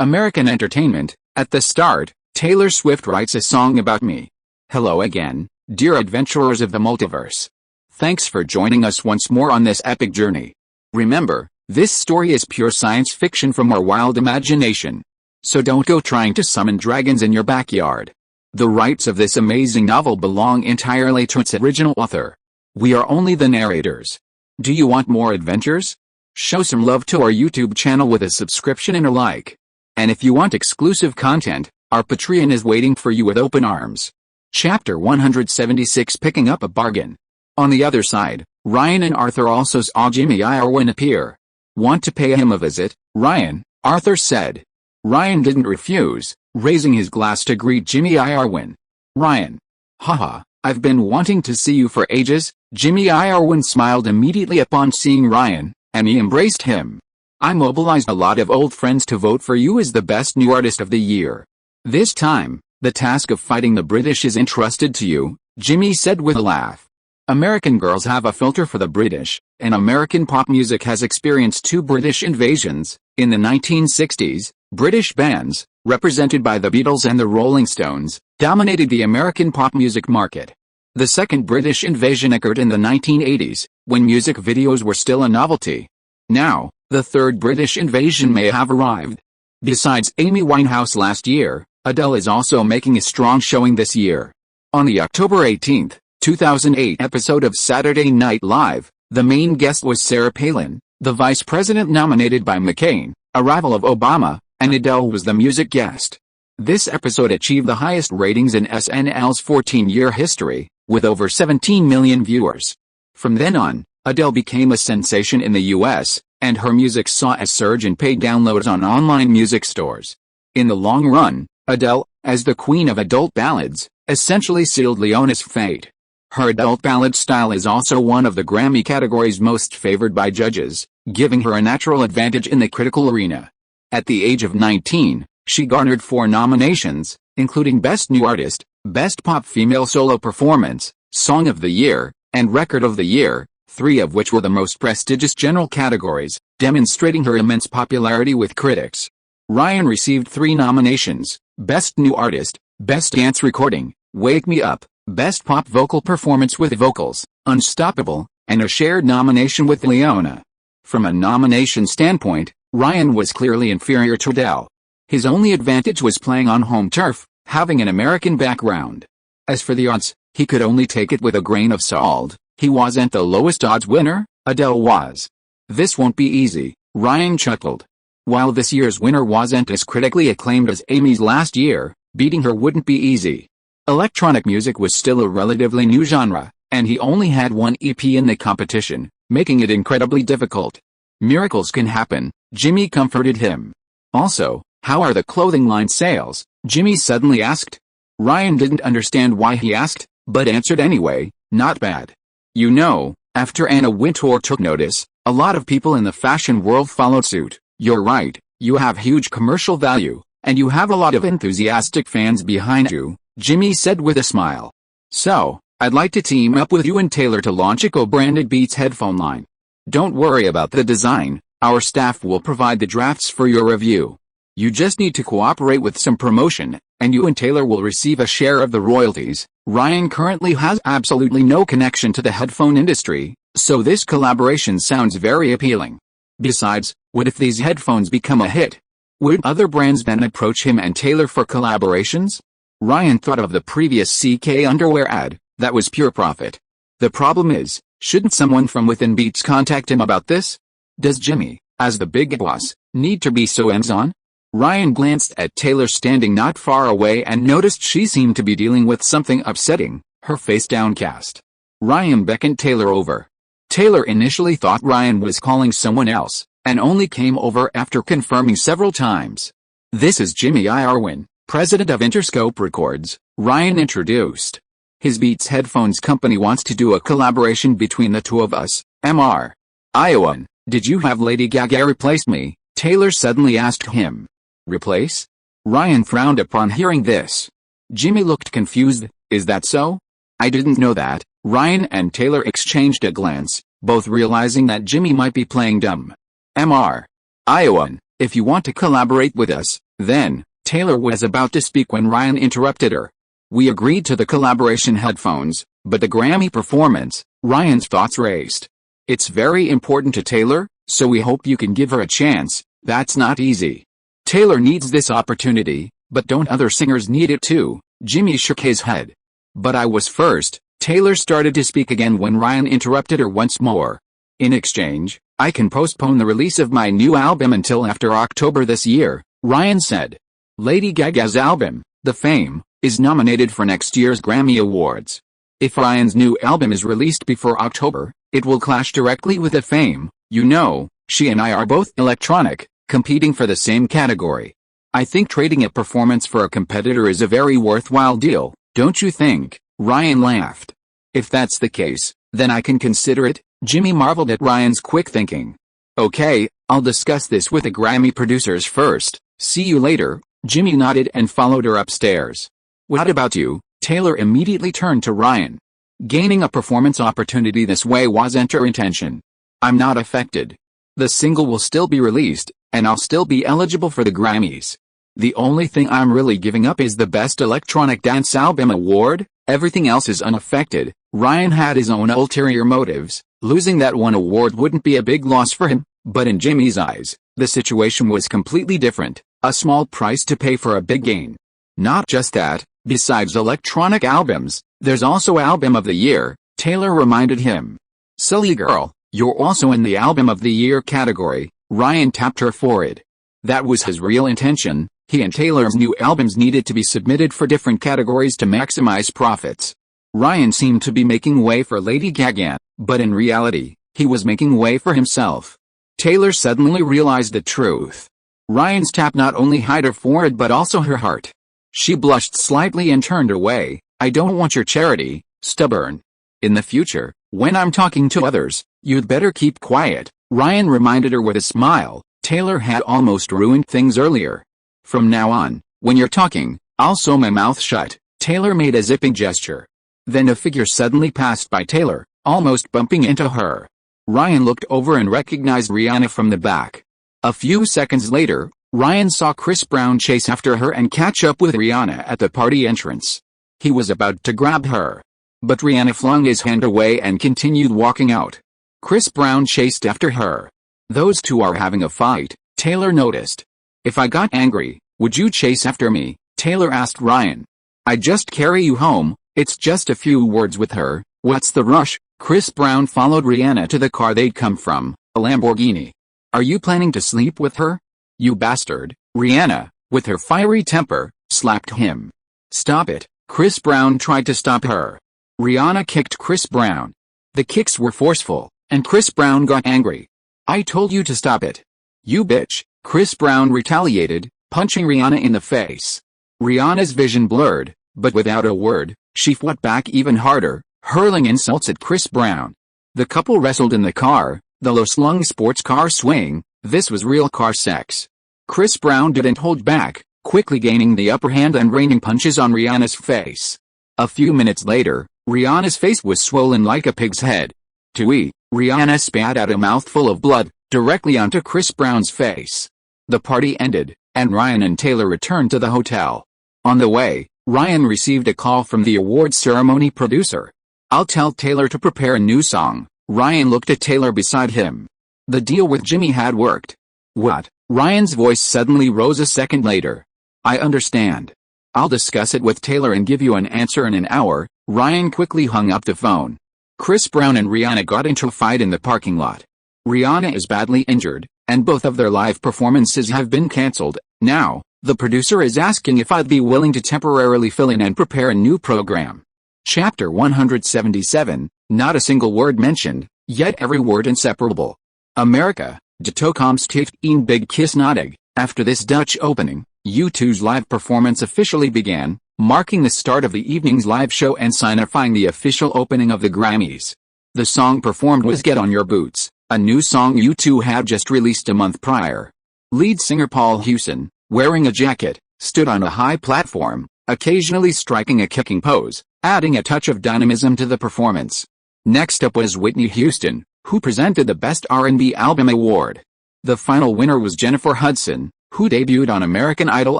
American entertainment. At the start, Taylor Swift writes a song about me. Hello again, dear adventurers of the multiverse. Thanks for joining us once more on this epic journey. Remember, this story is pure science fiction from our wild imagination. So don't go trying to summon dragons in your backyard. The rights of this amazing novel belong entirely to its original author. We are only the narrators. Do you want more adventures? Show some love to our YouTube channel with a subscription and a like. And if you want exclusive content, our Patreon is waiting for you with open arms. Chapter 176, Picking Up a Bargain. On the other side, Ryan and Arthur also saw Jimmy Irwin appear. Want to pay him a visit, Ryan? Arthur said. Ryan didn't refuse, raising his glass to greet Jimmy Irwin. Ryan. Haha, I've been wanting to see you for ages. Jimmy Irwin smiled immediately upon seeing Ryan, and he embraced him. I mobilized a lot of old friends to vote for you as the best new artist of the year. This time, the task of fighting the British is entrusted to you, Jimmy said with a laugh. American girls have a filter for the British, and American pop music has experienced two British invasions. In the 1960s, British bands, represented by the Beatles and the Rolling Stones, dominated the American pop music market. The second British invasion occurred in the 1980s, when music videos were still a novelty. Now, the third British invasion may have arrived. Besides Amy Winehouse last year, Adele is also making a strong showing this year. On the October 18, 2008 episode of Saturday Night Live, the main guest was Sarah Palin, the vice president nominated by McCain, a rival of Obama, and Adele was the music guest. This episode achieved the highest ratings in SNL's 14-year history, with over 17 million viewers. From then on, Adele became a sensation in the US, and her music saw a surge in paid downloads on online music stores. In the long run, Adele, as the queen of adult ballads, essentially sealed Leona's fate. Her adult ballad style is also one of the Grammy categories most favored by judges, giving her a natural advantage in the critical arena. At the age of 19, she garnered 4 nominations, including Best New Artist, Best Pop Female Solo Performance, Song of the Year, and Record of the Year, 3 of which were the most prestigious general categories, demonstrating her immense popularity with critics. Ryan received 3 nominations, Best New Artist, Best Dance Recording, Wake Me Up, Best Pop Vocal Performance with Vocals, Unstoppable, and a shared nomination with Leona. From a nomination standpoint, Ryan was clearly inferior to Adele. His only advantage was playing on home turf, having an American background. As for the odds, he could only take it with a grain of salt. He wasn't the lowest odds winner, Adele was. This won't be easy, Ryan chuckled. While this year's winner wasn't as critically acclaimed as Amy's last year, beating her wouldn't be easy. Electronic music was still a relatively new genre, and he only had 1 EP in the competition, making it incredibly difficult. Miracles can happen, Jimmy comforted him. Also, how are the clothing line sales? Jimmy suddenly asked. Ryan didn't understand why he asked, but answered anyway, not bad. You know, after Anna Wintour took notice, a lot of people in the fashion world followed suit. You're right, you have huge commercial value, and you have a lot of enthusiastic fans behind you, Jimmy said with a smile. So, I'd like to team up with you and Taylor to launch a co-branded Beats headphone line. Don't worry about the design, our staff will provide the drafts for your review. You just need to cooperate with some promotion, and you and Taylor will receive a share of the royalties. Ryan currently has absolutely no connection to the headphone industry, so this collaboration sounds very appealing. Besides, what if these headphones become a hit? Would other brands then approach him and Taylor for collaborations? Ryan thought of the previous CK underwear ad, that was pure profit. The problem is, shouldn't someone from within Beats contact him about this? Does Jimmy, as the big boss, need to be so hands-on? Ryan glanced at Taylor standing not far away and noticed she seemed to be dealing with something upsetting, her face downcast. Ryan beckoned Taylor over. Taylor initially thought Ryan was calling someone else, and only came over after confirming several times. This is Jimmy Irwin, president of Interscope Records, Ryan introduced. His Beats headphones company wants to do a collaboration between the two of us, Mr. Irwin. Did you have Lady Gaga replace me? Taylor suddenly asked him. Replace? Ryan frowned upon hearing this. Jimmy looked confused. Is that so? I didn't know that. Ryan and Taylor exchanged a glance, both realizing that Jimmy might be playing dumb. Mr. Irwin, If you want to collaborate with us, then, Taylor was about to speak when Ryan interrupted her. We agreed to the collaboration headphones, but the Grammy performance, Ryan's thoughts raced. It's very important to Taylor, so we hope you can give her a chance. That's not easy. Taylor needs this opportunity, but don't other singers need it too? Jimmy shook his head. But I was first. Taylor started to speak again when Ryan interrupted her once more. In exchange, I can postpone the release of my new album until after October this year, Ryan said. Lady Gaga's album, The Fame, is nominated for next year's Grammy Awards. If Ryan's new album is released before October, it will clash directly with The Fame. You know, she and I are both electronic, competing for the same category. I think trading a performance for a competitor is a very worthwhile deal, don't you think? Ryan laughed. If that's the case, then I can consider it. Jimmy marveled at Ryan's quick thinking. Okay, I'll discuss this with the Grammy producers first. See you later. Jimmy nodded and followed her upstairs. What about you? Taylor immediately turned to Ryan. Gaining a performance opportunity this way wasn't her intention. I'm not affected. The single will still be released, and I'll still be eligible for the Grammys. The only thing I'm really giving up is the Best Electronic Dance Album award. Everything else is unaffected. Ryan had his own ulterior motives. Losing that one award wouldn't be a big loss for him, but in Jimmy's eyes, the situation was completely different. A small price to pay for a big gain. Not just that, besides electronic albums, there's also Album of the Year, Taylor reminded him. Silly girl, you're also in the Album of the Year category. Ryan tapped her forehead. That was his real intention. He and Taylor's new albums needed to be submitted for different categories to maximize profits. Ryan seemed to be making way for Lady Gaga, but in reality, he was making way for himself. Taylor suddenly realized the truth. Ryan's tap not only hid her forehead but also her heart. She blushed slightly and turned away. I don't want your charity, stubborn. In the future, when I'm talking to others, you'd better keep quiet, Ryan reminded her with a smile. Taylor had almost ruined things earlier. From now on, when you're talking, I'll sew my mouth shut. Taylor made a zipping gesture. Then a figure suddenly passed by Taylor, almost bumping into her. Ryan looked over and recognized Rihanna from the back. A few seconds later, Ryan saw Chris Brown chase after her and catch up with Rihanna at the party entrance. He was about to grab her. But Rihanna flung his hand away and continued walking out. Chris Brown chased after her. Those two are having a fight, Taylor noticed. If I got angry, would you chase after me? Taylor asked Ryan. I'd just carry you home. It's just a few words with her. What's the rush? Chris Brown followed Rihanna to the car they'd come from, a Lamborghini. Are you planning to sleep with her? You bastard. Rihanna, with her fiery temper, slapped him. Stop it. Chris Brown tried to stop her. Rihanna kicked Chris Brown. The kicks were forceful, and Chris Brown got angry. I told you to stop it. You bitch. Chris Brown retaliated, punching Rihanna in the face. Rihanna's vision blurred, but without a word, she fought back even harder, hurling insults at Chris Brown. The couple wrestled in the car, the low-slung sports car swing. This was real car sex. Chris Brown didn't hold back, quickly gaining the upper hand and raining punches on Rihanna's face. A few minutes later, Rihanna's face was swollen like a pig's head. To eat, Rihanna spat out a mouthful of blood, directly onto Chris Brown's face. The party ended, and Ryan and Taylor returned to the hotel. On the way, Ryan received a call from the awards ceremony producer. I'll tell Taylor to prepare a new song. Ryan looked at Taylor beside him. The deal with Jimmy had worked. What? Ryan's voice suddenly rose a second later. I understand. I'll discuss it with Taylor and give you an answer in an hour. Ryan quickly hung up the phone. Chris Brown and Rihanna got into a fight in the parking lot. Rihanna is badly injured, and both of their live performances have been cancelled. Now, the producer is asking if I'd be willing to temporarily fill in and prepare a new program. Chapter 177, not a single word mentioned, yet every word inseparable. Amerika, de toekomst heeft een big kiss nodig. After this Dutch opening, U2's live performance officially began, marking the start of the evening's live show and signifying the official opening of the Grammys. The song performed was Get On Your Boots, a new song U2 had just released a month prior. Lead singer Paul Hewson, wearing a jacket, stood on a high platform, occasionally striking a kicking pose, adding a touch of dynamism to the performance. Next up was Whitney Houston, who presented the Best R&B Album award. The final winner was Jennifer Hudson, who debuted on American Idol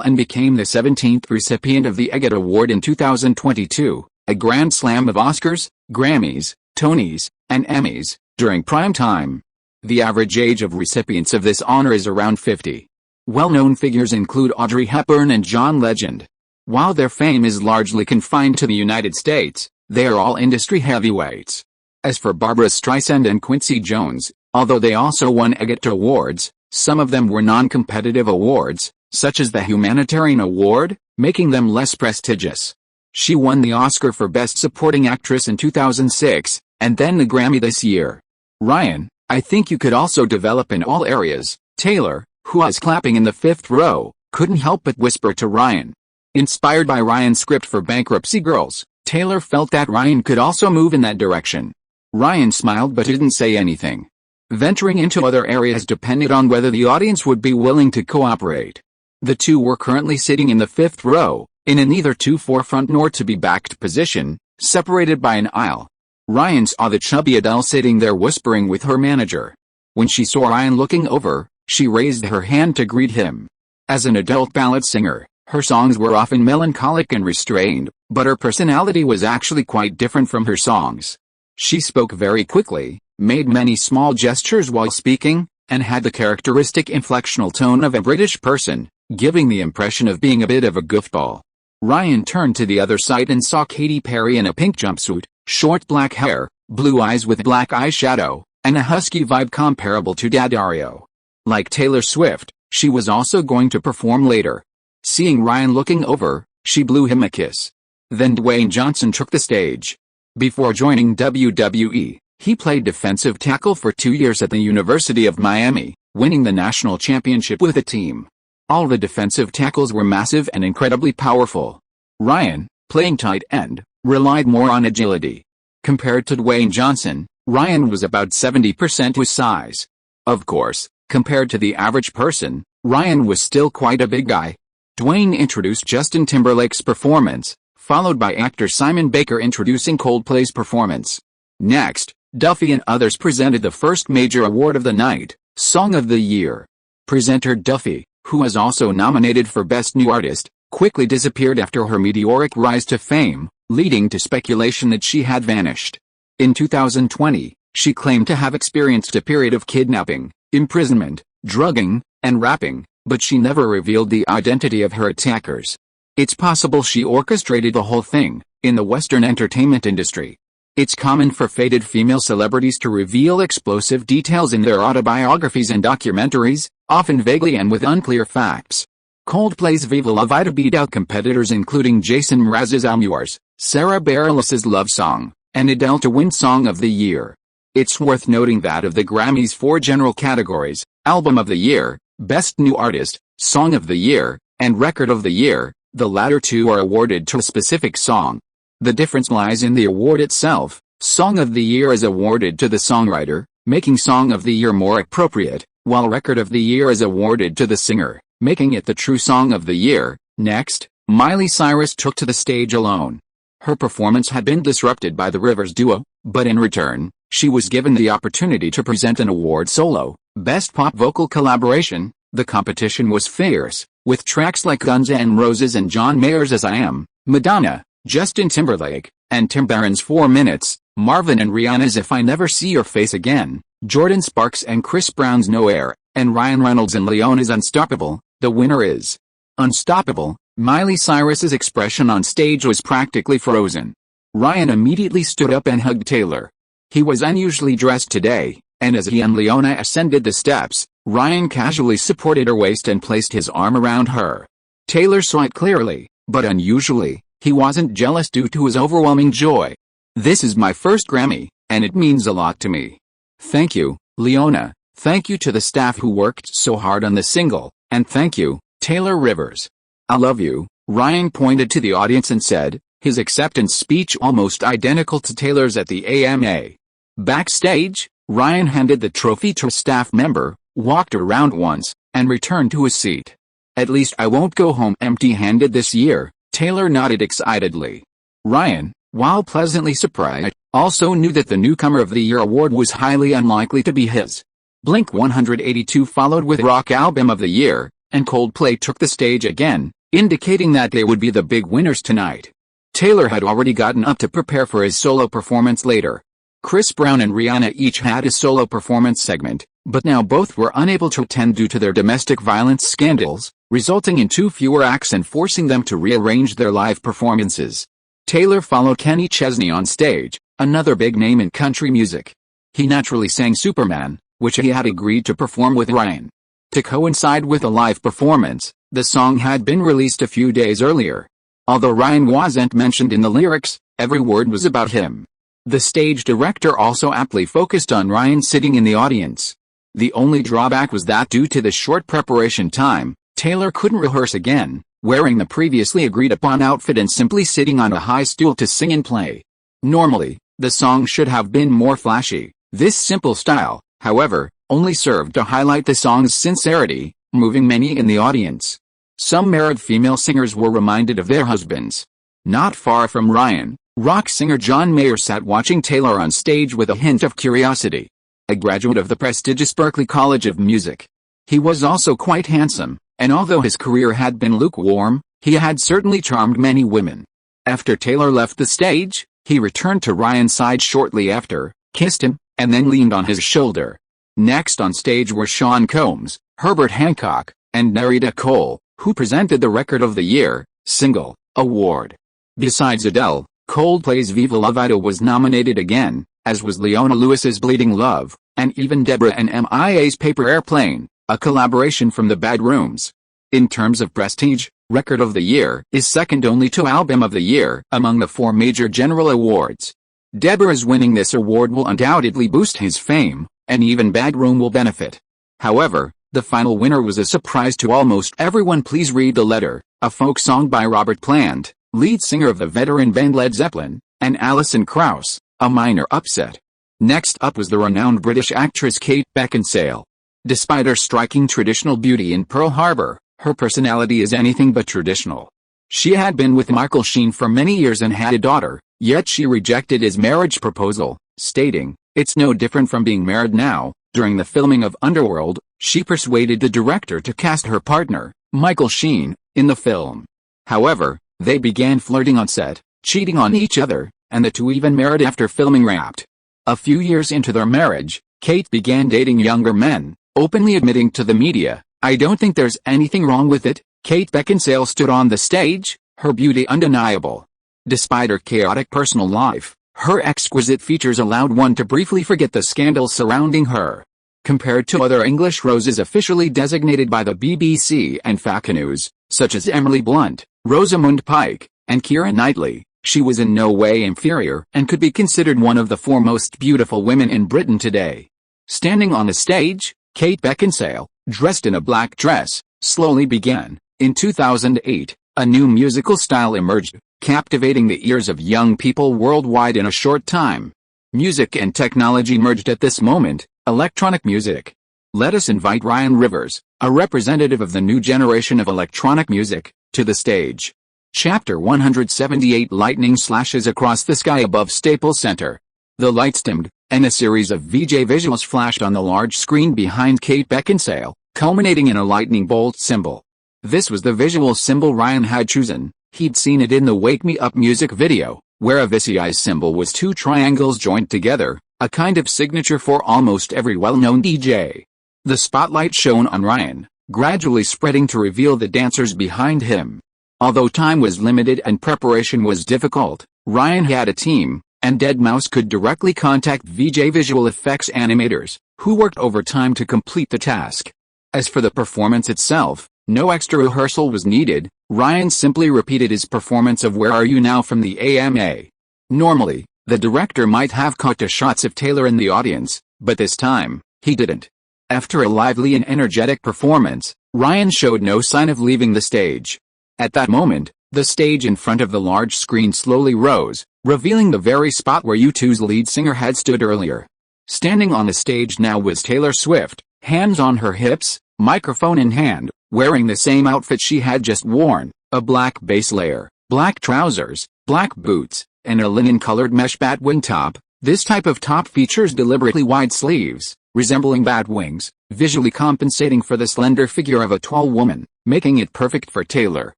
and became the 17th recipient of the EGOT Award in 2022, a grand slam of Oscars, Grammys, Tonys, and Emmys, during prime time. The average age of recipients of this honor is around 50. Well-known figures include Audrey Hepburn and John Legend. While their fame is largely confined to the United States, they are all industry heavyweights. As for Barbra Streisand and Quincy Jones, although they also won EGOT awards, some of them were non-competitive awards, such as the Humanitarian Award, making them less prestigious. She won the Oscar for Best Supporting Actress in 2006, and then the Grammy this year. Ryan, I think you could also develop in all areas, Taylor, who was clapping in the fifth row, couldn't help but whisper to Ryan. Inspired by Ryan's script for Bankruptcy Girls, Taylor felt that Ryan could also move in that direction. Ryan smiled but didn't say anything. Venturing into other areas depended on whether the audience would be willing to cooperate. The two were currently sitting in the fifth row, in a neither too forefront nor to be backed position, separated by an aisle. Ryan saw the chubby Adele sitting there whispering with her manager. When she saw Ryan looking over, she raised her hand to greet him. As an adult ballad singer, her songs were often melancholic and restrained, but her personality was actually quite different from her songs. She spoke very quickly, made many small gestures while speaking, and had the characteristic inflectional tone of a British person, giving the impression of being a bit of a goofball. Ryan turned to the other side and saw Katy Perry in a pink jumpsuit, short black hair, blue eyes with black eyeshadow, and a husky vibe comparable to Daddario. Like Taylor Swift, she was also going to perform later. Seeing Ryan looking over, she blew him a kiss. Then Dwayne Johnson took the stage. Before joining WWE, he played defensive tackle for 2 years at the University of Miami, winning the national championship with the team. All the defensive tackles were massive and incredibly powerful. Ryan, playing tight end, relied more on agility. Compared to Dwayne Johnson, Ryan was about 70% his size. Of course, compared to the average person, Ryan was still quite a big guy. Dwayne introduced Justin Timberlake's performance, followed by actor Simon Baker introducing Coldplay's performance. Next, Duffy and others presented the first major award of the night, Song of the Year. Presenter Duffy, who was also nominated for Best New Artist, quickly disappeared after her meteoric rise to fame, leading to speculation that she had vanished. In 2020, she claimed to have experienced a period of kidnapping, imprisonment, drugging, and rapping, but she never revealed the identity of her attackers. It's possible she orchestrated the whole thing. In the Western entertainment industry, it's common for faded female celebrities to reveal explosive details in their autobiographies and documentaries, often vaguely and with unclear facts. Coldplay's Viva La Vida beat out competitors including Jason Mraz's Amours, Sarah Bareilles' Love Song, and Adele to win Song of the Year. It's worth noting that of the Grammys' 4 general categories, Album of the Year, Best New Artist, Song of the Year, and Record of the Year, the latter 2 are awarded to a specific song. The difference lies in the award itself. Song of the Year is awarded to the songwriter, making Song of the Year more appropriate, while Record of the Year is awarded to the singer, making it the true Song of the Year. Next, Miley Cyrus took to the stage alone. Her performance had been disrupted by the Rivers duo, but in return, she was given the opportunity to present an award solo, Best Pop Vocal Collaboration. The competition was fierce, with tracks like Guns N' Roses and John Mayer's As I Am, Madonna, Justin Timberlake, and Tim Barron's 4 Minutes, Marvin and Rihanna's If I Never See Your Face Again, Jordan Sparks and Chris Brown's No Air, and Ryan Reynolds and Leona's Unstoppable. The winner is Unstoppable. Miley Cyrus's expression on stage was practically frozen. Ryan immediately stood up and hugged Taylor. He was unusually dressed today, and as he and Leona ascended the steps, Ryan casually supported her waist and placed his arm around her. Taylor saw it clearly, but unusually, he wasn't jealous due to his overwhelming joy. This is my first Grammy, and it means a lot to me. Thank you, Leona. Thank you to the staff who worked so hard on the single, and thank you, Taylor Rivers. I love you, Ryan pointed to the audience and said, his acceptance speech almost identical to Taylor's at the AMA. Backstage, Ryan handed the trophy to a staff member, walked around once, and returned to his seat. At least I won't go home empty-handed this year, Taylor nodded excitedly. Ryan, while pleasantly surprised, also knew that the Newcomer of the Year award was highly unlikely to be his. Blink-182 followed with Rock Album of the Year, and Coldplay took the stage again, indicating that they would be the big winners tonight. Taylor had already gotten up to prepare for his solo performance later. Chris Brown and Rihanna each had a solo performance segment, but now both were unable to attend due to their domestic violence scandals, resulting in 2 fewer acts and forcing them to rearrange their live performances. Taylor followed Kenny Chesney on stage, another big name in country music. He naturally sang Superman, which he had agreed to perform with Ryan. To coincide with the live performance, the song had been released a few days earlier. Although Ryan wasn't mentioned in the lyrics, every word was about him. The stage director also aptly focused on Ryan sitting in the audience. The only drawback was that due to the short preparation time, Taylor couldn't rehearse again, wearing the previously agreed upon outfit and simply sitting on a high stool to sing and play. Normally, the song should have been more flashy. This simple style, however, only served to highlight the song's sincerity, moving many in the audience. Some married female singers were reminded of their husbands. Not far from Ryan, rock singer John Mayer sat watching Taylor on stage with a hint of curiosity. A graduate of the prestigious Berklee College of Music. He was also quite handsome, and although his career had been lukewarm, he had certainly charmed many women. After Taylor left the stage, he returned to Ryan's side shortly after, kissed him, and then leaned on his shoulder. Next on stage were Sean Combs, Herbert Hancock, and Nerida Cole, who presented the Record of the Year, Single, award. Besides Adele, Coldplay's Viva La Vida was nominated again, as was Leona Lewis's Bleeding Love, and even Deborah and MIA's Paper Airplane, a collaboration from the Bad Rooms. In terms of prestige, Record of the Year is second only to Album of the Year among the 4 major general awards. Deborah's winning this award will undoubtedly boost his fame, and even Bad Room will benefit. However, the final winner was a surprise to almost everyone. Please read the letter, a folk song by Robert Plant, lead singer of the veteran band Led Zeppelin, and Alison Krauss, a minor upset. Next up was the renowned British actress Kate Beckinsale. Despite her striking traditional beauty in Pearl Harbor, her personality is anything but traditional. She had been with Michael Sheen for many years and had a daughter, yet she rejected his marriage proposal, stating, "It's no different from being married now." During the filming of Underworld, she persuaded the director to cast her partner, Michael Sheen, in the film. However, they began flirting on set, cheating on each other, and the two even married after filming wrapped. A few years into their marriage, Kate began dating younger men, openly admitting to the media, "I don't think there's anything wrong with it." Kate Beckinsale stood on the stage, her beauty undeniable. Despite her chaotic personal life, her exquisite features allowed one to briefly forget the scandals surrounding her. Compared to other English roses officially designated by the BBC and FACA News, such as Emily Blunt, Rosamund Pike, and Keira Knightley, she was in no way inferior and could be considered one of the 4 most beautiful women in Britain today. Standing on the stage, Kate Beckinsale, dressed in a black dress, slowly began. In 2008, a new musical style emerged, captivating the ears of young people worldwide in a short time. Music and technology merged at this moment, electronic music. Let us invite Ryan Rivers, a representative of the new generation of electronic music, to the stage. Chapter 178. Lightning slashes across the sky above Staples Center. The lights dimmed, and a series of VJ visuals flashed on the large screen behind Kate Beckinsale, culminating in a lightning bolt symbol. This was the visual symbol Ryan had chosen. He'd seen it in the Wake Me Up music video, where a VCI symbol was 2 triangles joined together, a kind of signature for almost every well-known DJ. The spotlight shone on Ryan, gradually spreading to reveal the dancers behind him. Although time was limited and preparation was difficult, Ryan had a team, and deadmau5 could directly contact VJ visual effects animators, who worked overtime to complete the task. As for the performance itself, no extra rehearsal was needed. Ryan simply repeated his performance of Where Are You Now from the AMA. Normally, the director might have cut to shots of Taylor in the audience, but this time, he didn't. After a lively and energetic performance, Ryan showed no sign of leaving the stage. At that moment, the stage in front of the large screen slowly rose, revealing the very spot where U2's lead singer had stood earlier. Standing on the stage now was Taylor Swift, hands on her hips, microphone in hand, wearing the same outfit she had just worn, a black base layer, black trousers, black boots, and a linen-colored mesh batwing top. This type of top features deliberately wide sleeves, resembling bat wings, visually compensating for the slender figure of a tall woman, making it perfect for Taylor.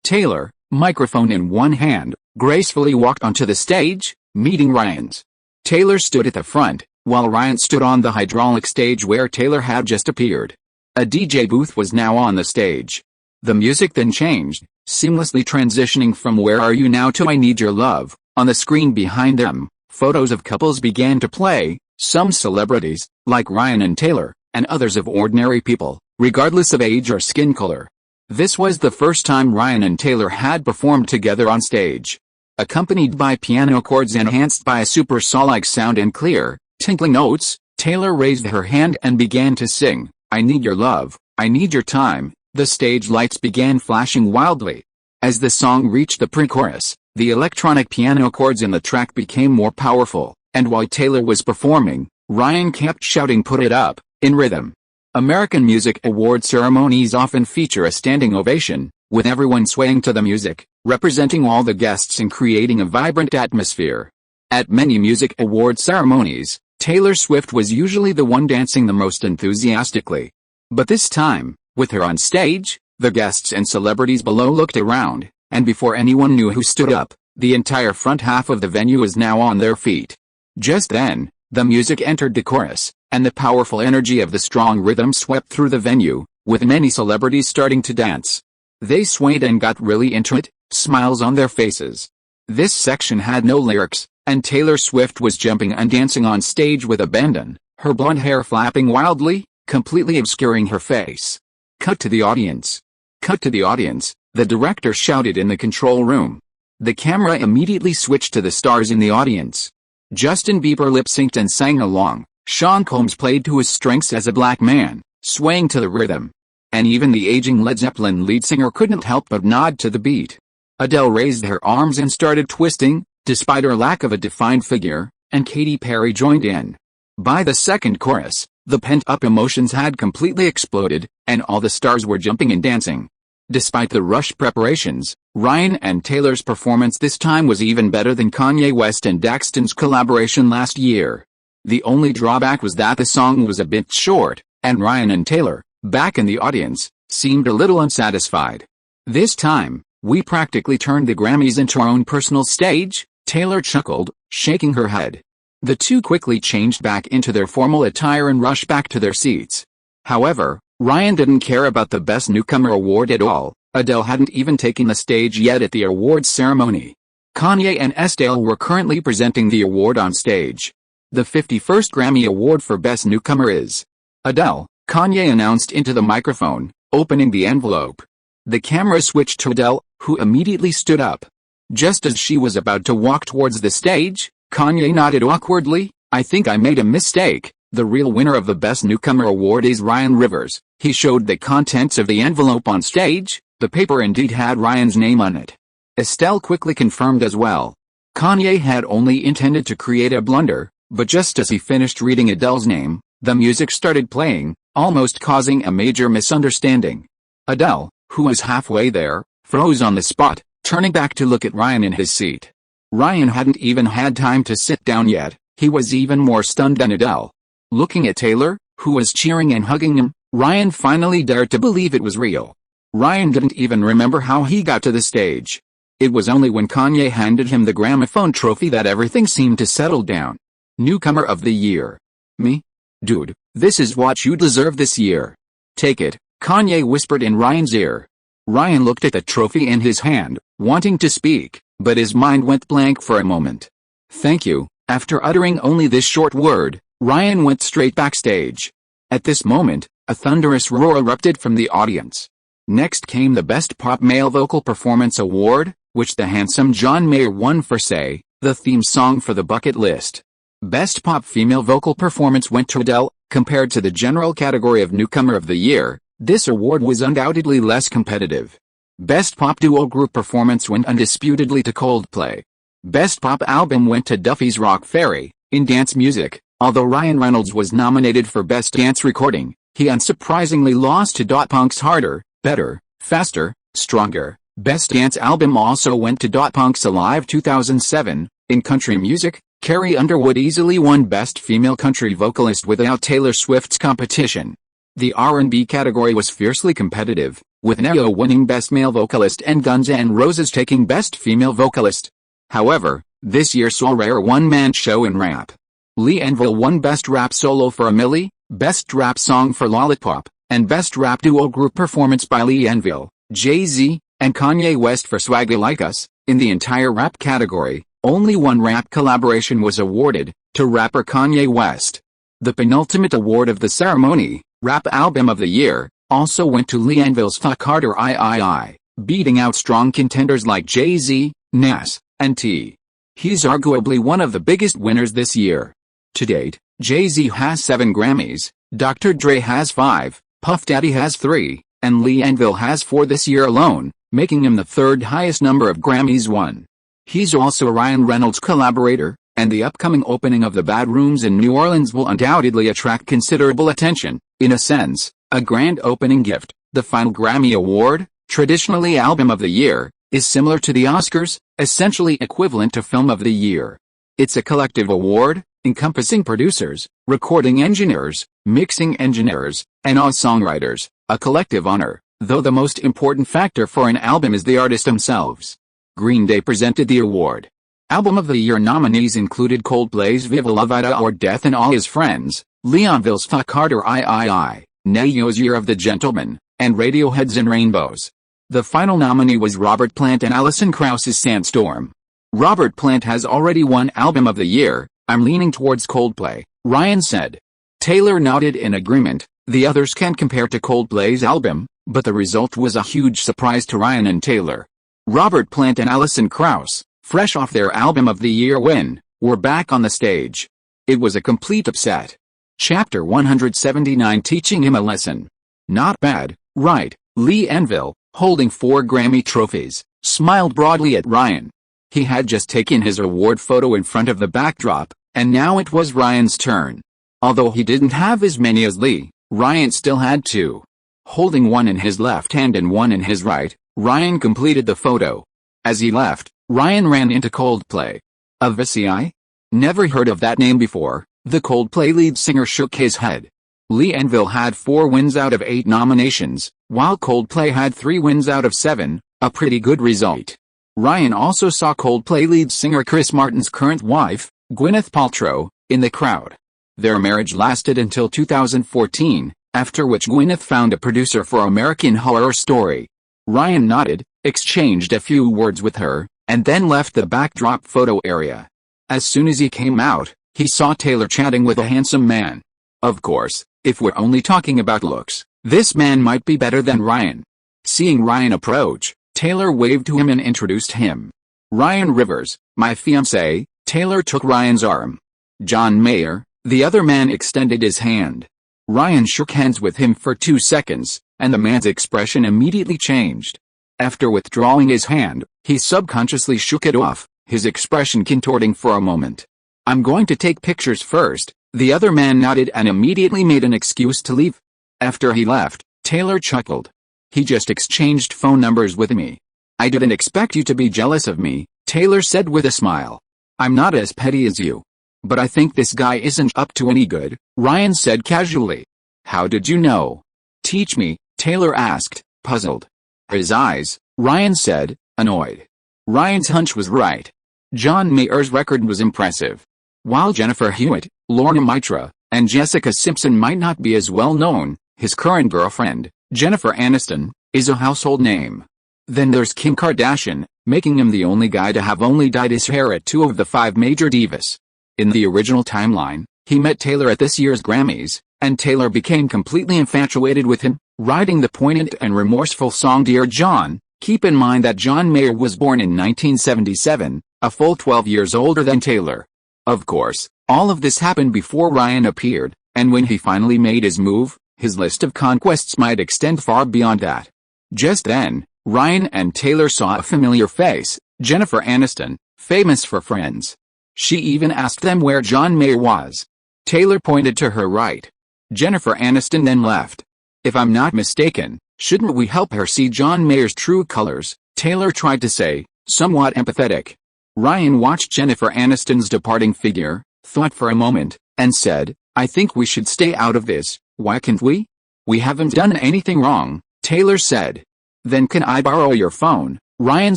Taylor, microphone in one hand, gracefully walked onto the stage, meeting Ryan's. Taylor stood at the front, while Ryan stood on the hydraulic stage where Taylor had just appeared. A DJ booth was now on the stage. The music then changed, seamlessly transitioning from Where Are You Now to I Need Your Love. On the screen behind them, photos of couples began to play, some celebrities, like Ryan and Taylor, and others of ordinary people, regardless of age or skin color. This was the first time Ryan and Taylor had performed together on stage. Accompanied by piano chords enhanced by a supersonic sound and clear, tinkling notes, Taylor raised her hand and began to sing, I Need Your Love, I Need Your Time. The stage lights began flashing wildly. As the song reached the pre-chorus, the electronic piano chords in the track became more powerful, and while Taylor was performing, Ryan kept shouting Put It Up, in rhythm. American music award ceremonies often feature a standing ovation, with everyone swaying to the music, representing all the guests and creating a vibrant atmosphere. At many music award ceremonies, Taylor Swift was usually the one dancing the most enthusiastically. But this time, with her on stage, the guests and celebrities below looked around, and before anyone knew who stood up, the entire front half of the venue was now on their feet. Just then, the music entered the chorus, and the powerful energy of the strong rhythm swept through the venue, with many celebrities starting to dance. They swayed and got really into it, smiles on their faces. This section had no lyrics, and Taylor Swift was jumping and dancing on stage with abandon, her blonde hair flapping wildly, completely obscuring her face. Cut to the audience. Cut to the audience, the director shouted in the control room. The camera immediately switched to the stars in the audience. Justin Bieber lip-synced and sang along. Sean Combs played to his strengths as a black man, swaying to the rhythm. And even the aging Led Zeppelin lead singer couldn't help but nod to the beat. Adele raised her arms and started twisting, despite her lack of a defined figure, and Katy Perry joined in. By the second chorus, the pent-up emotions had completely exploded, and all the stars were jumping and dancing. Despite the rushed preparations, Ryan and Taylor's performance this time was even better than Kanye West and Daxton's collaboration last year. The only drawback was that the song was a bit short, and Ryan and Taylor, back in the audience, seemed a little unsatisfied. This time, we practically turned the Grammys into our own personal stage, Taylor chuckled, shaking her head. The two quickly changed back into their formal attire and rushed back to their seats. However, Ryan didn't care about the Best Newcomer award at all. Adele hadn't even taken the stage yet at the awards ceremony. Kanye and Estelle were currently presenting the award on stage. The 51st Grammy Award for Best Newcomer is Adele, Kanye announced into the microphone, opening the envelope. The camera switched to Adele, who immediately stood up. Just as she was about to walk towards the stage, Kanye nodded awkwardly, I think I made a mistake. The real winner of the Best Newcomer award is Ryan Rivers. He showed the contents of the envelope on stage. The paper indeed had Ryan's name on it. Estelle quickly confirmed as well. Kanye had only intended to create a blunder, but just as he finished reading Adele's name, the music started playing, almost causing a major misunderstanding. Adele, who was halfway there, froze on the spot, turning back to look at Ryan in his seat. Ryan hadn't even had time to sit down yet. He was even more stunned than Adele. Looking at Taylor, who was cheering and hugging him, Ryan finally dared to believe it was real. Ryan didn't even remember how he got to the stage. It was only when Kanye handed him the gramophone trophy that everything seemed to settle down. Newcomer of the Year. Me? Dude, this is what you deserve this year. Take it, Kanye whispered in Ryan's ear. Ryan looked at the trophy in his hand, wanting to speak, but his mind went blank for a moment. Thank you. After uttering only this short word, Ryan went straight backstage. At this moment, a thunderous roar erupted from the audience. Next came the Best Pop Male Vocal Performance Award, which the handsome John Mayer won for Say, the theme song for The Bucket List. Best Pop Female Vocal Performance went to Adele. Compared to the general category of Newcomer of the Year, this award was undoubtedly less competitive. Best Pop Duo Group Performance went undisputedly to Coldplay. Best Pop Album went to Duffy's Rock Ferry. In dance music, although Ryan Reynolds was nominated for Best Dance Recording, he unsurprisingly lost to Daft Punk's Harder, Better, Faster, Stronger. Best Dance Album also went to Daft Punk's Alive 2007, In country music, Carrie Underwood easily won Best Female Country Vocalist without Taylor Swift's competition. The R&B category was fiercely competitive, with Ne-Yo winning Best Male Vocalist and Guns N' Roses taking Best Female Vocalist. However, this year saw a rare one-man show in rap. Lee Anvil won Best Rap Solo for A Milli, Best Rap Song for Lollipop, and Best Rap Duo Group Performance by Lee Anvil, Jay-Z, and Kanye West for Swagga Like Us. In the entire rap category, only one rap collaboration was awarded, to rapper Kanye West. The penultimate award of the ceremony, Rap Album of the Year, also went to Lee Anvil's Fuck Harder III, beating out strong contenders like Jay-Z, Nas, and T. He's arguably one of the biggest winners this year. To date, Jay-Z has 7 Grammys, Dr. Dre has 5, Puff Daddy has 3, and Lee Anvil has 4 this year alone, making him the 3rd highest number of Grammys won. He's also a Ryan Reynolds collaborator, and the upcoming opening of the Bad Rooms in New Orleans will undoubtedly attract considerable attention. In a sense, a grand opening gift. The final Grammy Award, traditionally Album of the Year, is similar to the Oscars, essentially equivalent to Film of the Year. It's a collective award, encompassing producers, recording engineers, mixing engineers, and all songwriters, a collective honor, though the most important factor for an album is the artist themselves. Green Day presented the award. Album of the Year nominees included Coldplay's Viva La Vida or Death and All His Friends, Lee Anvil's Fuck Harder III, Ne-Yo's Year of the Gentleman, and Radiohead's In Rainbows. The final nominee was Robert Plant and Alison Krauss's Sandstorm. Robert Plant has already won Album of the Year. I'm leaning towards Coldplay, Ryan said. Taylor nodded in agreement. The others can't compare to Coldplay's album, but the result was a huge surprise to Ryan and Taylor. Robert Plant and Alison Krauss, fresh off their Album of the Year win, were back on the stage. It was a complete upset. Chapter 179 Teaching him a lesson. Not bad, right? Lee Anvil, holding 4 Grammy trophies, smiled broadly at Ryan. He had just taken his award photo in front of the backdrop, and now it was Ryan's turn. Although he didn't have as many as Lee, Ryan still had 2. Holding one in his left hand and one in his right, Ryan completed the photo. As he left, Ryan ran into Coldplay. Avicii? Never heard of that name before. The Coldplay lead singer shook his head. Lee Anvil had 4 wins out of 8 nominations, while Coldplay had 3 wins out of 7, a pretty good result. Ryan also saw Coldplay lead singer Chris Martin's current wife, Gwyneth Paltrow, in the crowd. Their marriage lasted until 2014, after which Gwyneth found a producer for American Horror Story. Ryan nodded, exchanged a few words with her, and then left the backdrop photo area. As soon as he came out, he saw Taylor chatting with a handsome man. Of course, if we're only talking about looks, this man might be better than Ryan. Seeing Ryan approach, Taylor waved to him and introduced him. Ryan Rivers, my fiancé. Taylor took Ryan's arm. John Mayer, the other man, extended his hand. Ryan shook hands with him for 2 seconds, and the man's expression immediately changed. After withdrawing his hand, he subconsciously shook it off, his expression contorting for a moment. I'm going to take pictures first. The other man nodded and immediately made an excuse to leave. After he left, Taylor chuckled. He just exchanged phone numbers with me. I didn't expect you to be jealous of me, Taylor said with a smile. I'm not as petty as you. But I think this guy isn't up to any good, Ryan said casually. How did you know? Teach me, Taylor asked, puzzled. His eyes, Ryan said, annoyed. Ryan's hunch was right. John Mayer's record was impressive. While Jennifer Hewitt, Lorna Mitra, and Jessica Simpson might not be as well known, his current girlfriend, Jennifer Aniston, is a household name. Then there's Kim Kardashian, making him the only guy to have only dyed his hair at 2 of the 5 major divas. In the original timeline, he met Taylor at this year's Grammys, and Taylor became completely infatuated with him, writing the poignant and remorseful song Dear John. Keep in mind that John Mayer was born in 1977, a full 12 years older than Taylor. Of course, all of this happened before Ryan appeared, and when he finally made his move, his list of conquests might extend far beyond that. Just then, Ryan and Taylor saw a familiar face, Jennifer Aniston, famous for Friends. She even asked them where John Mayer was. Taylor pointed to her right. Jennifer Aniston then left. If I'm not mistaken, shouldn't we help her see John Mayer's true colors? Taylor tried to say, somewhat empathetic. Ryan watched Jennifer Aniston's departing figure, thought for a moment, and said, "I think we should stay out of this, why can't we?" "We haven't done anything wrong," Taylor said. "Then can I borrow your phone?" Ryan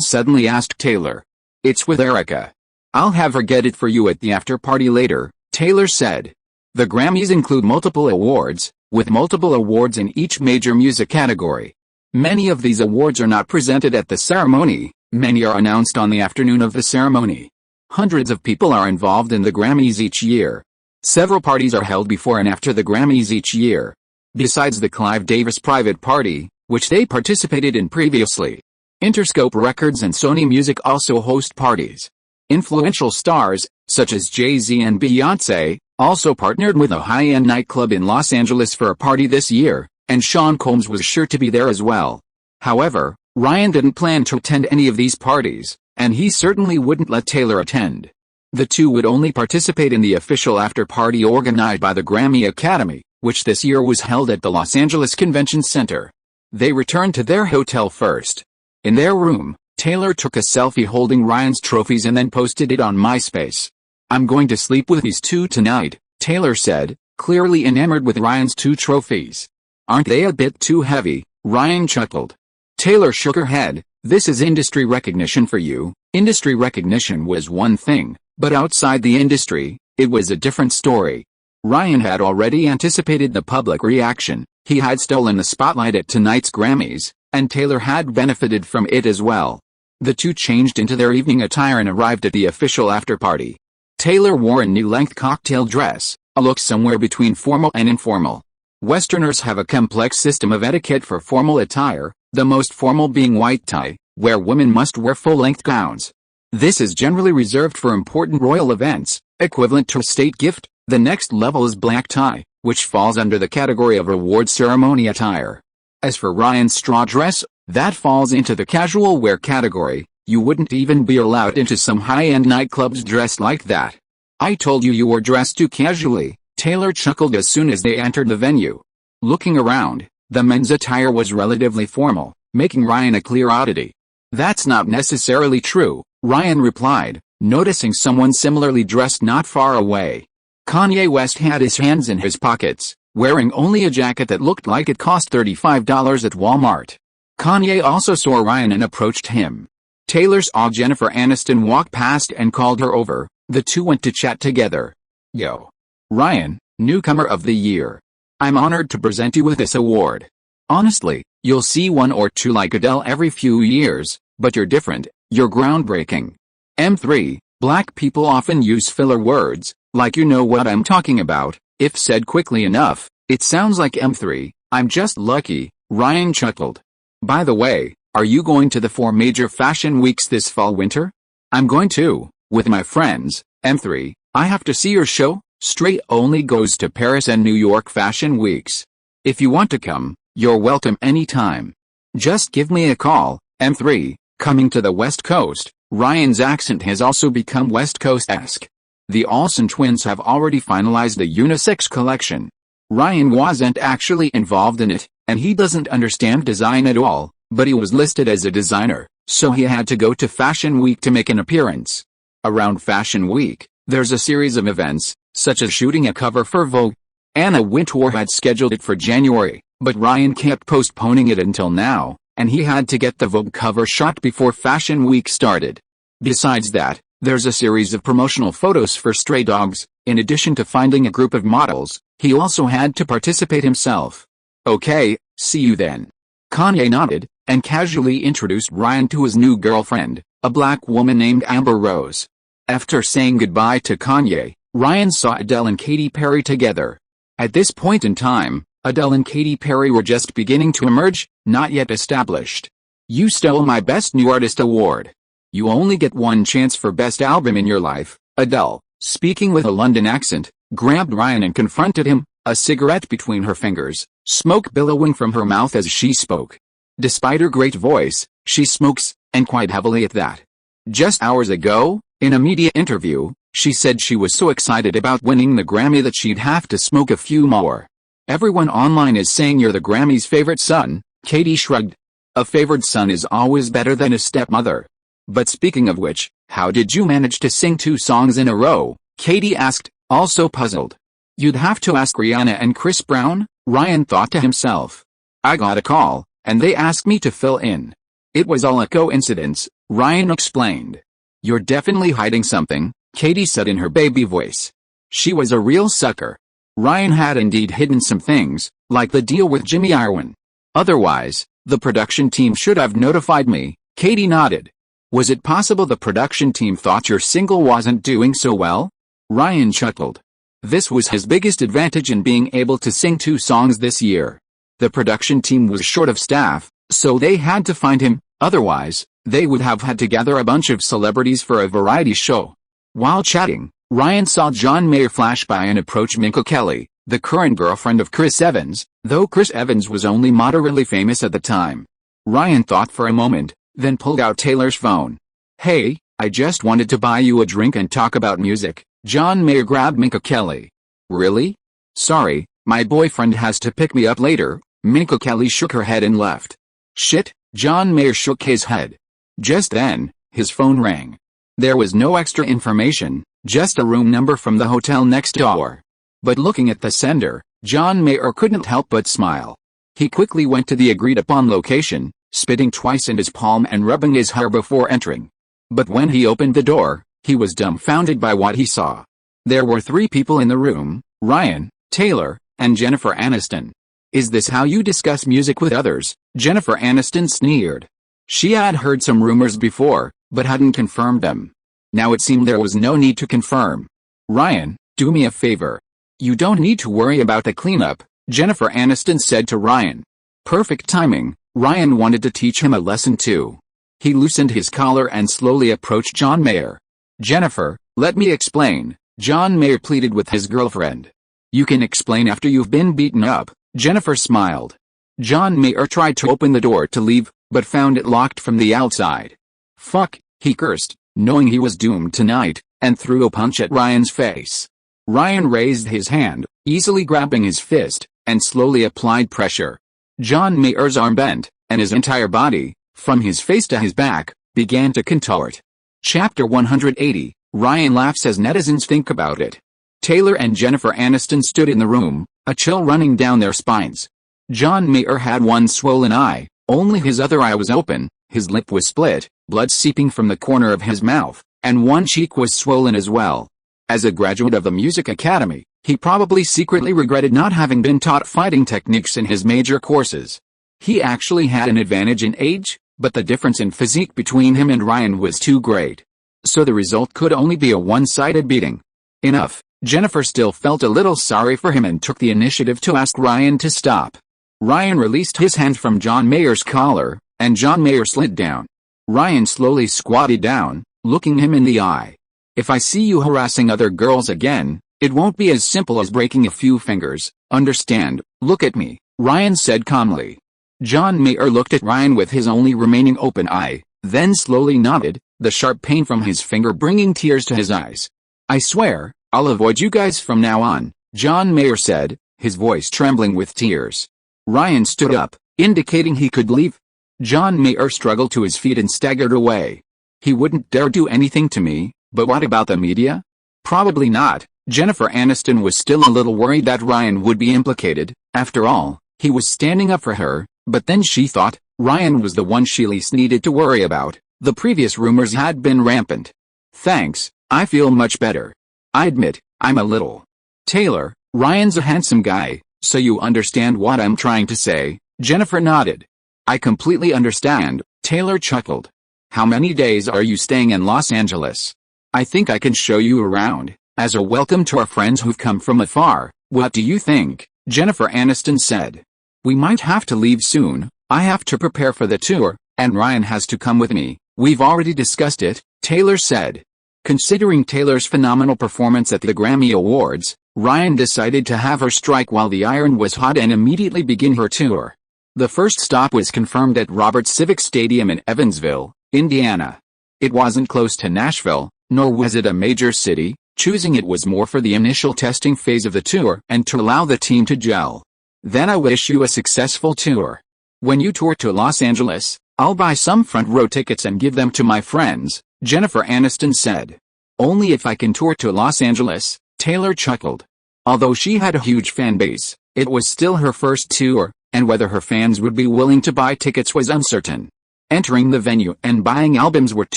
suddenly asked Taylor. "It's with Erica. I'll have her get it for you at the after party later," Taylor said. The Grammys include multiple awards, with multiple awards in each major music category. Many of these awards are not presented at the ceremony, many are announced on the afternoon of the ceremony. Hundreds of people are involved in the Grammys each year. Several parties are held before and after the Grammys each year. Besides the Clive Davis private party, which they participated in previously, Interscope Records and Sony Music also host parties. Influential stars, such as Jay-Z and Beyoncé, also partnered with a high-end nightclub in Los Angeles for a party this year, and Sean Combs was sure to be there as well. However, Ryan didn't plan to attend any of these parties, and he certainly wouldn't let Taylor attend. The two would only participate in the official after-party organized by the Grammy Academy, which this year was held at the Los Angeles Convention Center. They returned to their hotel first. In their room, Taylor took a selfie holding Ryan's trophies and then posted it on MySpace. "I'm going to sleep with these two tonight," Taylor said, clearly enamored with Ryan's two trophies. "Aren't they a bit too heavy?" Ryan chuckled. Taylor shook her head. "This is industry recognition for you." Industry recognition was one thing, but outside the industry, it was a different story. Ryan had already anticipated the public reaction. He had stolen the spotlight at tonight's Grammys, and Taylor had benefited from it as well. The two changed into their evening attire and arrived at the official after-party. Taylor wore a knee-length cocktail dress, a look somewhere between formal and informal. Westerners have a complex system of etiquette for formal attire, the most formal being white tie, where women must wear full-length gowns. This is generally reserved for important royal events, equivalent to a state gift. The next level is black tie, which falls under the category of award ceremony attire. As for Ryan's straw dress, that falls into the casual wear category. You wouldn't even be allowed into some high-end nightclubs dressed like that. "I told you were dressed too casually," Taylor chuckled as soon as they entered the venue. Looking around, the men's attire was relatively formal, making Ryan a clear oddity. "That's not necessarily true," Ryan replied, noticing someone similarly dressed not far away. Kanye West had his hands in his pockets, wearing only a jacket that looked like it cost $35 at Walmart. Kanye also saw Ryan and approached him. Taylor saw Jennifer Aniston walk past and called her over. The two went to chat together. "Yo. Ryan, newcomer of the year. I'm honored to present you with this award. Honestly, you'll see one or two like Adele every few years, but you're different, you're groundbreaking." M3, black people often use filler words, like you know what I'm talking about. If said quickly enough, it sounds like M3, "I'm just lucky," Ryan chuckled. "By the way, are you going to the 4 major fashion weeks this fall-winter?" "I'm going to, with my friends." "M3, I have to see your show." Stray only goes to Paris and New York fashion weeks. "If you want to come, you're welcome anytime. Just give me a call." M3, coming to the West Coast. Ryan's accent has also become West Coast-esque. The Olsen twins have already finalized a unisex collection. Ryan wasn't actually involved in it, and he doesn't understand design at all, but he was listed as a designer, so he had to go to Fashion Week to make an appearance. Around Fashion Week, there's a series of events, such as shooting a cover for Vogue. Anna Wintour had scheduled it for January, but Ryan kept postponing it until now, and he had to get the Vogue cover shot before Fashion Week started. Besides that, there's a series of promotional photos for Stray Dogs. In addition to finding a group of models, he also had to participate himself. "Okay, see you then." Kanye nodded, and casually introduced Ryan to his new girlfriend, a black woman named Amber Rose. After saying goodbye to Kanye, Ryan saw Adele and Katy Perry together. At this point in time, Adele and Katy Perry were just beginning to emerge, not yet established. "You stole my Best New Artist award. You only get one chance for Best Album in your life." Adele, speaking with a London accent, grabbed Ryan and confronted him, a cigarette between her fingers, smoke billowing from her mouth as she spoke. Despite her great voice, she smokes, and quite heavily at that. Just hours ago, in a media interview, she said she was so excited about winning the Grammy that she'd have to smoke a few more. "Everyone online is saying you're the Grammy's favorite son," Katy shrugged. "A favored son is always better than a stepmother. But speaking of which, How did you manage to sing 2 songs in a row? Katie asked, also puzzled. You'd have to ask Rihanna and Chris Brown, Ryan thought to himself. I got a call, and they asked me to fill in. It was all a coincidence, Ryan explained. You're definitely hiding something, Katie said in her baby voice. She was a real sucker. Ryan had indeed hidden some things, like the deal with Jimmy Irwin. Otherwise, the production team should have notified me, Katie nodded. Was it possible the production team thought your single wasn't doing so well? Ryan chuckled. This was his biggest advantage in being able to sing 2 songs this year. The production team was short of staff, so they had to find him, otherwise, they would have had to gather a bunch of celebrities for a variety show. While chatting, Ryan saw John Mayer flash by and approach Minka Kelly, the current girlfriend of Chris Evans, though Chris Evans was only moderately famous at the time. Ryan thought for a moment, then pulled out Taylor's phone. Hey, I just wanted to buy you a drink and talk about music. John Mayer grabbed Minka Kelly. Really? Sorry, my boyfriend has to pick me up later. Minka Kelly shook her head and left. Shit, John Mayer shook his head. Just then, his phone rang. There was no extra information, just a room number from the hotel next door. But looking at the sender, John Mayer couldn't help but smile. He quickly went to the agreed-upon location, spitting twice in his palm and rubbing his hair before entering. But when he opened the door, he was dumbfounded by what he saw. There were 3 people in the room, Ryan, Taylor, and Jennifer Aniston. Is this how you discuss music with others? Jennifer Aniston sneered. She had heard some rumors before, but hadn't confirmed them. Now it seemed there was no need to confirm. Ryan, do me a favor. You don't need to worry about the cleanup, Jennifer Aniston said to Ryan. Perfect timing, Ryan wanted to teach him a lesson too. He loosened his collar and slowly approached John Mayer. Jennifer, let me explain, John Mayer pleaded with his girlfriend. You can explain after you've been beaten up, Jennifer smiled. John Mayer tried to open the door to leave, but found it locked from the outside. Fuck, he cursed, knowing he was doomed tonight, and threw a punch at Ryan's face. Ryan raised his hand, easily grabbing his fist, and slowly applied pressure. John Mayer's arm bent, and his entire body, from his face to his back, began to contort. Chapter 180, Ryan laughs as netizens think about it. Taylor and Jennifer Aniston stood in the room, a chill running down their spines. John Mayer had one swollen eye, only his other eye was open, his lip was split, blood seeping from the corner of his mouth, and one cheek was swollen as well. As a graduate of the Music Academy, he probably secretly regretted not having been taught fighting techniques in his major courses. He actually had an advantage in age, but the difference in physique between him and Ryan was too great. So the result could only be a one-sided beating. Enough, Jennifer still felt a little sorry for him and took the initiative to ask Ryan to stop. Ryan released his hand from John Mayer's collar, and John Mayer slid down. Ryan slowly squatted down, looking him in the eye. If I see you harassing other girls again, it won't be as simple as breaking a few fingers, understand? Look at me, Ryan said calmly. John Mayer looked at Ryan with his only remaining open eye, then slowly nodded, the sharp pain from his finger bringing tears to his eyes. I swear, I'll avoid you guys from now on, John Mayer said, his voice trembling with tears. Ryan stood up, indicating he could leave. John Mayer struggled to his feet and staggered away. He wouldn't dare do anything to me, but what about the media? Probably not. Jennifer Aniston was still a little worried that Ryan would be implicated. After all, he was standing up for her, but then she thought, Ryan was the one she least needed to worry about. The previous rumors had been rampant. Thanks, I feel much better. I admit, I'm a little. Taylor, Ryan's a handsome guy, so you understand what I'm trying to say, Jennifer nodded. I completely understand, Taylor chuckled. How many days are you staying in Los Angeles? I think I can show you around, as a welcome to our friends who've come from afar. What do you think? Jennifer Aniston said. We might have to leave soon, I have to prepare for the tour, and Ryan has to come with me. We've already discussed it, Taylor said. Considering Taylor's phenomenal performance at the Grammy Awards, Ryan decided to have her strike while the iron was hot and immediately begin her tour. The first stop was confirmed at Roberts Civic Stadium in Evansville, Indiana. It wasn't close to Nashville, nor was it a major city. Choosing it was more for the initial testing phase of the tour and to allow the team to gel. Then I wish you a successful tour. When you tour to Los Angeles, "I'll buy some front row tickets and give them to my friends," Jennifer Aniston said. "Only if I can tour to Los Angeles," Taylor chuckled. Although she had a huge fan base, it was still her first tour, and whether her fans would be willing to buy tickets was uncertain. Entering the venue and buying albums were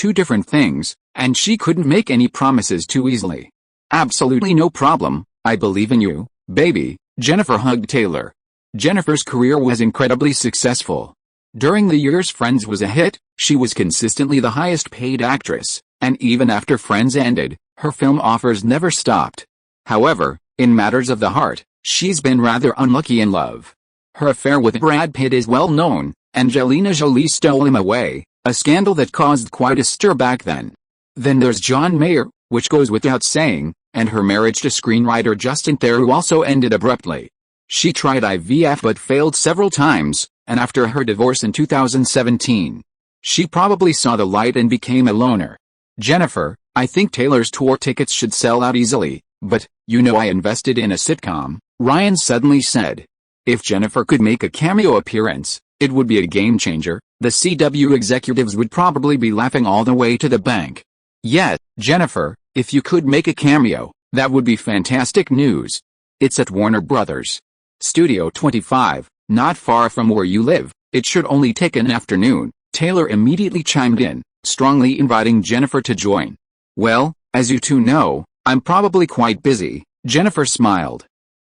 two different things, and she couldn't make any promises too easily. "Absolutely no problem, I believe in you, baby," Jennifer hugged Taylor. Jennifer's career was incredibly successful. During the years Friends was a hit, she was consistently the highest paid actress, and even after Friends ended, her film offers never stopped. However, in matters of the heart, she's been rather unlucky in love. Her affair with Brad Pitt is well known. Angelina Jolie stole him away, a scandal that caused quite a stir back then. Then there's John Mayer, which goes without saying, and her marriage to screenwriter Justin Theroux also ended abruptly. She tried IVF but failed several times, and after her divorce in 2017, she probably saw the light and became a loner. "Jennifer, I think Taylor's tour tickets should sell out easily, but, you know, I invested in a sitcom," Ryan suddenly said. If Jennifer could make a cameo appearance, it would be a game changer. The CW executives would probably be laughing all the way to the bank. "Yet, Jennifer, if you could make a cameo, that would be fantastic news. It's at Warner Brothers. Studio 25, not far from where you live. It should only take an afternoon." Taylor immediately chimed in, strongly inviting Jennifer to join. "Well, as you two know, I'm probably quite busy," Jennifer smiled.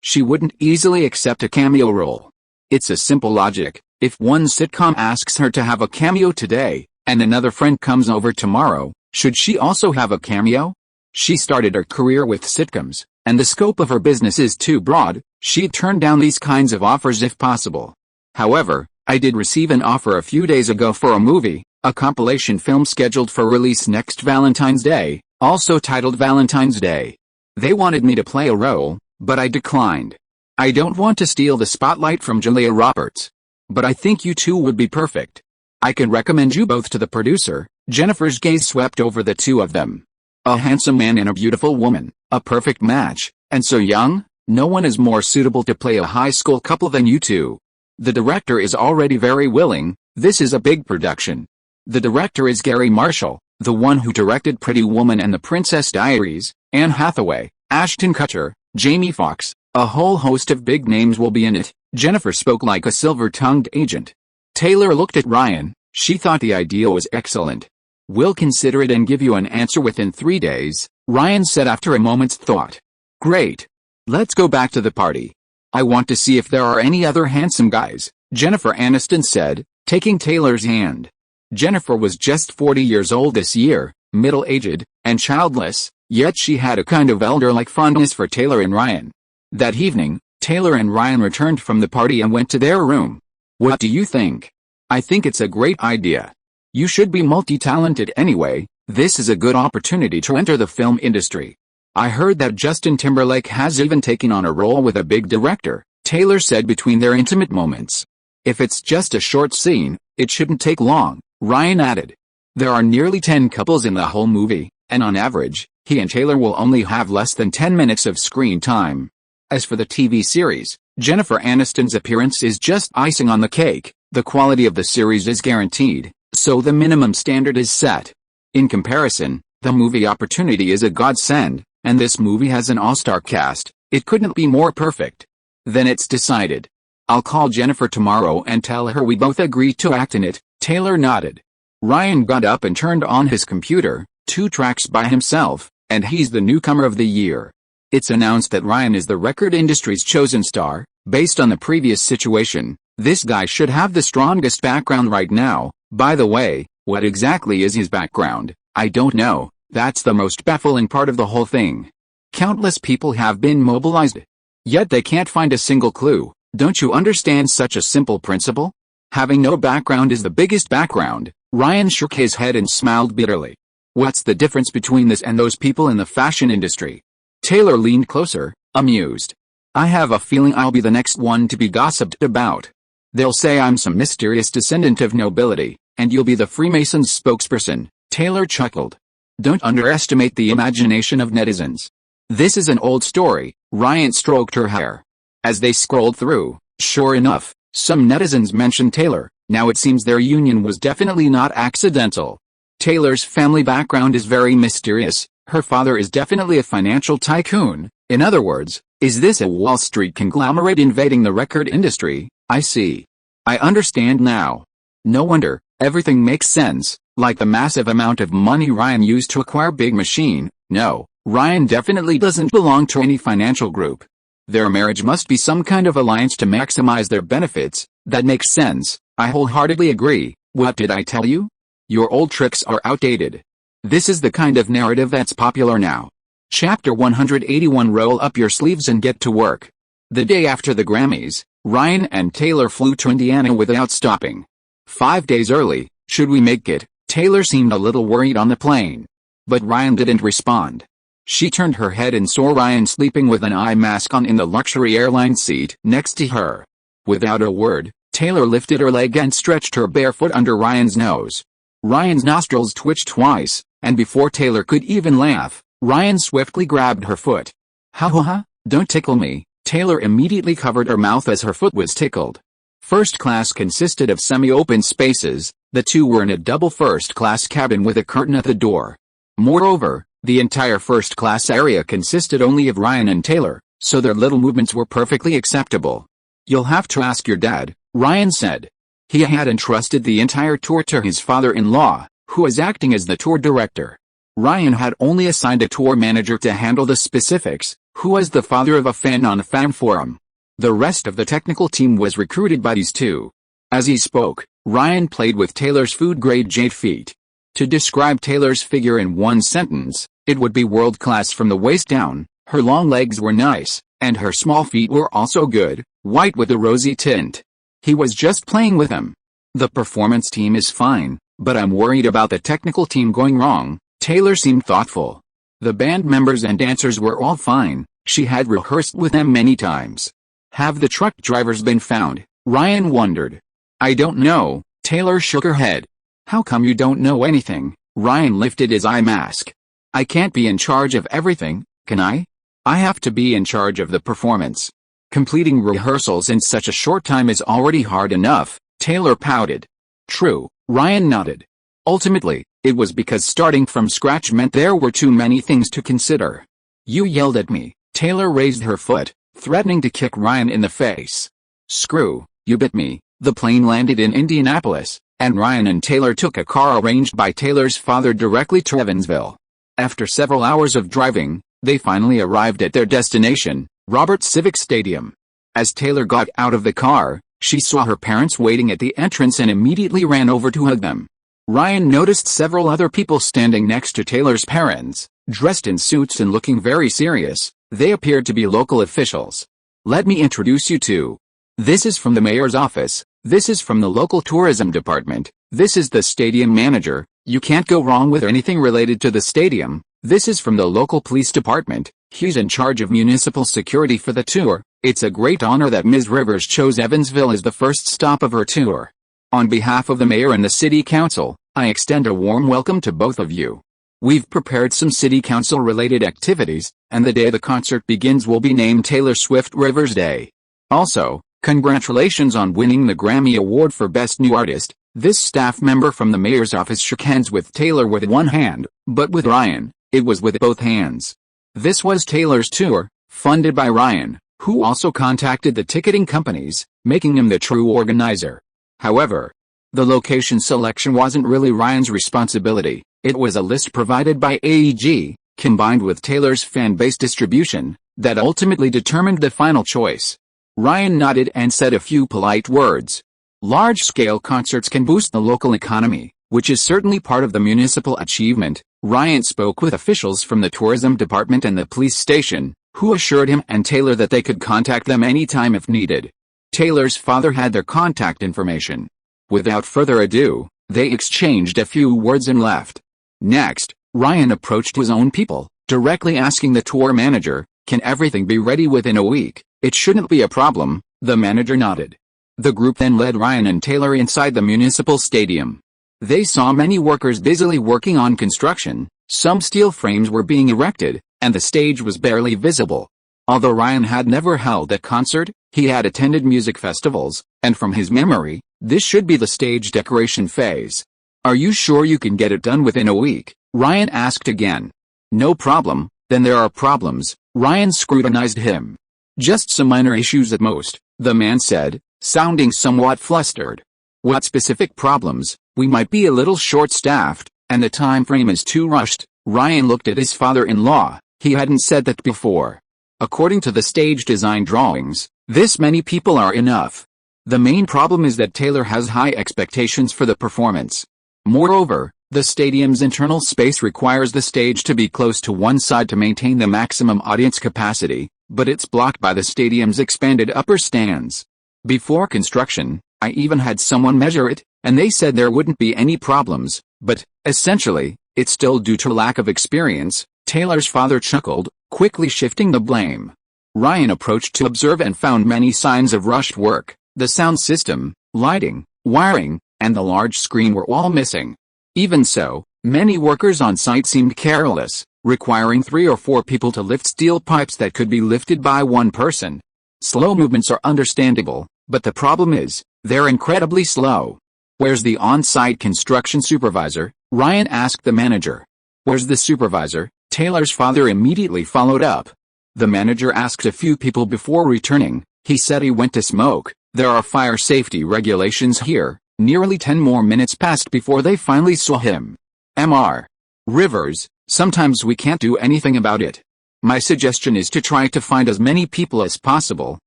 She wouldn't easily accept a cameo role. It's a simple logic. If one sitcom asks her to have a cameo today, and another friend comes over tomorrow, should she also have a cameo? She started her career with sitcoms, and the scope of her business is too broad. She'd turn down these kinds of offers if possible. "However, I did receive an offer a few days ago for a movie, a compilation film scheduled for release next Valentine's Day, also titled Valentine's Day. They wanted me to play a role, but I declined. I don't want to steal the spotlight from Julia Roberts. But I think you two would be perfect. I can recommend you both to the producer." Jennifer's gaze swept over the two of them. A handsome man and a beautiful woman, a perfect match, and so young, no one is more suitable to play a high school couple than you two. The director is already very willing. This is a big production. The director is Gary Marshall, the one who directed Pretty Woman and The Princess Diaries. Anne Hathaway, Ashton Kutcher, Jamie Foxx, a whole host of big names will be in it. Jennifer spoke like a silver-tongued agent. Taylor looked at Ryan. She thought the idea was excellent. "We'll consider it and give you an answer within 3 days," Ryan said after a moment's thought. "Great. Let's go back to the party. I want to see if there are any other handsome guys," Jennifer Aniston said, taking Taylor's hand. Jennifer was just 40 years old this year, middle-aged, and childless, yet she had a kind of elder-like fondness for Taylor and Ryan. That evening, Taylor and Ryan returned from the party and went to their room. "What do you think?" "I think it's a great idea. You should be multi-talented anyway. This is a good opportunity to enter the film industry. I heard that Justin Timberlake has even taken on a role with a big director," Taylor said between their intimate moments. "If it's just a short scene, it shouldn't take long," Ryan added. "There are nearly 10 couples in the whole movie, and on average, he and Taylor will only have less than 10 minutes of screen time." As for the TV series, Jennifer Aniston's appearance is just icing on the cake. The quality of the series is guaranteed, so the minimum standard is set. In comparison, the movie opportunity is a godsend, and this movie has an all-star cast. It couldn't be more perfect. "Then it's decided. I'll call Jennifer tomorrow and tell her we both agree to act in it," Taylor nodded. Ryan got up and turned on his computer, 2 tracks by himself, and he's the newcomer of the year. It's announced that Ryan is the record industry's chosen star. Based on the previous situation, this guy should have the strongest background right now. By the way, what exactly is his background? I don't know. That's the most baffling part of the whole thing. Countless people have been mobilized, yet they can't find a single clue. Don't you understand such a simple principle? Having no background is the biggest background. Ryan shook his head and smiled bitterly. What's the difference between this and those people in the fashion industry? Taylor leaned closer, amused. I have a feeling I'll be the next one to be gossiped about. They'll say I'm some mysterious descendant of nobility, and you'll be the Freemasons' spokesperson. Taylor chuckled. Don't underestimate the imagination of netizens. This is an old story. Ryan stroked her hair. As they scrolled through, sure enough, some netizens mentioned Taylor. Now it seems their union was definitely not accidental. Taylor's family background is very mysterious. Her father is definitely a financial tycoon. In other words, is this a Wall Street conglomerate invading the record industry? I see. I understand now. No wonder, everything makes sense, like the massive amount of money Ryan used to acquire Big Machine. No, Ryan definitely doesn't belong to any financial group. Their marriage must be some kind of alliance to maximize their benefits. That makes sense. I wholeheartedly agree. What did I tell you? Your old tricks are outdated. This is the kind of narrative that's popular now. Chapter 181. Roll up your sleeves and get to work. The day after the Grammys, Ryan and Taylor flew to Indiana without stopping. 5 days early. Should we make it? Taylor seemed a little worried on the plane. But Ryan didn't respond. She turned her head and saw Ryan sleeping with an eye mask on in the luxury airline seat next to her. Without a word, Taylor lifted her leg and stretched her bare foot under Ryan's nose. Ryan's nostrils twitched twice, and before Taylor could even laugh, Ryan swiftly grabbed her foot. Ha ha ha, don't tickle me. Taylor immediately covered her mouth as her foot was tickled. First class consisted of semi-open spaces. The two were in a double first-class cabin with a curtain at the door. Moreover, the entire first-class area consisted only of Ryan and Taylor, so their little movements were perfectly acceptable. You'll have to ask your dad, Ryan said. He had entrusted the entire tour to his father-in-law, who was acting as the tour director. Ryan had only assigned a tour manager to handle the specifics, who was the father of a fan on a fan forum. The rest of the technical team was recruited by these two. As he spoke, Ryan played with Taylor's food-grade jade feet. To describe Taylor's figure in one sentence, it would be world-class from the waist down. Her long legs were nice, and her small feet were also good, white with a rosy tint. He was just playing with them. The performance team is fine, but I'm worried about the technical team going wrong. Taylor seemed thoughtful. The band members and dancers were all fine. She had rehearsed with them many times. Have the truck drivers been found? Ryan wondered. I don't know. Taylor shook her head. How come you don't know anything? Ryan lifted his eye mask. I can't be in charge of everything, can I? I have to be in charge of the performance. Completing rehearsals in such a short time is already hard enough, Taylor pouted. True, Ryan nodded. Ultimately, it was because starting from scratch meant there were too many things to consider. You yelled at me. Taylor raised her foot, threatening to kick Ryan in the face. Screw, you bit me. The plane landed in Indianapolis, and Ryan and Taylor took a car arranged by Taylor's father directly to Evansville. After several hours of driving, they finally arrived at their destination, Roberts Civic Stadium. As Taylor got out of the car, she saw her parents waiting at the entrance and immediately ran over to hug them. Ryan noticed several other people standing next to Taylor's parents, dressed in suits and looking very serious. They appeared to be local officials. Let me introduce you to. This is from the mayor's office. This is from the local tourism department. This is the stadium manager. You can't go wrong with anything related to the stadium. This is from the local police department. He's in charge of municipal security for the tour. It's a great honor that Ms. Rivers chose Evansville as the first stop of her tour. On behalf of the mayor and the city council, I extend a warm welcome to both of you. We've prepared some city council related activities, and the day the concert begins will be named Taylor Swift Rivers Day. Also, congratulations on winning the Grammy Award for Best New Artist. This staff member from the mayor's office shook hands with Taylor with one hand, but with Ryan, it was with both hands. This was Taylor's tour, funded by Ryan, who also contacted the ticketing companies, making him the true organizer. However, the location selection wasn't really Ryan's responsibility. It was a list provided by AEG, combined with Taylor's fan-base distribution, that ultimately determined the final choice. Ryan nodded and said a few polite words. Large-scale concerts can boost the local economy, which is certainly part of the municipal achievement. Ryan spoke with officials from the tourism department and the police station, who assured him and Taylor that they could contact them anytime if needed. Taylor's father had their contact information. Without further ado, they exchanged a few words and left. Next, Ryan approached his own people, directly asking the tour manager, "Can everything be ready within a week?" "It shouldn't be a problem," the manager nodded. The group then led Ryan and Taylor inside the municipal stadium. They saw many workers busily working on construction, some steel frames were being erected, and the stage was barely visible. Although Ryan had never held a concert, he had attended music festivals, and from his memory, This should be the stage decoration phase. Are you sure you can get it done within a week? Ryan asked again. No problem, then there are problems, Ryan scrutinized him. Just some minor issues at most, the man said, sounding somewhat flustered. What specific problems? We might be a little short-staffed, and the time frame is too rushed. Ryan looked at his father-in-law. He hadn't said that before. According to the stage design drawings, this many people are enough. The main problem is that Taylor has high expectations for the performance. Moreover, the stadium's internal space requires the stage to be close to one side to maintain the maximum audience capacity, but it's blocked by the stadium's expanded upper stands. Before construction, I even had someone measure it, and they said there wouldn't be any problems, but, essentially, it's still due to lack of experience, Taylor's father chuckled, quickly shifting the blame. Ryan approached to observe and found many signs of rushed work. The sound system, lighting, wiring, and the large screen were all missing. Even so, many workers on site seemed careless, requiring 3 or 4 people to lift steel pipes that could be lifted by one person. Slow movements are understandable, but the problem is, they're incredibly slow. Where's the on-site construction supervisor? Ryan asked the manager. Where's the supervisor? Taylor's father immediately followed up. The manager asked a few people before returning. He said he went to smoke. There are fire safety regulations here. Nearly 10 more minutes passed before they finally saw him. Mr. Rivers, sometimes we can't do anything about it. My suggestion is to try to find as many people as possible,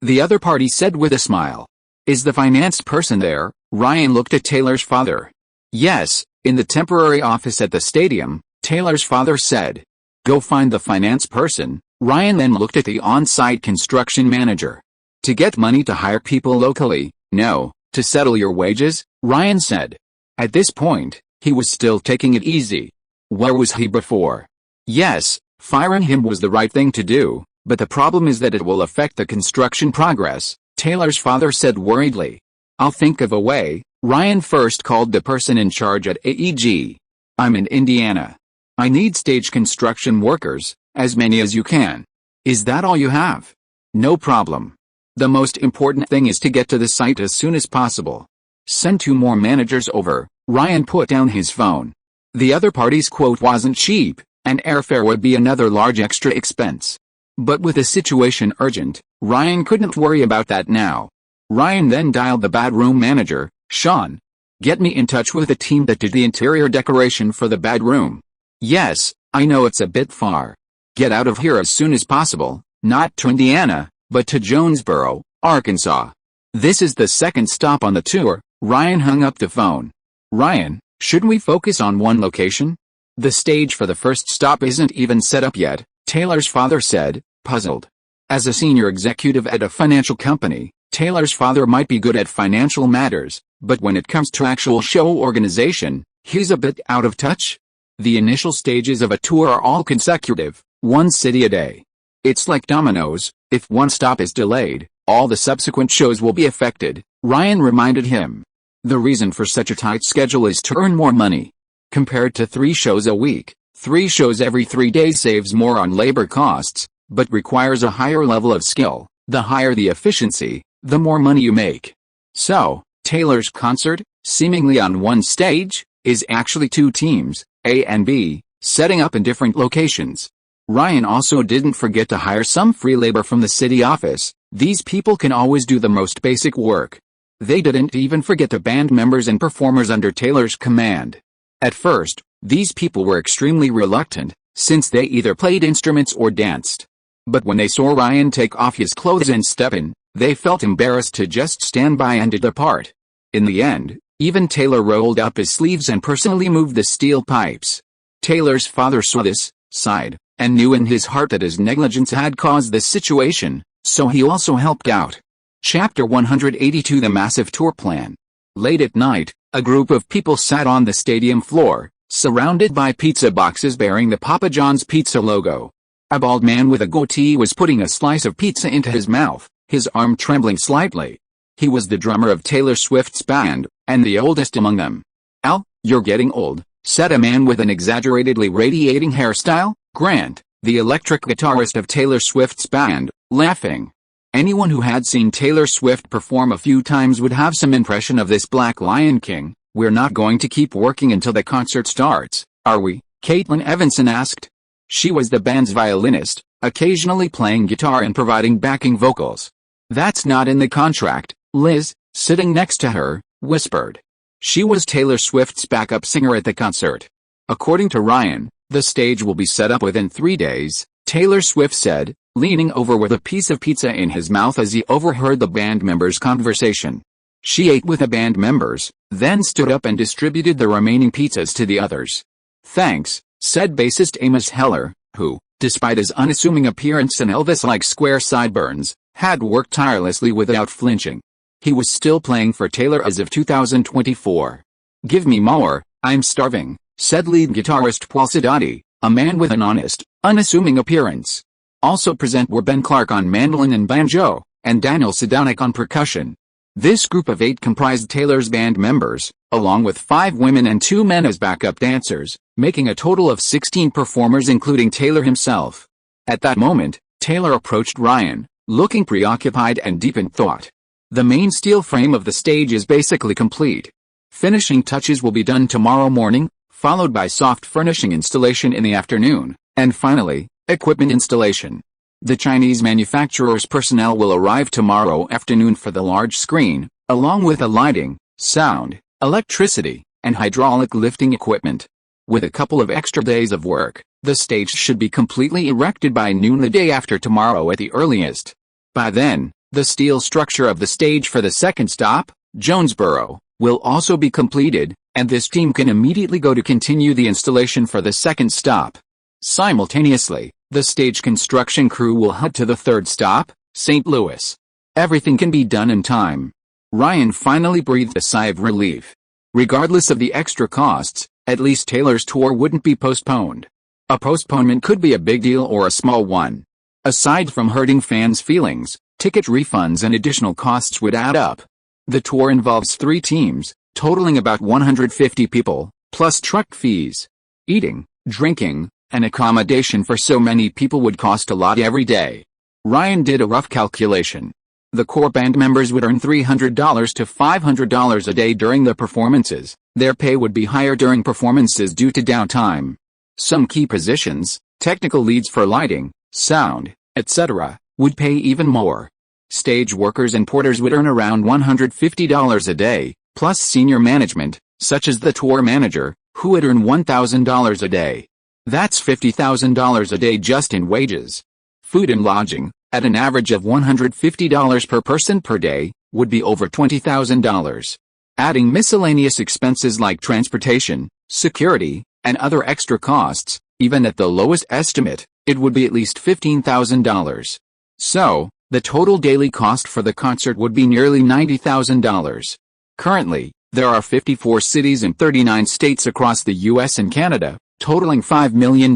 the other party said with a smile. Is the finance person there? Ryan looked at Taylor's father. Yes, in the temporary office at the stadium, Taylor's father said. Go find the finance person. Ryan then looked at the on-site construction manager. To get money to hire people locally? No. To settle your wages? Ryan said. At this point, he was still taking it easy. Where was he before? Yes, firing him was the right thing to do, but the problem is that it will affect the construction progress, Taylor's father said worriedly. I'll think of a way. Ryan first called the person in charge at AEG. I'm in Indiana. I need stage construction workers, as many as you can. Is that all you have? No problem. The most important thing is to get to the site as soon as possible. Send 2 more managers over. Ryan put down his phone. The other party's quote wasn't cheap, and airfare would be another large extra expense. But with the situation urgent, Ryan couldn't worry about that now. Ryan then dialed the bedroom manager, Sean. Get me in touch with the team that did the interior decoration for the bedroom. Yes, I know it's a bit far. Get out of here as soon as possible, not to Indiana, but to Jonesboro, Arkansas. This is the second stop on the tour. Ryan hung up the phone. Ryan, shouldn't we focus on one location? The stage for the first stop isn't even set up yet, Taylor's father said, puzzled. As a senior executive at a financial company, Taylor's father might be good at financial matters, but when it comes to actual show organization, he's a bit out of touch. The initial stages of a tour are all consecutive, one city a day. It's like dominoes, if one stop is delayed, all the subsequent shows will be affected, Ryan reminded him. The reason for such a tight schedule is to earn more money. Compared to 3 shows a week, 3 shows every 3 days saves more on labor costs, but requires a higher level of skill. The higher the efficiency, the more money you make. So, Taylor's concert, seemingly on one stage, is actually 2 teams, A and B, setting up in different locations. Ryan also didn't forget to hire some free labor from the city office. These people can always do the most basic work. They didn't even forget the band members and performers under Taylor's command. At first, these people were extremely reluctant, since they either played instruments or danced. But when they saw Ryan take off his clothes and step in, they felt embarrassed to just stand by and depart. In the end, even Taylor rolled up his sleeves and personally moved the steel pipes. Taylor's father saw this, sighed, and knew in his heart that his negligence had caused this situation, so he also helped out. Chapter 182 The Massive Tour Plan. Late at night, a group of people sat on the stadium floor, surrounded by pizza boxes bearing the Papa John's Pizza logo. A bald man with a goatee was putting a slice of pizza into his mouth, his arm trembling slightly. He was the drummer of Taylor Swift's band, and the oldest among them. Al, you're getting old, said a man with an exaggeratedly radiating hairstyle, Grant, the electric guitarist of Taylor Swift's band, laughing. Anyone who had seen Taylor Swift perform a few times would have some impression of this Black Lion King. "We're not going to keep working until the concert starts, are we?" Caitlin Evanson asked. She was the band's violinist, occasionally playing guitar and providing backing vocals. "That's not in the contract," Liz, sitting next to her, whispered. She was Taylor Swift's backup singer at the concert. According to Ryan, the stage will be set up within 3 days, Taylor Swift said, leaning over with a piece of pizza in his mouth as he overheard the band members' conversation. She ate with the band members, then stood up and distributed the remaining pizzas to the others. "Thanks," said bassist Amos Heller, who, despite his unassuming appearance and Elvis-like square sideburns, had worked tirelessly without flinching. He was still playing for Taylor as of 2024. "Give me more, I'm starving," said lead guitarist Paul Sidoti, a man with an honest, unassuming appearance. Also present were Ben Clark on mandolin and banjo, and Daniel Sidonik on percussion. This group of 8 comprised Taylor's band members, along with 5 women and 2 men as backup dancers, making a total of 16 performers including Taylor himself. At that moment, Taylor approached Ryan, looking preoccupied and deep in thought. "The main steel frame of the stage is basically complete. Finishing touches will be done tomorrow morning, followed by soft furnishing installation in the afternoon, and finally, equipment installation. The Chinese manufacturer's personnel will arrive tomorrow afternoon for the large screen, along with the lighting, sound, electricity, and hydraulic lifting equipment. With a couple of extra days of work, the stage should be completely erected by noon the day after tomorrow at the earliest. By then, the steel structure of the stage for the second stop, Jonesboro, will also be completed, and this team can immediately go to continue the installation for the second stop. Simultaneously, the stage construction crew will head to the third stop, St. Louis. Everything can be done in time." Ryan finally breathed a sigh of relief. Regardless of the extra costs, at least Taylor's tour wouldn't be postponed. A postponement could be a big deal or a small one. Aside from hurting fans' feelings, ticket refunds and additional costs would add up. The tour involves 3 teams, totaling about 150 people, plus truck fees. Eating, drinking, and accommodation for so many people would cost a lot every day. Ryan did a rough calculation. The core band members would earn $300 to $500 a day during the performances. Their pay would be higher during performances due to downtime. Some key positions, technical leads for lighting, sound, etc., would pay even more. Stage workers and porters would earn around $150 a day, plus senior management, such as the tour manager, who would earn $1,000 a day. That's $50,000 a day just in wages. Food and lodging, at an average of $150 per person per day, would be over $20,000. Adding miscellaneous expenses like transportation, security, and other extra costs, even at the lowest estimate, it would be at least $15,000. So, the total daily cost for the concert would be nearly $90,000. Currently, there are 54 cities in 39 states across the US and Canada, totaling $5 million.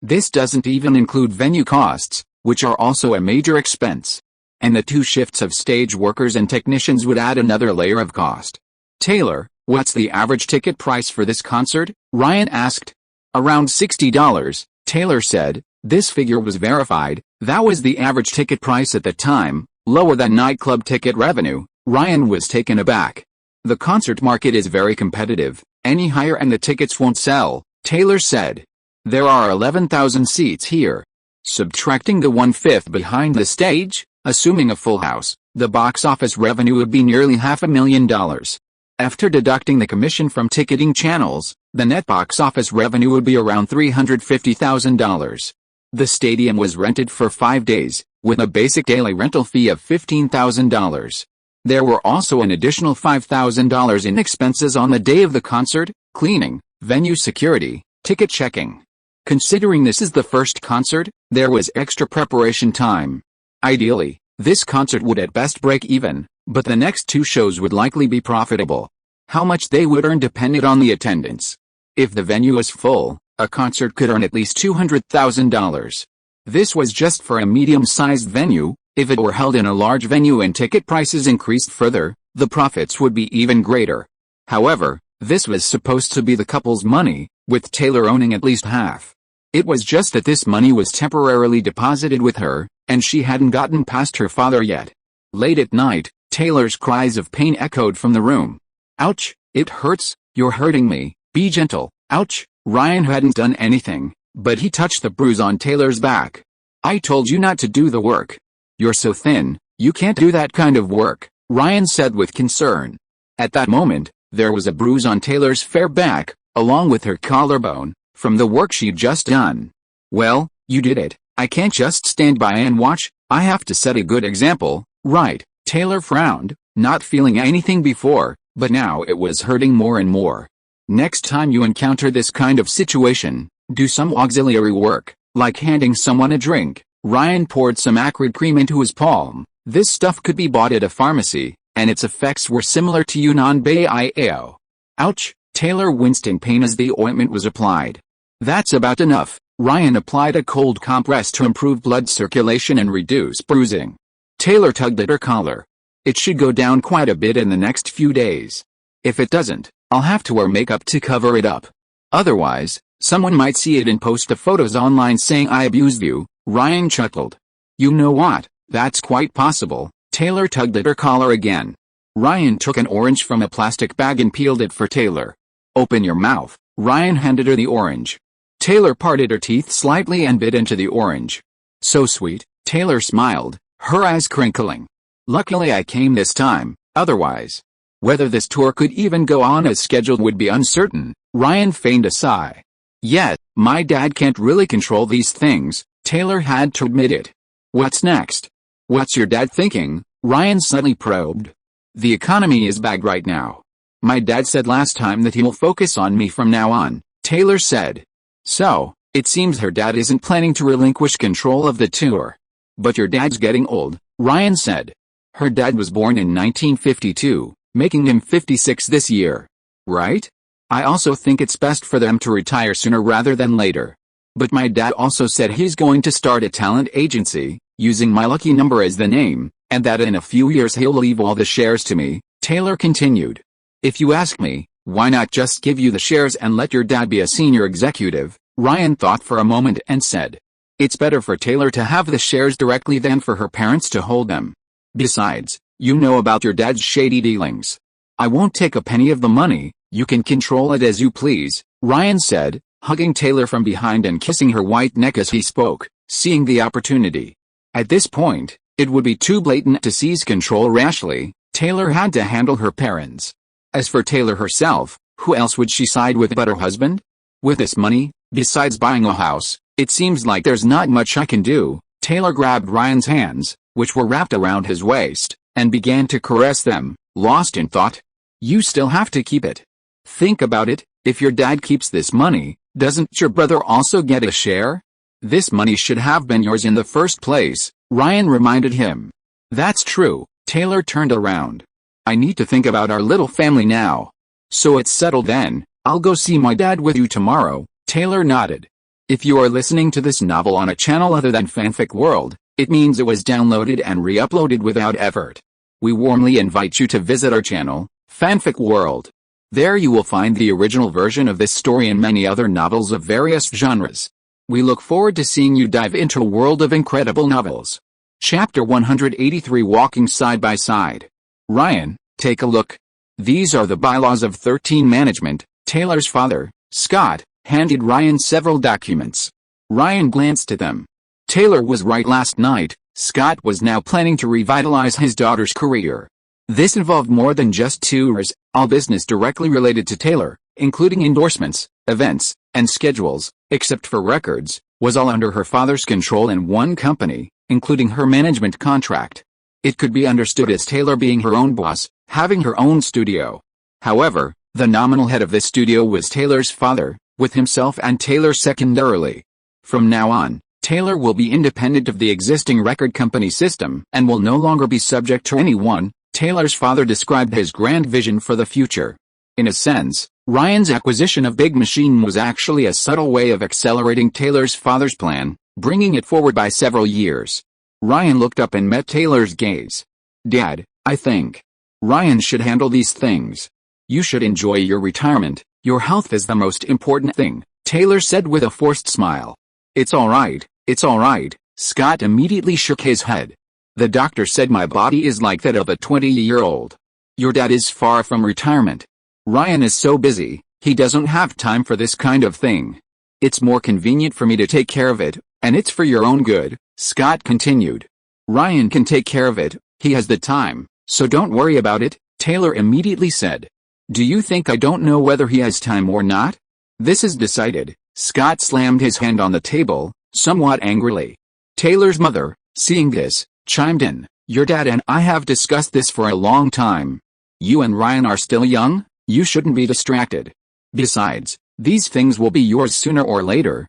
This doesn't even include venue costs, which are also a major expense. And the 2 shifts of stage workers and technicians would add another layer of cost. "Taylor, what's the average ticket price for this concert?" Ryan asked. "Around $60, Taylor said. This figure was verified. That was the average ticket price at the time, lower than nightclub ticket revenue." Ryan was taken aback. "The concert market is very competitive. Any higher and the tickets won't sell," Taylor said. "There are 11,000 seats here. Subtracting the 1/5 behind the stage, assuming a full house, the box office revenue would be nearly $500,000. After deducting the commission from ticketing channels, the net box office revenue would be around $350,000. The stadium was rented for 5 days, with a basic daily rental fee of $15,000. There were also an additional $5,000 in expenses on the day of the concert, cleaning, venue security, ticket checking. Considering this is the first concert, there was extra preparation time. Ideally, this concert would at best break even, but the next 2 shows would likely be profitable. How much they would earn depended on the attendance. If the venue is full, a concert could earn at least $200,000. This was just for a medium-sized venue. If it were held in a large venue and ticket prices increased further, the profits would be even greater. However, this was supposed to be the couple's money, with Taylor owning at least half. It was just that this money was temporarily deposited with her, and she hadn't gotten past her father yet. Late at night, Taylor's cries of pain echoed from the room. "Ouch, it hurts, you're hurting me, be gentle, ouch." Ryan hadn't done anything, but he touched the bruise on Taylor's back. "I told you not to do the work. You're so thin, you can't do that kind of work," Ryan said with concern. At that moment, there was a bruise on Taylor's fair back, along with her collarbone, from the work she'd just done. "Well, you did it. I can't just stand by and watch, I have to set a good example, right?" Taylor frowned, not feeling anything before, but now it was hurting more and more. "Next time you encounter this kind of situation, do some auxiliary work, like handing someone a drink." Ryan poured some acrid cream into his palm. This stuff could be bought at a pharmacy, and its effects were similar to Yunnan Baiyao. "Ouch," Taylor winced in pain as the ointment was applied. "That's about enough." Ryan applied a cold compress to improve blood circulation and reduce bruising. Taylor tugged at her collar. "It should go down quite a bit in the next few days. If it doesn't, I'll have to wear makeup to cover it up. Otherwise, someone might see it and post the photos online saying I abused you." Ryan chuckled. "You know what, that's quite possible." Taylor tugged at her collar again. Ryan took an orange from a plastic bag and peeled it for Taylor. "Open your mouth." Ryan handed her the orange. Taylor parted her teeth slightly and bit into the orange. "So sweet," Taylor smiled, her eyes crinkling. "Luckily I came this time, otherwise. Whether this tour could even go on as scheduled would be uncertain." Ryan feigned a sigh. "Yet, my dad can't really control these things," Taylor had to admit it. "What's next? What's your dad thinking?" Ryan suddenly probed. "The economy is bad right now. My dad said last time that he'll focus on me from now on," Taylor said. "So, it seems her dad isn't planning to relinquish control of the tour. But your dad's getting old," Ryan said. "Her dad was born in 1952, making him 56 this year. Right? I also think it's best for them to retire sooner rather than later. But my dad also said he's going to start a talent agency, using my lucky number as the name, and that in a few years he'll leave all the shares to me," Taylor continued. "If you ask me, why not just give you the shares and let your dad be a senior executive?" Ryan thought for a moment and said. "It's better for Taylor to have the shares directly than for her parents to hold them. Besides, you know about your dad's shady dealings. I won't take a penny of the money, you can control it as you please," Ryan said, hugging Taylor from behind and kissing her white neck as he spoke, seeing the opportunity. At this point, it would be too blatant to seize control rashly. Taylor had to handle her parents. As for Taylor herself, who else would she side with but her husband? "With this money, besides buying a house, it seems like there's not much I can do." Taylor grabbed Ryan's hands, which were wrapped around his waist, and began to caress them, lost in thought. "You still have to keep it. Think about it, if your dad keeps this money, doesn't your brother also get a share? This money should have been yours in the first place," Ryan reminded him. "That's true." Taylor turned around. "I need to think about our little family now. So it's settled then, I'll go see my dad with you tomorrow." Taylor nodded. If you are listening to this novel on a channel other than Fanfic World, it means it was downloaded and re-uploaded without effort. We warmly invite you to visit our channel, Fanfic World. There you will find the original version of this story and many other novels of various genres. We look forward to seeing you dive into a world of incredible novels. Chapter 183, Walking Side by Side. "Ryan, take a look. These are the bylaws of 13 Management." Taylor's father, Scott, handed Ryan several documents. Ryan glanced at them. Taylor was right last night. Scott was now planning to revitalize his daughter's career. This involved more than just tours. All business directly related to Taylor, including endorsements, events, and schedules, except for records, was all under her father's control in one company, including her management contract. It could be understood as Taylor being her own boss, having her own studio. However, the nominal head of this studio was Taylor's father, with himself and Taylor secondarily. From now on, Taylor will be independent of the existing record company system and will no longer be subject to anyone. Taylor's father described his grand vision for the future. In a sense, Ryan's acquisition of Big Machine was actually a subtle way of accelerating Taylor's father's plan, bringing it forward by several years. Ryan looked up and met Taylor's gaze. "Dad, I think Ryan should handle these things. You should enjoy your retirement. Your health is the most important thing," Taylor said with a forced smile. It's alright, Scott immediately shook his head. The doctor said my body is like that of a 20-year-old. Your dad is far from retirement. Ryan is so busy, he doesn't have time for this kind of thing. It's more convenient for me to take care of it, and it's for your own good, Scott continued. Ryan can take care of it, he has the time, so don't worry about it, Taylor immediately said. Do you think I don't know whether he has time or not? This is decided. Scott slammed his hand on the table, somewhat angrily. Taylor's mother, seeing this, chimed in. Your dad and I have discussed this for a long time. You and Ryan are still young, you shouldn't be distracted. Besides, these things will be yours sooner or later.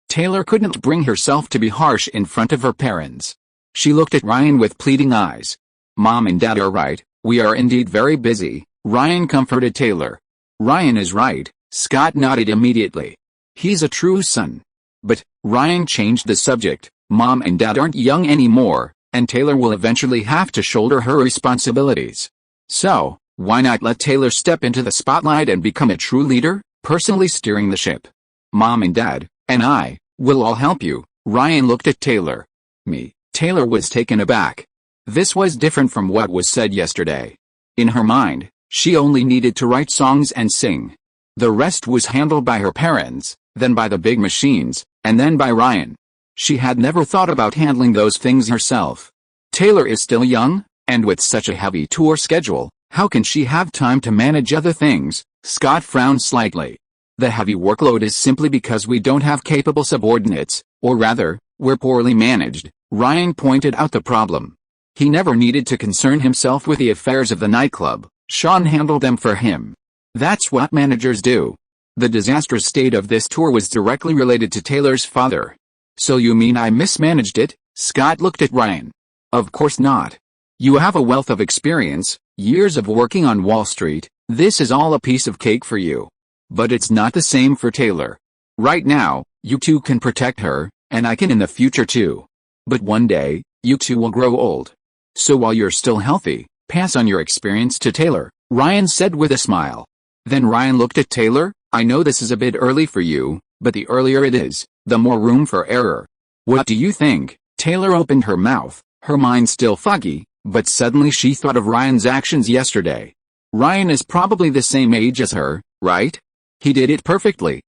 Taylor couldn't bring herself to be harsh in front of her parents. She looked at Ryan with pleading eyes. Mom and Dad are right, we are indeed very busy, Ryan comforted Taylor. Ryan is right, Scott nodded immediately. He's a true son. But, Ryan changed the subject, Mom and Dad aren't young anymore, and Taylor will eventually have to shoulder her responsibilities. So, why not let Taylor step into the spotlight and become a true leader, personally steering the ship? Mom and Dad, and I, will all help you. Ryan looked at Taylor. Me. Taylor was taken aback. This was different from what was said yesterday. In her mind, she only needed to write songs and sing. The rest was handled by her parents, then by the big machines, and then by Ryan. She had never thought about handling those things herself. Taylor is still young, and with such a heavy tour schedule, how can she have time to manage other things? Scott frowned slightly. The heavy workload is simply because we don't have capable subordinates, or rather, we're poorly managed. Ryan pointed out the problem. He never needed to concern himself with the affairs of the nightclub. Sean handled them for him. That's what managers do. The disastrous state of this tour was directly related to Taylor's father. So you mean I mismanaged it? Scott looked at Ryan. Of course not. You have a wealth of experience, years of working on Wall Street, this is all a piece of cake for you. But it's not the same for Taylor. Right now, you two can protect her, and I can in the future too. But one day, you two will grow old. So while you're still healthy, pass on your experience to Taylor, Ryan said with a smile. Then Ryan looked at Taylor. I know this is a bit early for you, but the earlier it is, the more room for error. What do you think? Taylor opened her mouth, her mind still foggy, but suddenly she thought of Ryan's actions yesterday. Ryan is probably the same age as her, right? He did it perfectly.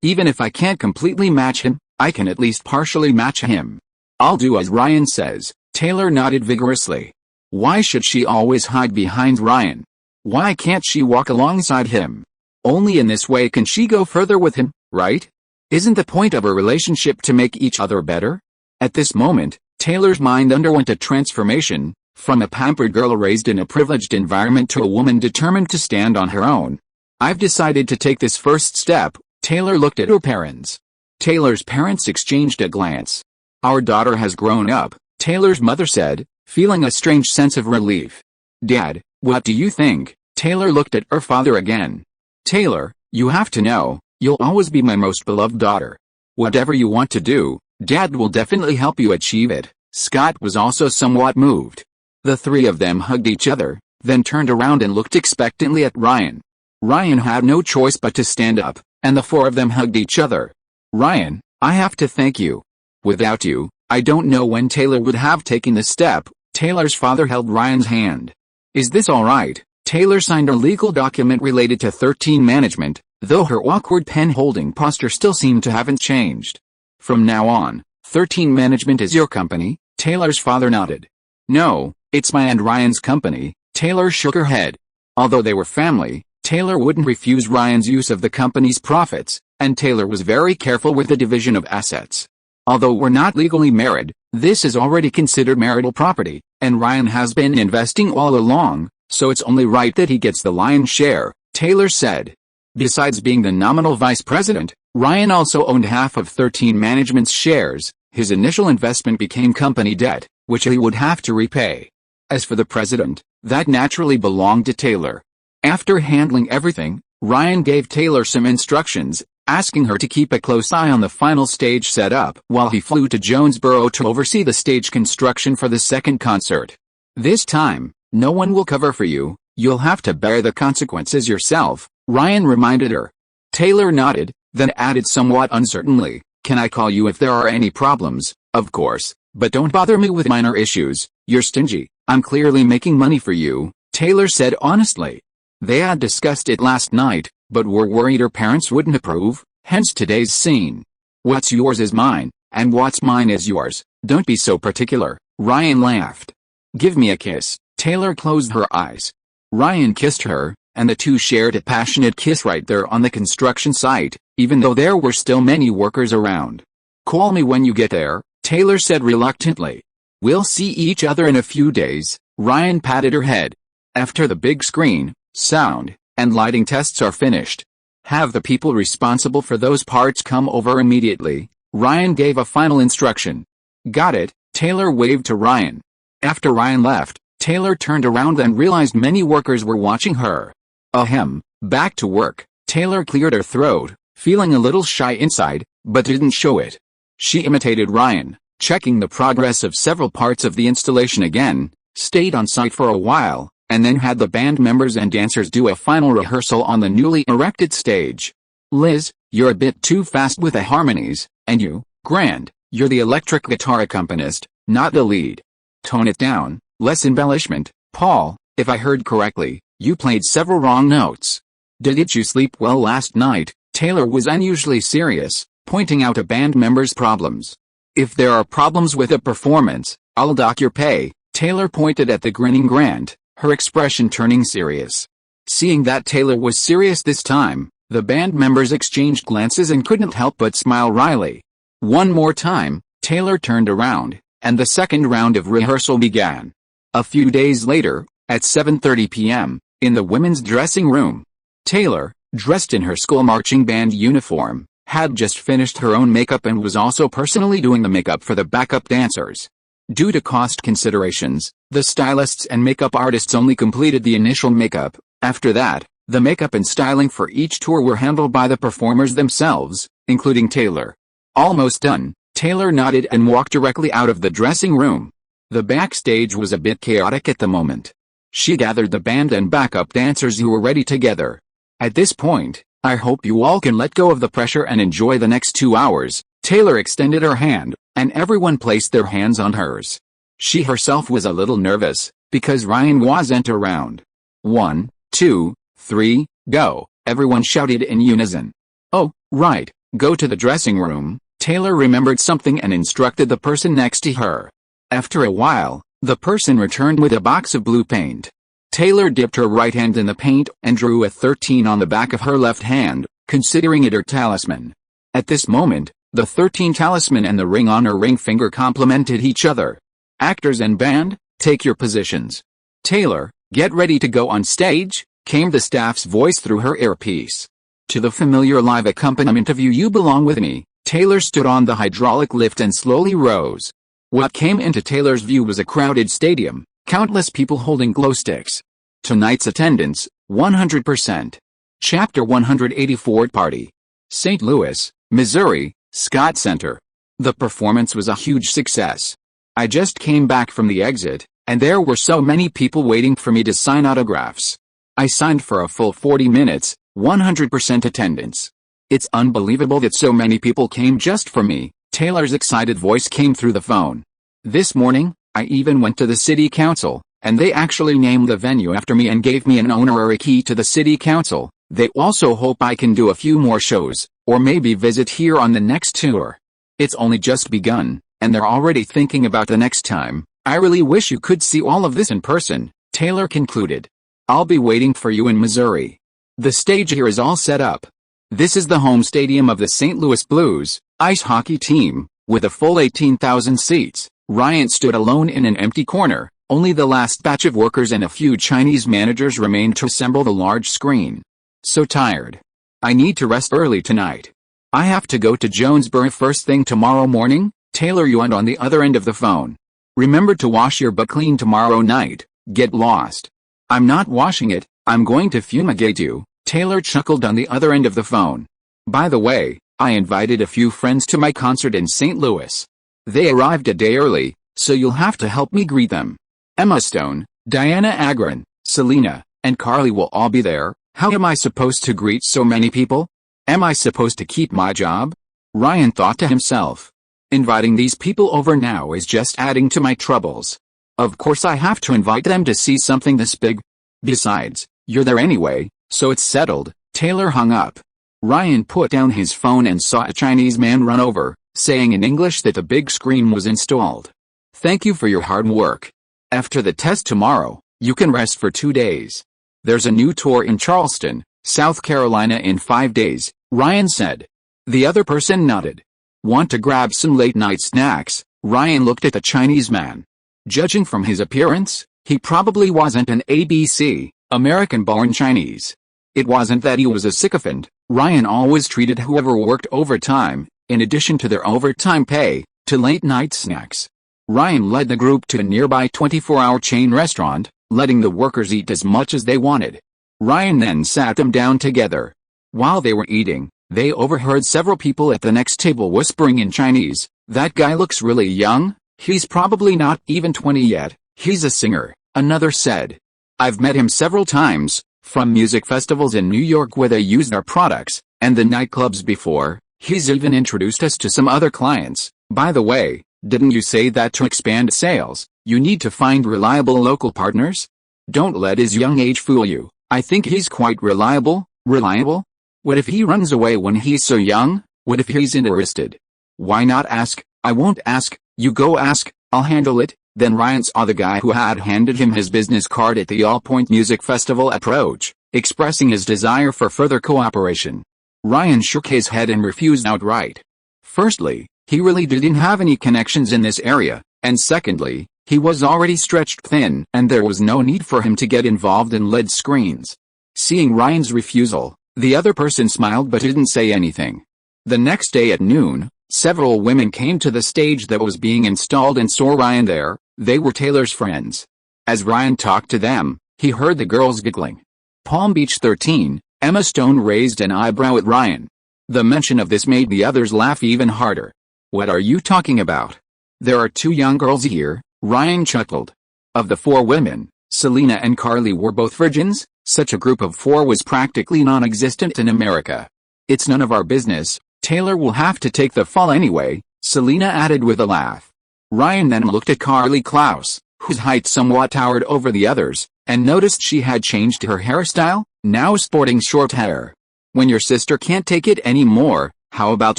Even if I can't completely match him, I can at least partially match him. I'll do as Ryan says. Taylor nodded vigorously. Why should she always hide behind Ryan? Why can't she walk alongside him? Only in this way can she go further with him, right? Isn't the point of a relationship to make each other better? At this moment, Taylor's mind underwent a transformation, from a pampered girl raised in a privileged environment to a woman determined to stand on her own. I've decided to take this first step. Taylor looked at her parents. Taylor's parents exchanged a glance. Our daughter has grown up, Taylor's mother said, feeling a strange sense of relief. Dad, what do you think? Taylor looked at her father again. Taylor, you have to know, you'll always be my most beloved daughter. Whatever you want to do, Dad will definitely help you achieve it. Scott was also somewhat moved. The three of them hugged each other, then turned around and looked expectantly at Ryan. Ryan had no choice but to stand up, and the four of them hugged each other. Ryan, I have to thank you. Without you, I don't know when Taylor would have taken the step. Taylor's father held Ryan's hand. Is this all right? Taylor signed a legal document related to 13 management, though her awkward pen-holding posture still seemed to haven't changed. From now on, 13 management is your company? Taylor's father nodded. No, it's my and Ryan's company. Taylor shook her head. Although they were family, Taylor wouldn't refuse Ryan's use of the company's profits, and Taylor was very careful with the division of assets. Although we're not legally married, this is already considered marital property, and Ryan has been investing all along, so it's only right that he gets the lion's share, Taylor said. Besides being the nominal vice president, Ryan also owned half of 13 Management's shares. His initial investment became company debt, which he would have to repay. As for the president, that naturally belonged to Taylor. After handling everything, Ryan gave Taylor some instructions, asking her to keep a close eye on the final stage setup while he flew to Jonesboro to oversee the stage construction for the second concert. This time, no one will cover for you, you'll have to bear the consequences yourself, Ryan reminded her. Taylor nodded, then added somewhat uncertainly, Can I call you if there are any problems? Of course, but don't bother me with minor issues. You're stingy. I'm clearly making money for you, Taylor said honestly. They had discussed it last night, but were worried her parents wouldn't approve, hence today's scene. What's yours is mine, and what's mine is yours. Don't be so particular, Ryan laughed. Give me a kiss. Taylor closed her eyes. Ryan kissed her, and the two shared a passionate kiss right there on the construction site, even though there were still many workers around. Call me when you get there, Taylor said reluctantly. We'll see each other in a few days, Ryan patted her head. After the big screen, sound, and lighting tests are finished, have the people responsible for those parts come over immediately, Ryan gave a final instruction. Got it, Taylor waved to Ryan. After Ryan left, Taylor turned around and realized many workers were watching her. Ahem, back to work, Taylor cleared her throat, feeling a little shy inside, but didn't show it. She imitated Ryan, checking the progress of several parts of the installation again, stayed on site for a while, and then had the band members and dancers do a final rehearsal on the newly erected stage. Liz, you're a bit too fast with the harmonies, and you, Grant, you're the electric guitar accompanist, not the lead. Tone it down, less embellishment. Paul, if I heard correctly, you played several wrong notes. Didn't you sleep well last night? Taylor was unusually serious, pointing out a band member's problems. If there are problems with a performance, I'll dock your pay, Taylor pointed at the grinning Grant, her expression turning serious. Seeing that Taylor was serious this time, the band members exchanged glances and couldn't help but smile wryly. One more time, Taylor turned around, and the second round of rehearsal began. A few days later, at 7:30 p.m., in the women's dressing room, Taylor, dressed in her school marching band uniform, had just finished her own makeup and was also personally doing the makeup for the backup dancers. Due to cost considerations, the stylists and makeup artists only completed the initial makeup. After that, the makeup and styling for each tour were handled by the performers themselves, including Taylor. Almost done, Taylor nodded and walked directly out of the dressing room. The backstage was a bit chaotic at the moment. She gathered the band and backup dancers who were ready together. At this point, I hope you all can let go of the pressure and enjoy the next 2 hours. Taylor extended her hand, and everyone placed their hands on hers. She herself was a little nervous, because Ryan wasn't around. 1, 2, 3, go, everyone shouted in unison. Oh, right, go to the dressing room, Taylor remembered something and instructed the person next to her. After a while, the person returned with a box of blue paint. Taylor dipped her right hand in the paint and drew a 13 on the back of her left hand, considering it her talisman. At this moment, the 13 talisman and the ring on her ring finger complemented each other. Actors and band, take your positions. Taylor, get ready to go on stage, came the staff's voice through her earpiece. To the familiar live accompaniment of You Belong With Me, Taylor stood on the hydraulic lift and slowly rose. What came into Taylor's view was a crowded stadium, countless people holding glow sticks. Tonight's attendance, 100%. Chapter 184 Party. St. Louis, Missouri, Scott Center. The performance was a huge success. I just came back from the exit, and there were so many people waiting for me to sign autographs. I signed for a full 40 minutes, 100% attendance. It's unbelievable that so many people came just for me, Taylor's excited voice came through the phone. This morning, I even went to the city council, and they actually named the venue after me and gave me an honorary key to the city council. They also hope I can do a few more shows, or maybe visit here on the next tour. It's only just begun, and they're already thinking about the next time. I really wish you could see all of this in person, Taylor concluded. I'll be waiting for you in Missouri. The stage here is all set up. This is the home stadium of the St. Louis Blues ice hockey team, with a full 18,000 seats. Ryan stood alone in an empty corner. Only the last batch of workers and a few Chinese managers remained to assemble the large screen. So tired. I need to rest early tonight. I have to go to Jonesboro first thing tomorrow morning, Taylor yawned on the other end of the phone. Remember to wash your butt clean tomorrow night. Get lost. I'm not washing it, I'm going to fumigate you, Taylor chuckled on the other end of the phone. By the way, I invited a few friends to my concert in St. Louis. They arrived a day early, so you'll have to help me greet them. Emma Stone, Diana Agron, Selena, and Carly will all be there. How am I supposed to greet so many people? Am I supposed to keep my job? Ryan thought to himself. Inviting these people over now is just adding to my troubles. Of course I have to invite them to see something this big. Besides, you're there anyway, so it's settled. Taylor hung up. Ryan put down his phone and saw a Chinese man run over, saying in English that the big screen was installed. Thank you for your hard work. After the test tomorrow, you can rest for 2 days. There's a new tour in Charleston, South Carolina in 5 days, Ryan said. The other person nodded. Want to grab some late-night snacks? Ryan looked at the Chinese man. Judging from his appearance, he probably wasn't an ABC, American-born Chinese. It wasn't that he was a sycophant. Ryan always treated whoever worked overtime, in addition to their overtime pay, to late-night snacks. Ryan led the group to a nearby 24-hour chain restaurant, letting the workers eat as much as they wanted. Ryan then sat them down together. While they were eating, they overheard several people at the next table whispering in Chinese, "That guy looks really young, he's probably not even 20 yet, he's a singer," another said. "I've met him several times, from music festivals in New York where they used our products, and the nightclubs before. He's even introduced us to some other clients. By the way, didn't you say that to expand sales, you need to find reliable local partners? Don't let his young age fool you. I think he's quite reliable." Reliable? What if he runs away when he's so young? What if he's interested? Why not ask? I won't ask, you go ask, I'll handle it. Then Ryan saw the guy who had handed him his business card at the All Point Music Festival approach, expressing his desire for further cooperation. Ryan shook his head and refused outright. Firstly, he really didn't have any connections in this area, and secondly, he was already stretched thin and there was no need for him to get involved in lead screens. Seeing Ryan's refusal, the other person smiled but didn't say anything. The next day at noon, several women came to the stage that was being installed and saw Ryan there. They were Taylor's friends. As Ryan talked to them, he heard the girls giggling. Palm Beach 13, Emma Stone raised an eyebrow at Ryan. The mention of this made the others laugh even harder. What are you talking about? There are 2 young girls here, Ryan chuckled. Of the 4 women, Selena and Carly were both virgins. Such a group of 4 was practically non-existent in America. It's none of our business. Taylor will have to take the fall anyway, Selena added with a laugh. Ryan then looked at Carly Klaus, whose height somewhat towered over the others, and noticed she had changed her hairstyle, now sporting short hair. When your sister can't take it anymore, how about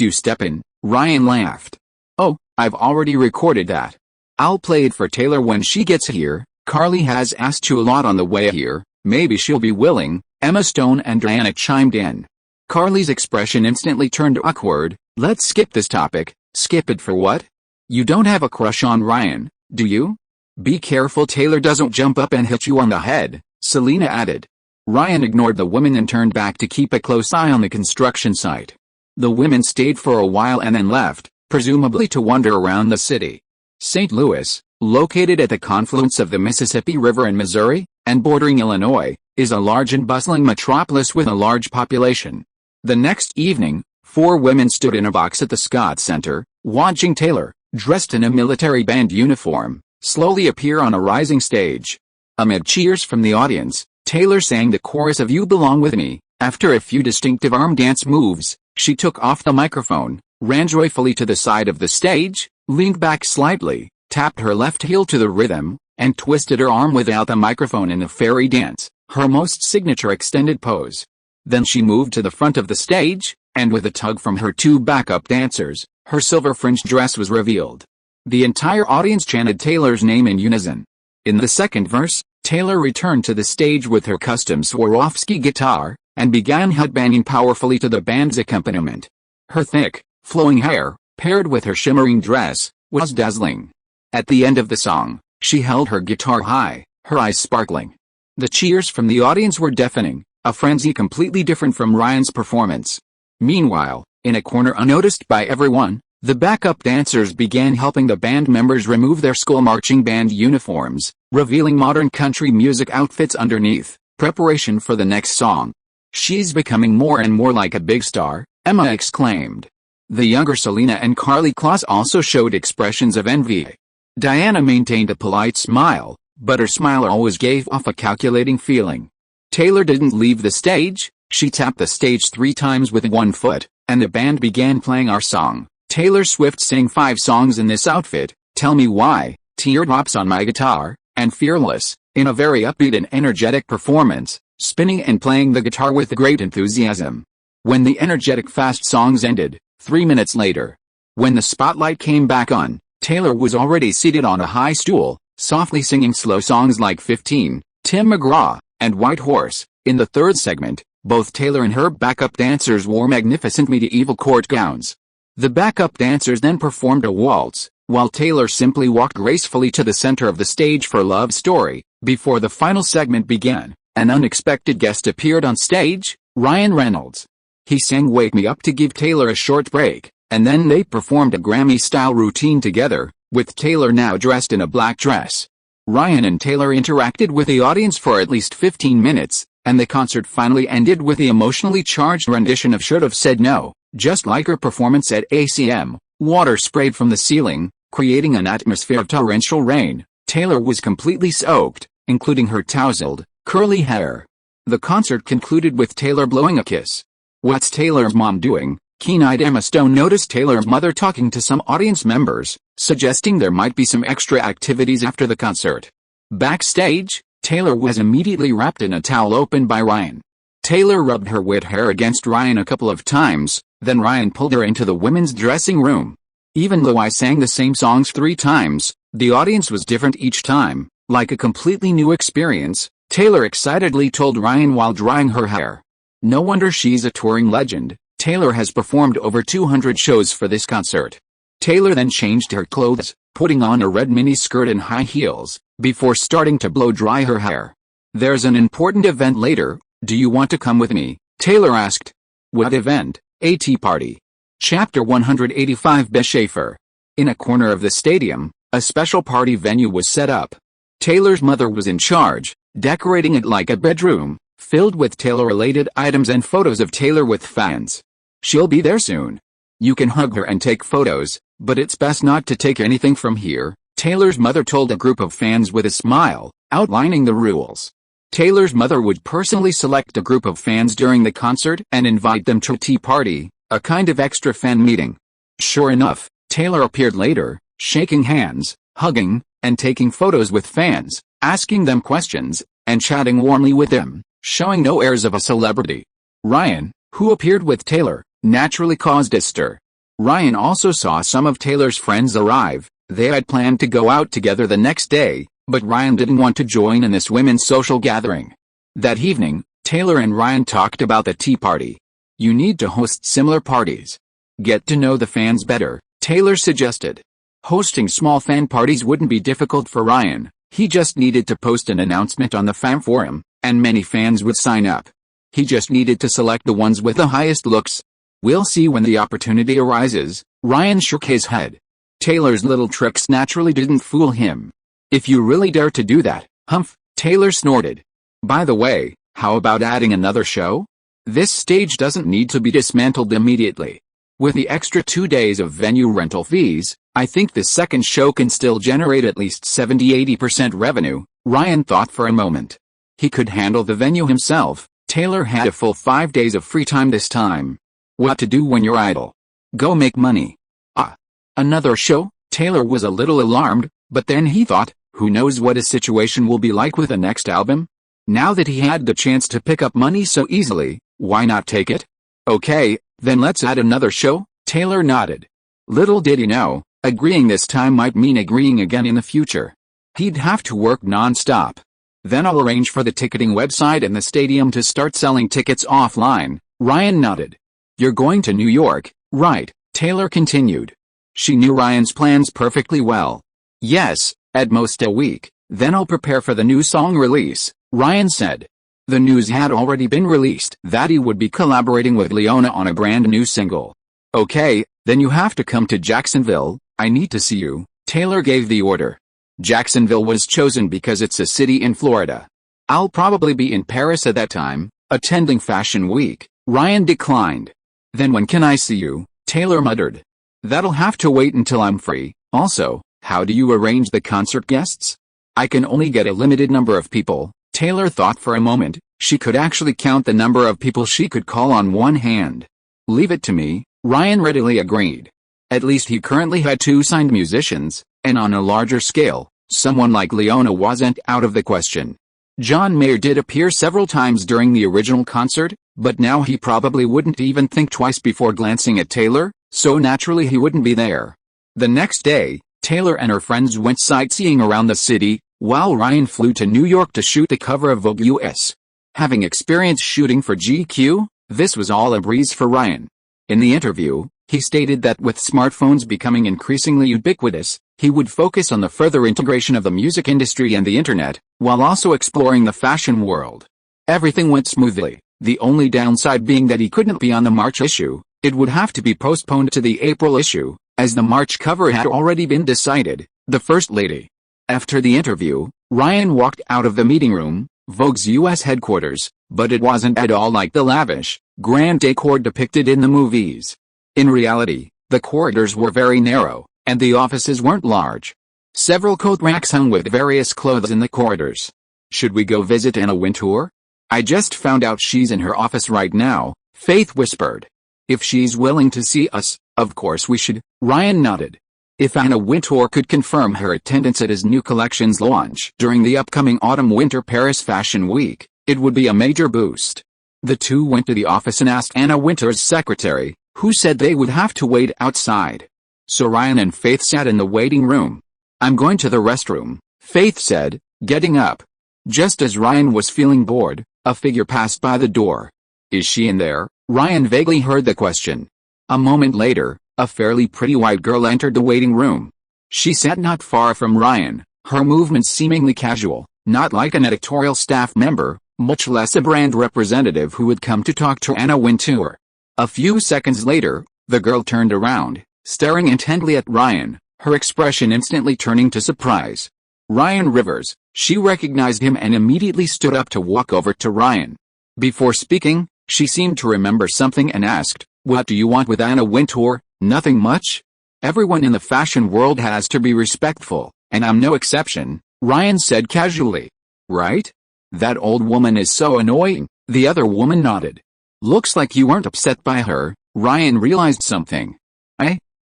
you step in? Ryan laughed. Oh, I've already recorded that. I'll play it for Taylor when she gets here. Carly has asked you a lot on the way here, maybe she'll be willing, Emma Stone and Diana chimed in. Carly's expression instantly turned awkward. Let's skip this topic. Skip it for what? You don't have a crush on Ryan, do you? Be careful Taylor doesn't jump up and hit you on the head, Selena added. Ryan ignored the women and turned back to keep a close eye on the construction site. The women stayed for a while and then left, presumably to wander around the city. St. Louis, located at the confluence of the Mississippi River and Missouri, and bordering Illinois, is a large and bustling metropolis with a large population. The next evening, 4 women stood in a box at the Scott Center, watching Taylor, dressed in a military band uniform, slowly appear on a rising stage. Amid cheers from the audience, Taylor sang the chorus of You Belong With Me. After a few distinctive arm dance moves, she took off the microphone, ran joyfully to the side of the stage, leaned back slightly, tapped her left heel to the rhythm, and twisted her arm without the microphone in a fairy dance, her most signature extended pose. Then she moved to the front of the stage, and with a tug from her 2 backup dancers, her silver-fringed dress was revealed. The entire audience chanted Taylor's name in unison. In the second verse, Taylor returned to the stage with her custom Swarovski guitar, and began headbanging powerfully to the band's accompaniment. Her thick, flowing hair, paired with her shimmering dress, was dazzling. At the end of the song, she held her guitar high, her eyes sparkling. The cheers from the audience were deafening, a frenzy completely different from Ryan's performance. Meanwhile, in a corner unnoticed by everyone, the backup dancers began helping the band members remove their school marching band uniforms, revealing modern country music outfits underneath, preparation for the next song. She's becoming more and more like a big star, Emma exclaimed. The younger Selena and Carly Klaus also showed expressions of envy. Diana maintained a polite smile, but her smile always gave off a calculating feeling. Taylor didn't leave the stage. She tapped the stage 3 times with 1 foot, and the band began playing our song. Taylor Swift sang 5 songs in this outfit, Tell Me Why, Teardrops on My Guitar, and Fearless, in a very upbeat and energetic performance, spinning and playing the guitar with great enthusiasm. When the energetic fast songs ended, 3 minutes later, when the spotlight came back on, Taylor was already seated on a high stool, softly singing slow songs like 15, Tim McGraw, and White Horse. In the third segment, both Taylor and her backup dancers wore magnificent medieval court gowns. The backup dancers then performed a waltz, while Taylor simply walked gracefully to the center of the stage for Love Story. Before the final segment began, an unexpected guest appeared on stage, Ryan Reynolds. He sang Wake Me Up to give Taylor a short break, and then they performed a Grammy-style routine together, with Taylor now dressed in a black dress. Ryan and Taylor interacted with the audience for at least 15 minutes, and the concert finally ended with the emotionally charged rendition of Should Have Said No. Just like her performance at ACM, water sprayed from the ceiling, creating an atmosphere of torrential rain. Taylor was completely soaked, including her tousled, curly hair. The concert concluded with Taylor blowing a kiss. What's Taylor's mom doing? Keen-eyed Emma Stone noticed Taylor's mother talking to some audience members, suggesting there might be some extra activities after the concert. Backstage, Taylor was immediately wrapped in a towel opened by Ryan. Taylor rubbed her wet hair against Ryan a couple of times, then Ryan pulled her into the women's dressing room. Even though I sang the same songs 3 times, the audience was different each time, like a completely new experience, Taylor excitedly told Ryan while drying her hair. No wonder she's a touring legend. Taylor has performed over 200 shows for this concert. Taylor then changed her clothes, putting on a red miniskirt and high heels, before starting to blow-dry her hair. There's an important event later, do you want to come with me? Taylor asked. What event? A tea party. Chapter 185 B. Schaefer. In a corner of the stadium, a special party venue was set up. Taylor's mother was in charge, decorating it like a bedroom, filled with Taylor-related items and photos of Taylor with fans. She'll be there soon. You can hug her and take photos, but it's best not to take anything from here, Taylor's mother told a group of fans with a smile, outlining the rules. Taylor's mother would personally select a group of fans during the concert and invite them to a tea party, a kind of extra fan meeting. Sure enough, Taylor appeared later, shaking hands, hugging, and taking photos with fans, asking them questions, and chatting warmly with them, showing no airs of a celebrity. Ryan, who appeared with Taylor, naturally caused a stir. Ryan also saw some of Taylor's friends arrive. They had planned to go out together the next day, but Ryan didn't want to join in this women's social gathering. That evening, Taylor and Ryan talked about the tea party. You need to host similar parties. Get to know the fans better, Taylor suggested. Hosting small fan parties wouldn't be difficult for Ryan. He just needed to post an announcement on the fan forum, and many fans would sign up. He just needed to select the ones with the highest looks. We'll see when the opportunity arises. Ryan shook his head. Taylor's little tricks naturally didn't fool him. If you really dare to do that, humph, Taylor snorted. By the way, how about adding another show? This stage doesn't need to be dismantled immediately. With the extra 2 days of venue rental fees, I think the second show can still generate at least 70–80% revenue, Ryan thought for a moment. He could handle the venue himself. Taylor had a full 5 days of free time this time. What to do when you're idle? Go make money. Ah, another show? Taylor was a little alarmed, but then he thought, who knows what his situation will be like with the next album? Now that he had the chance to pick up money so easily, why not take it? Okay, then let's add another show, Taylor nodded. Little did he know, agreeing this time might mean agreeing again in the future. He'd have to work non-stop. Then I'll arrange for the ticketing website and the stadium to start selling tickets offline, Ryan nodded. You're going to New York, right? Taylor continued. She knew Ryan's plans perfectly well. Yes, at most a week, then I'll prepare for the new song release, Ryan said. The news had already been released that he would be collaborating with Leona on a brand new single. Okay, then you have to come to Jacksonville, I need to see you, Taylor gave the order. Jacksonville was chosen because it's a city in Florida. I'll probably be in Paris at that time, attending Fashion Week, Ryan declined. Then when can I see you? Taylor muttered. That'll have to wait until I'm free. Also, how do you arrange the concert guests? I can only get a limited number of people. Taylor thought for a moment. She could actually count the number of people she could call on one hand. Leave it to me, Ryan readily agreed. At least he currently had 2 signed musicians, and on a larger scale, someone like Leona wasn't out of the question. John Mayer did appear several times during the original concert, but now he probably wouldn't even think twice before glancing at Taylor, so naturally he wouldn't be there. The next day, Taylor and her friends went sightseeing around the city, while Ryan flew to New York to shoot the cover of Vogue US. Having experience shooting for GQ, this was all a breeze for Ryan. In the interview, he stated that with smartphones becoming increasingly ubiquitous, he would focus on the further integration of the music industry and the internet, while also exploring the fashion world. Everything went smoothly, the only downside being that he couldn't be on the March issue. It would have to be postponed to the April issue, as the March cover had already been decided. The First Lady. After the interview, Ryan walked out of the meeting room, Vogue's U.S. headquarters, but it wasn't at all like the lavish, grand decor depicted in the movies. In reality, the corridors were very narrow, and the offices weren't large. Several coat racks hung with various clothes in the corridors. Should we go visit Anna Wintour? I just found out she's in her office right now, Faith whispered. If she's willing to see us, of course we should, Ryan nodded. If Anna Wintour could confirm her attendance at his new collection's launch during the upcoming Autumn-Winter Paris Fashion Week, it would be a major boost. The two went to the office and asked Anna Wintour's secretary, who said they would have to wait outside. So Ryan and Faith sat in the waiting room. I'm going to the restroom, Faith said, getting up. Just as Ryan was feeling bored, a figure passed by the door. Is she in there? Ryan vaguely heard the question. A moment later, a fairly pretty white girl entered the waiting room. She sat not far from Ryan, her movements seemingly casual, not like an editorial staff member, much less a brand representative who would come to talk to Anna Wintour. A few seconds later, the girl turned around, staring intently at Ryan, her expression instantly turning to surprise. Ryan Rivers, she recognized him and immediately stood up to walk over to Ryan. Before speaking, she seemed to remember something and asked, "What do you want with Anna Wintour?" "Nothing much. Everyone in the fashion world has to be respectful, and I'm no exception," Ryan said casually. "Right? That old woman is so annoying," the other woman nodded. "Looks like you weren't upset by her," Ryan realized something.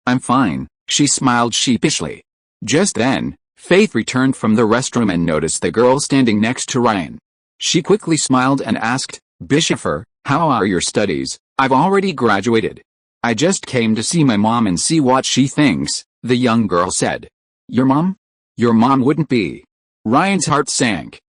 I'm fine," she smiled sheepishly. Just then, Faith returned from the restroom and noticed the girl standing next to Ryan. She quickly smiled and asked, "Bischofer, how are your studies?" "I've already graduated. I just came to see my mom and see what she thinks," the young girl said. "Your mom?" "Your mom wouldn't be." Ryan's heart sank.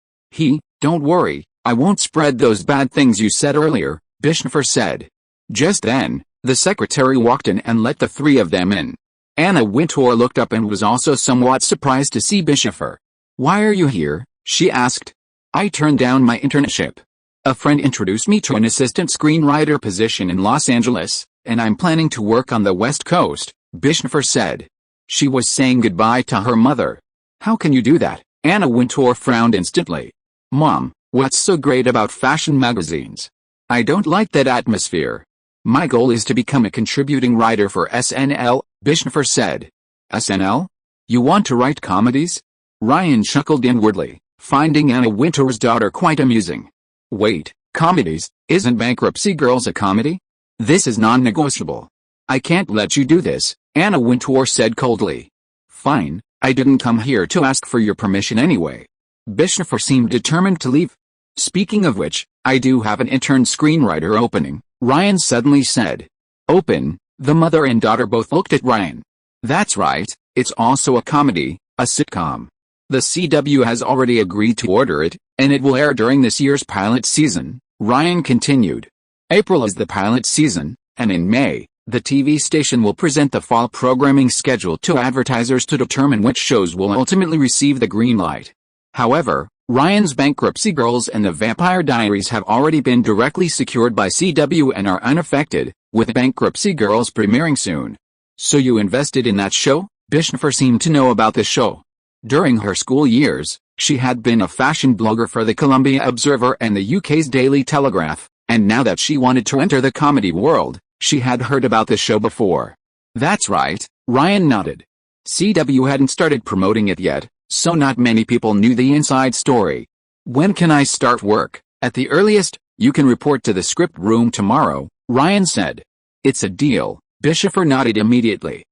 Don't worry, I won't spread those bad things you said earlier," Bischofer said. Just then, the secretary walked in and let the three of them in. Anna Wintour looked up and was also somewhat surprised to see Bischofer. "Why are you here?" she asked. "I turned down my internship. A friend introduced me to an assistant screenwriter position in Los Angeles, and I'm planning to work on the West Coast," Bischofer said. She was saying goodbye to her mother. "How can you do that?" Anna Wintour frowned instantly. "Mom, what's so great about fashion magazines? I don't like that atmosphere. My goal is to become a contributing writer for SNL," Bischofer said. "SNL? You want to write comedies?" Ryan chuckled inwardly, finding Anna Wintour's daughter quite amusing. "Wait, comedies? Isn't Bankruptcy Girls a comedy? This is non-negotiable. I can't let you do this," Anna Wintour said coldly. "Fine, I didn't come here to ask for your permission anyway." Bischofer seemed determined to leave. "Speaking of which, I do have an intern screenwriter opening," Ryan suddenly said. "Open?" The mother and daughter both looked at Ryan. "That's right, it's also a comedy, a sitcom. The CW has already agreed to order it, and it will air during this year's pilot season," Ryan continued. "April is the pilot season, and in May, the TV station will present the fall programming schedule to advertisers to determine which shows will ultimately receive the green light. However, Ryan's Bankruptcy Girls and The Vampire Diaries have already been directly secured by CW and are unaffected, with Bankruptcy Girls premiering soon." "So you invested in that show?" Bischofer seemed to know about the show. During her school years, she had been a fashion blogger for the Columbia Observer and the UK's Daily Telegraph, and now that she wanted to enter the comedy world, she had heard about the show before. "That's right," Ryan nodded. CW hadn't started promoting it yet, so not many people knew the inside story. "When can I start work?" "At the earliest, you can report to the script room tomorrow," Ryan said. It's a deal, Bishopher nodded immediately.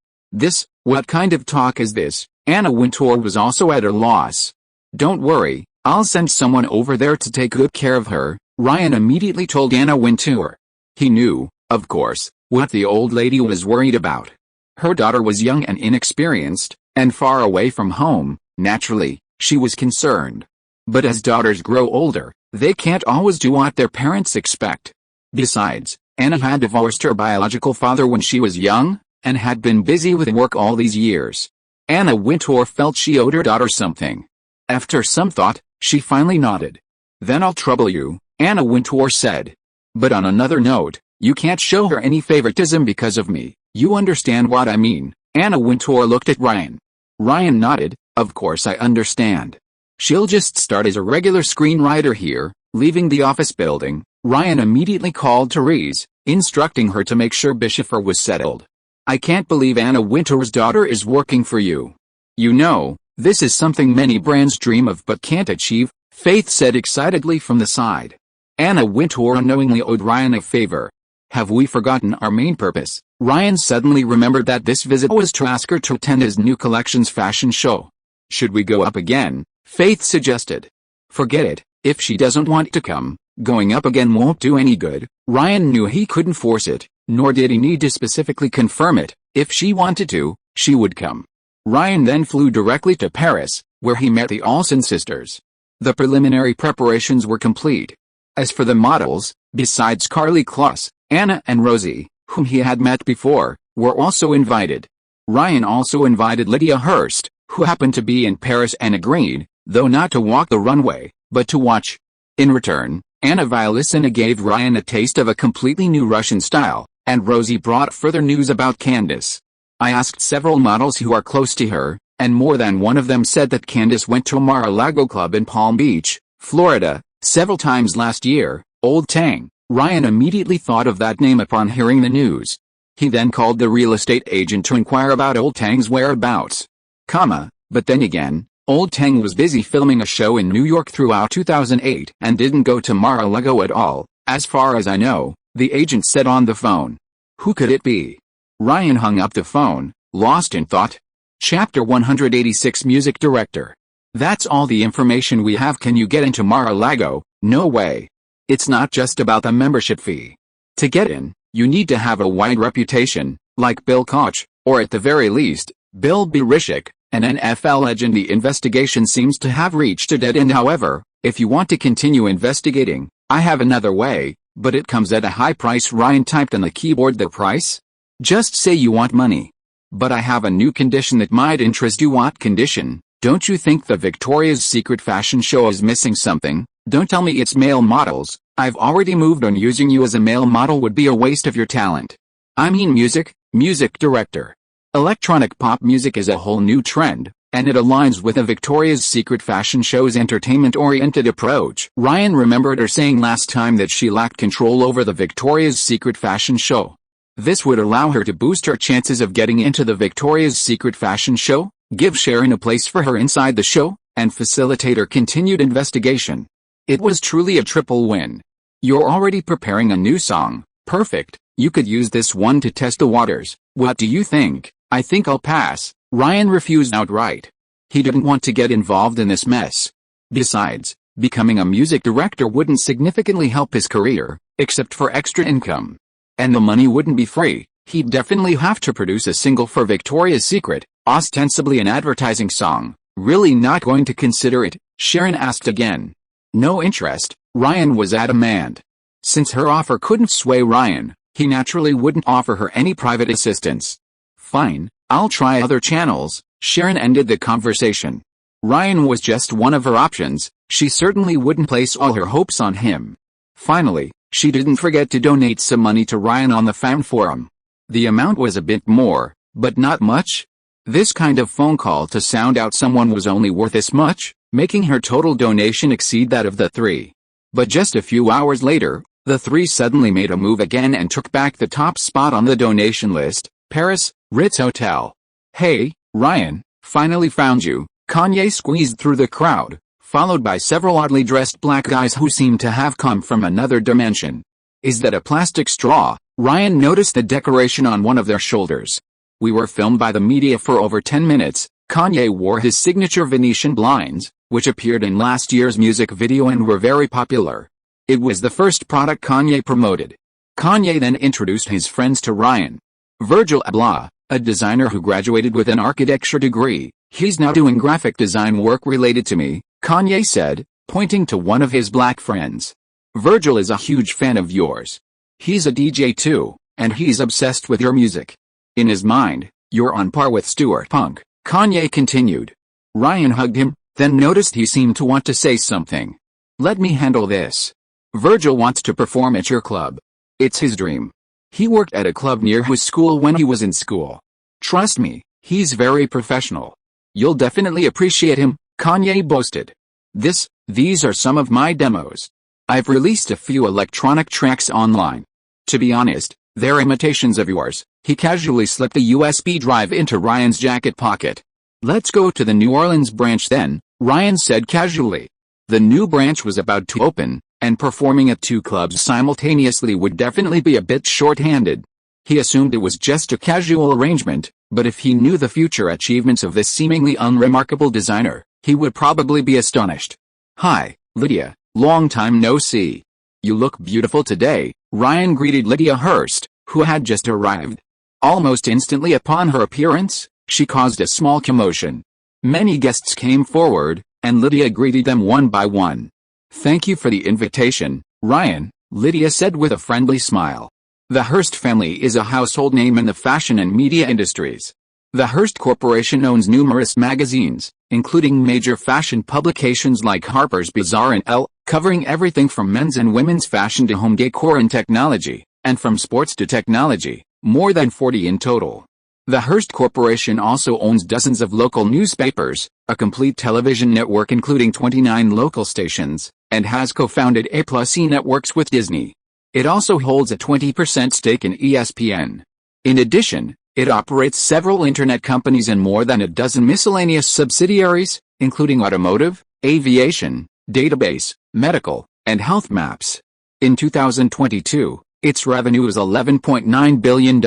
What kind of talk is this? Anna Wintour was also at a loss. Don't worry, I'll send someone over there to take good care of her, Ryan immediately told Anna Wintour. He knew, of course, what the old lady was worried about. Her daughter was young and inexperienced, and far away from home. Naturally, she was concerned. But as daughters grow older, they can't always do what their parents expect. Besides, Anna had divorced her biological father when she was young, and had been busy with work all these years. Anna Wintour felt she owed her daughter something. After some thought, she finally nodded. Then I'll trouble you, Anna Wintour said. But on another note, you can't show her any favoritism because of me, you understand what I mean? Anna Wintour looked at Ryan. Ryan nodded, of course I understand. She'll just start as a regular screenwriter here. Leaving the office building, Ryan immediately called Therese, instructing her to make sure Bishopher was settled. I can't believe Anna Wintour's daughter is working for you. You know, this is something many brands dream of but can't achieve, Faith said excitedly from the side. Anna Wintour unknowingly owed Ryan a favor. Have we forgotten our main purpose? Ryan suddenly remembered that this visit was to ask her to attend his new collection's fashion show. Should we go up again? Faith suggested. Forget it, if she doesn't want to come, going up again won't do any good. Ryan knew he couldn't force it, nor did he need to specifically confirm it. If she wanted to, she would come. Ryan then flew directly to Paris, where he met the Olsen sisters. The preliminary preparations were complete. As for the models, besides Carly Kloss, Anna and Rosie, whom he had met before, were also invited. Ryan also invited Lydia Hurst, who happened to be in Paris and agreed, though not to walk the runway, but to watch. In return, Anna Vilisina gave Ryan a taste of a completely new Russian style, and Rosie brought further news about Candace. I asked several models who are close to her, and more than one of them said that Candace went to a Mar-a-Lago club in Palm Beach, Florida, several times last year. Old Tang. Ryan immediately thought of that name upon hearing the news. He then called the real estate agent to inquire about Old Tang's whereabouts. But then again, Old Tang was busy filming a show in New York throughout 2008 and didn't go to Mar-a-Lago at all, as far as I know, the agent said on the phone. Who could it be? Ryan hung up the phone, lost in thought. Chapter 186 Music Director. That's all the information we have. Can you get into Mar-a-Lago? No way. It's not just about the membership fee. To get in, you need to have a wide reputation, like Bill Koch, or at the very least, Bill Berichick, an NFL legend. The investigation seems to have reached a dead end. However, if you want to continue investigating, I have another way, but it comes at a high price. Ryan typed on the keyboard the price. Just say you want money. But I have a new condition that might interest you. What condition? Don't you think the Victoria's Secret fashion show is missing something? Don't tell me it's male models. I've already moved on. Using you as a male model would be a waste of your talent. I mean music director. Electronic pop music is a whole new trend, and it aligns with the Victoria's Secret fashion show's entertainment-oriented approach. Ryan remembered her saying last time that she lacked control over the Victoria's Secret fashion show. This would allow her to boost her chances of getting into the Victoria's Secret fashion show, give Sharon a place for her inside the show, and facilitate her continued investigation. It was truly a triple win. You're already preparing a new song. Perfect. You could use this one to test the waters. What do you think? I think I'll pass. Ryan refused outright. He didn't want to get involved in this mess. Besides, becoming a music director wouldn't significantly help his career, except for extra income. And the money wouldn't be free. He'd definitely have to produce a single for Victoria's Secret, ostensibly an advertising song. Really not going to consider it? Sharon asked again. No interest. Ryan was adamant. Since her offer couldn't sway Ryan, he naturally wouldn't offer her any private assistance. Fine, I'll try other channels. Sharon ended the conversation. Ryan was just one of her options. She certainly wouldn't place all her hopes on him. Finally, she didn't forget to donate some money to Ryan on the fan forum. The amount was a bit more, but not much. This kind of phone call to sound out someone was only worth this much, making her total donation exceed that of the three. But just a few hours later, the three suddenly made a move again and took back the top spot on the donation list. Paris, Ritz Hotel. Hey, Ryan, finally found you. Kanye squeezed through the crowd, followed by several oddly dressed black guys who seemed to have come from another dimension. Is that a plastic straw? Ryan noticed the decoration on one of their shoulders. We were filmed by the media for over 10 minutes. Kanye wore his signature Venetian blinds, which appeared in last year's music video and were very popular. It was the first product Kanye promoted. Kanye then introduced his friends to Ryan. Virgil Abloh, a designer who graduated with an architecture degree, he's now doing graphic design work related to me, Kanye said, pointing to one of his black friends. Virgil is a huge fan of yours. He's a DJ too, and he's obsessed with your music. In his mind, you're on par with Stuart Punk, Kanye continued. Ryan hugged him, then noticed he seemed to want to say something. Let me handle this. Virgil wants to perform at your club. It's his dream. He worked at a club near his school when he was in school. Trust me, he's very professional. You'll definitely appreciate him, Kanye boasted. These are some of my demos. I've released a few electronic tracks online. To be honest, they're imitations of yours. He casually slipped a USB drive into Ryan's jacket pocket. Let's go to the New Orleans branch then, Ryan said casually. The new branch was about to open, and performing at 2 clubs simultaneously would definitely be a bit short-handed. He assumed it was just a casual arrangement, but if he knew the future achievements of this seemingly unremarkable designer, he would probably be astonished. Hi, Lydia, long time no see. You look beautiful today, Ryan greeted Lydia Hurst, who had just arrived. Almost instantly upon her appearance, she caused a small commotion. Many guests came forward, and Lydia greeted them one by one. Thank you for the invitation, Ryan, Lydia said with a friendly smile. The Hearst family is a household name in the fashion and media industries. The Hearst Corporation owns numerous magazines, including major fashion publications like Harper's Bazaar and Elle, covering everything from men's and women's fashion to home decor and technology, and from sports to technology, more than 40 in total. The Hearst Corporation also owns dozens of local newspapers, a complete television network including 29 local stations, and has co-founded A+E Networks with Disney. It also holds a 20% stake in ESPN. In addition, it operates several internet companies and more than a dozen miscellaneous subsidiaries, including automotive, aviation, database, medical, and health maps. In 2022, its revenue was $11.9 billion.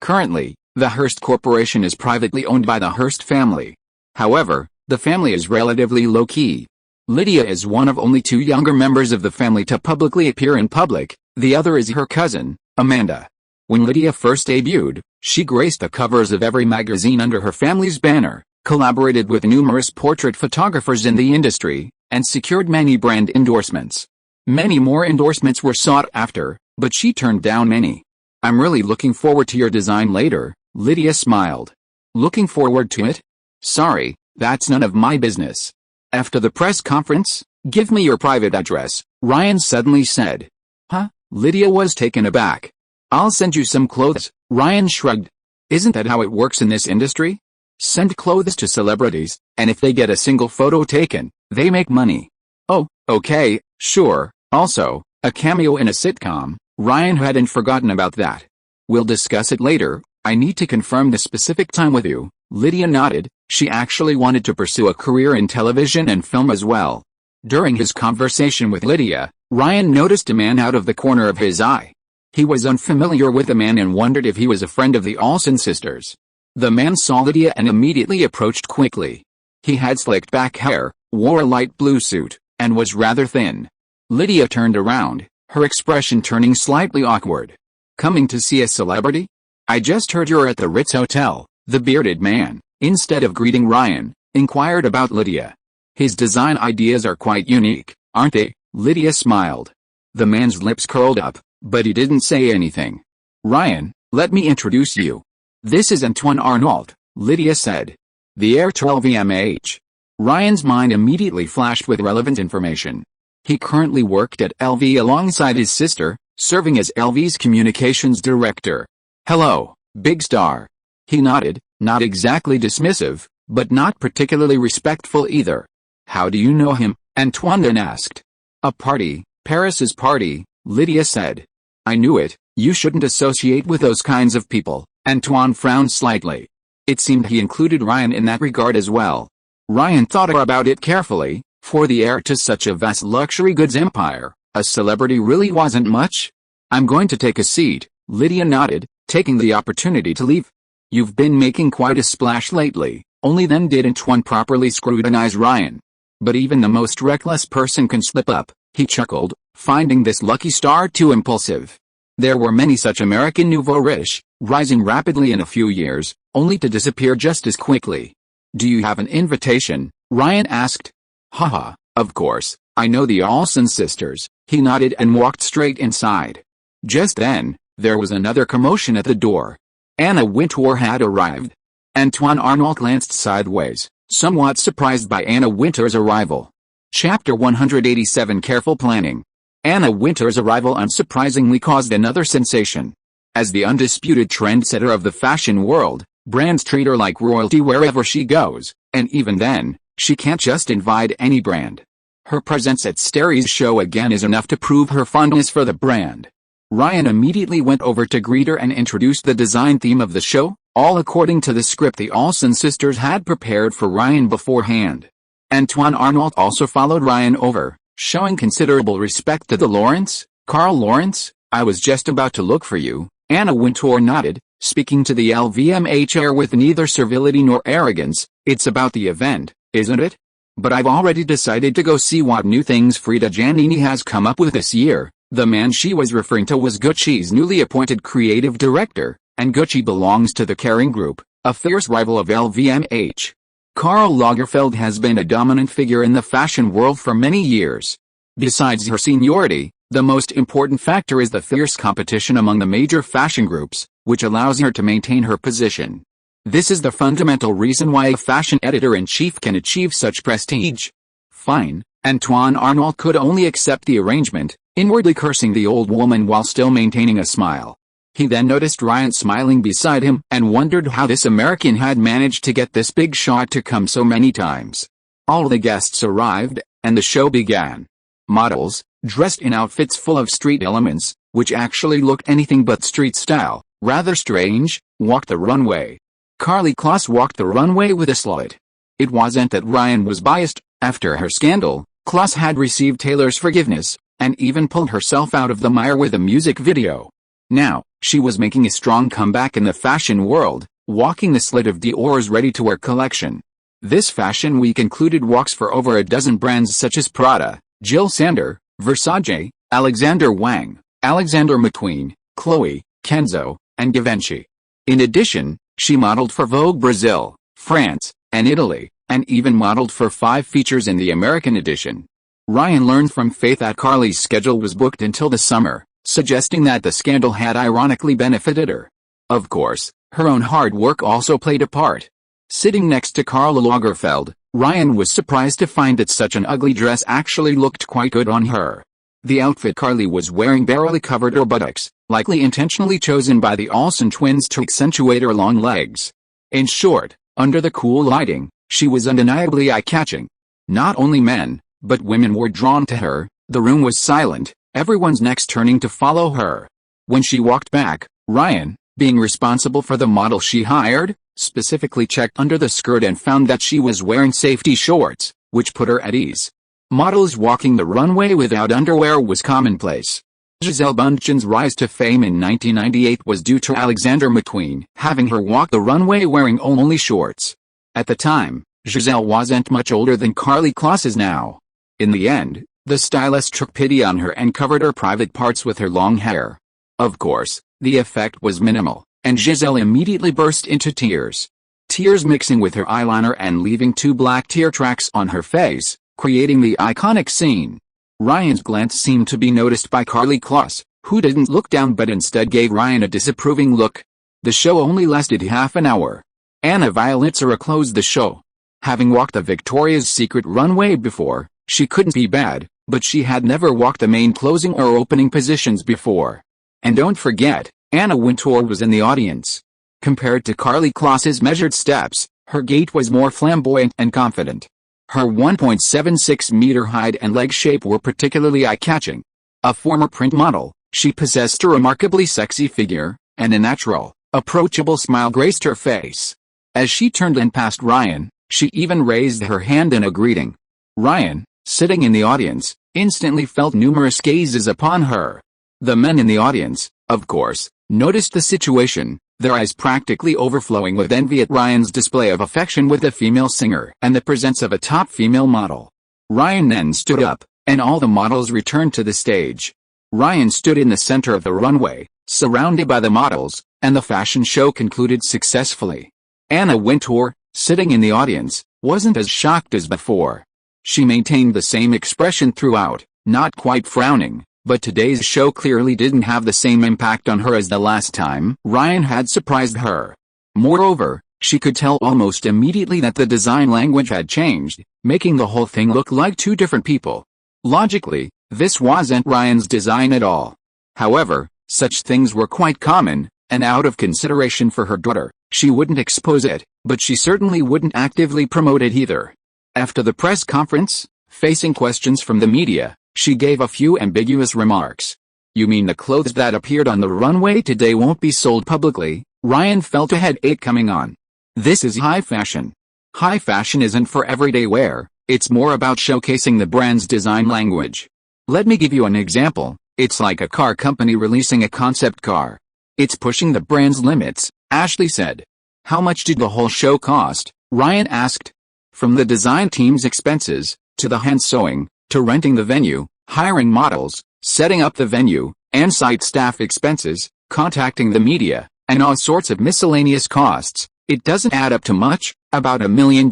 Currently, the Hearst Corporation is privately owned by the Hearst family. However, the family is relatively low-key. Lydia is one of only 2 younger members of the family to publicly appear in public, the other is her cousin, Amanda. When Lydia first debuted, she graced the covers of every magazine under her family's banner, collaborated with numerous portrait photographers in the industry, and secured many brand endorsements. Many more endorsements were sought after, but she turned down many. I'm really looking forward to your design later, Lydia smiled. Looking forward to it? Sorry, that's none of my business. After the press conference, give me your private address, Ryan suddenly said. Huh? Lydia was taken aback. I'll send you some clothes, Ryan shrugged. Isn't that how it works in this industry? Send clothes to celebrities, and if they get a single photo taken, they make money. Oh, okay, sure. Also, a cameo in a sitcom, Ryan hadn't forgotten about that. We'll discuss it later, I need to confirm the specific time with you. Lydia nodded, she actually wanted to pursue a career in television and film as well. During his conversation with Lydia, Ryan noticed a man out of the corner of his eye. He was unfamiliar with the man and wondered if he was a friend of the Olsen sisters. The man saw Lydia and immediately approached quickly. He had slicked back hair, wore a light blue suit, and was rather thin. Lydia turned around, her expression turning slightly awkward. Coming to see a celebrity? I just heard you're at the Ritz Hotel, the bearded man, instead of greeting Ryan, inquired about Lydia. His design ideas are quite unique, aren't they? Lydia smiled. The man's lips curled up, but he didn't say anything. Ryan, let me introduce you. This is Antoine Arnault, Lydia said. The heir to LVMH. Ryan's mind immediately flashed with relevant information. He currently worked at LV alongside his sister, serving as LV's communications director. Hello, big star. He nodded, not exactly dismissive, but not particularly respectful either. How do you know him? Antoine then asked. A party, Paris's party, Lydia said. I knew it, you shouldn't associate with those kinds of people. Antoine frowned slightly. It seemed he included Ryan in that regard as well. Ryan thought about it carefully. For the heir to such a vast luxury goods empire, a celebrity really wasn't much. I'm going to take a seat, Lydia nodded, taking the opportunity to leave. You've been making quite a splash lately. Only then did Antoine properly scrutinize Ryan. But even the most reckless person can slip up, he chuckled, finding this lucky star too impulsive. There were many such American nouveau riche, rising rapidly in a few years, only to disappear just as quickly. Do you have an invitation? Ryan asked. Haha, of course, I know the Olsen sisters. He nodded and walked straight inside. Just then, there was another commotion at the door. Anna Wintour had arrived. Antoine Arnault glanced sideways, somewhat surprised by Anna Wintour's arrival. Chapter 187 Careful Planning. Anna Wintour's arrival unsurprisingly caused another sensation. As the undisputed trendsetter of the fashion world, brands treat her like royalty wherever she goes, and even then, she can't just invite any brand. Her presence at Starry's show again is enough to prove her fondness for the brand. Ryan immediately went over to greet her and introduced the design theme of the show, all according to the script the Olsen sisters had prepared for Ryan beforehand. Antoine Arnault also followed Ryan over, showing considerable respect to the Lawrence. Carl Lawrence, I was just about to look for you. Anna Wintour nodded, speaking to the LVMH with neither servility nor arrogance. It's about the event, isn't it? But I've already decided to go see what new things Frida Giannini has come up with this year. The man she was referring to was Gucci's newly appointed creative director, and Gucci belongs to the Kering Group, a fierce rival of LVMH. Karl Lagerfeld has been a dominant figure in the fashion world for many years. Besides her seniority, the most important factor is the fierce competition among the major fashion groups, which allows her to maintain her position. This is the fundamental reason why a fashion editor-in-chief can achieve such prestige. Fine, Antoine Arnault could only accept the arrangement, inwardly cursing the old woman while still maintaining a smile. He then noticed Ryan smiling beside him and wondered how this American had managed to get this big shot to come so many times. All the guests arrived, and the show began. Models, dressed in outfits full of street elements, which actually looked anything but street style, rather strange, walked the runway. Karlie Kloss walked the runway with a slut. It wasn't that Ryan was biased. After her scandal, Kloss had received Taylor's forgiveness, and even pulled herself out of the mire with a music video. Now, she was making a strong comeback in the fashion world, walking the slit of Dior's ready-to-wear collection. This fashion week included walks for over a dozen brands such as Prada, Jill Sander, Versace, Alexander Wang, Alexander McQueen, Chloe, Kenzo, and Givenchy. In addition, she modeled for Vogue Brazil, France, and Italy, and even modeled for 5 features in the American edition. Ryan learned from Faith that Karlie's schedule was booked until the summer, suggesting that the scandal had ironically benefited her. Of course, her own hard work also played a part. Sitting next to Karl Lagerfeld, Ryan was surprised to find that such an ugly dress actually looked quite good on her. The outfit Karlie was wearing barely covered her buttocks, likely intentionally chosen by the Olsen twins to accentuate her long legs. In short, under the cool lighting, she was undeniably eye-catching. Not only men, but women were drawn to her. The room was silent, everyone's necks turning to follow her. When she walked back, Ryan, being responsible for the model she hired, specifically checked under the skirt and found that she was wearing safety shorts, which put her at ease. Models walking the runway without underwear was commonplace. Gisele Bündchen's rise to fame in 1998 was due to Alexander McQueen having her walk the runway wearing only shorts. At the time, Gisele wasn't much older than Karlie Kloss is now. In the end, the stylist took pity on her and covered her private parts with her long hair. Of course, the effect was minimal, and Gisele immediately burst into tears. Tears mixing with her eyeliner and leaving 2 black tear tracks on her face, creating the iconic scene. Ryan's glance seemed to be noticed by Karlie Kloss, who didn't look down but instead gave Ryan a disapproving look. The show only lasted half an hour. Anna Violitzer closed the show. Having walked the Victoria's Secret runway before, she couldn't be bad, but she had never walked the main closing or opening positions before. And don't forget, Anna Wintour was in the audience. Compared to Karlie Kloss's measured steps, her gait was more flamboyant and confident. Her 1.76-meter height and leg shape were particularly eye-catching. A former print model, she possessed a remarkably sexy figure, and a natural, approachable smile graced her face. As she turned and passed Ryan, she even raised her hand in a greeting. Ryan, sitting in the audience, instantly felt numerous gazes upon her. The men in the audience, of course, noticed the situation, their eyes practically overflowing with envy at Ryan's display of affection with a female singer and the presence of a top female model. Ryan then stood up, and all the models returned to the stage. Ryan stood in the center of the runway, surrounded by the models, and the fashion show concluded successfully. Anna Wintour, sitting in the audience, wasn't as shocked as before. She maintained the same expression throughout, not quite frowning, but today's show clearly didn't have the same impact on her as the last time Ryan had surprised her. Moreover, she could tell almost immediately that the design language had changed, making the whole thing look like two different people. Logically, this wasn't Ryan's design at all. However, such things were quite common, and out of consideration for her daughter, she wouldn't expose it, but she certainly wouldn't actively promote it either. After the press conference, facing questions from the media, she gave a few ambiguous remarks. "You mean the clothes that appeared on the runway today won't be sold publicly?" Ryan felt a headache coming on. This is high fashion. High fashion isn't for everyday wear, it's more about showcasing the brand's design language. Let me give you an example. It's like a car company releasing a concept car. It's pushing the brand's limits, Ashley said. "How much did the whole show cost?" Ryan asked. "From the design team's expenses, to the hand sewing, to renting the venue, hiring models, setting up the venue, and site staff expenses, contacting the media, and all sorts of miscellaneous costs, it doesn't add up to much, about $1 million,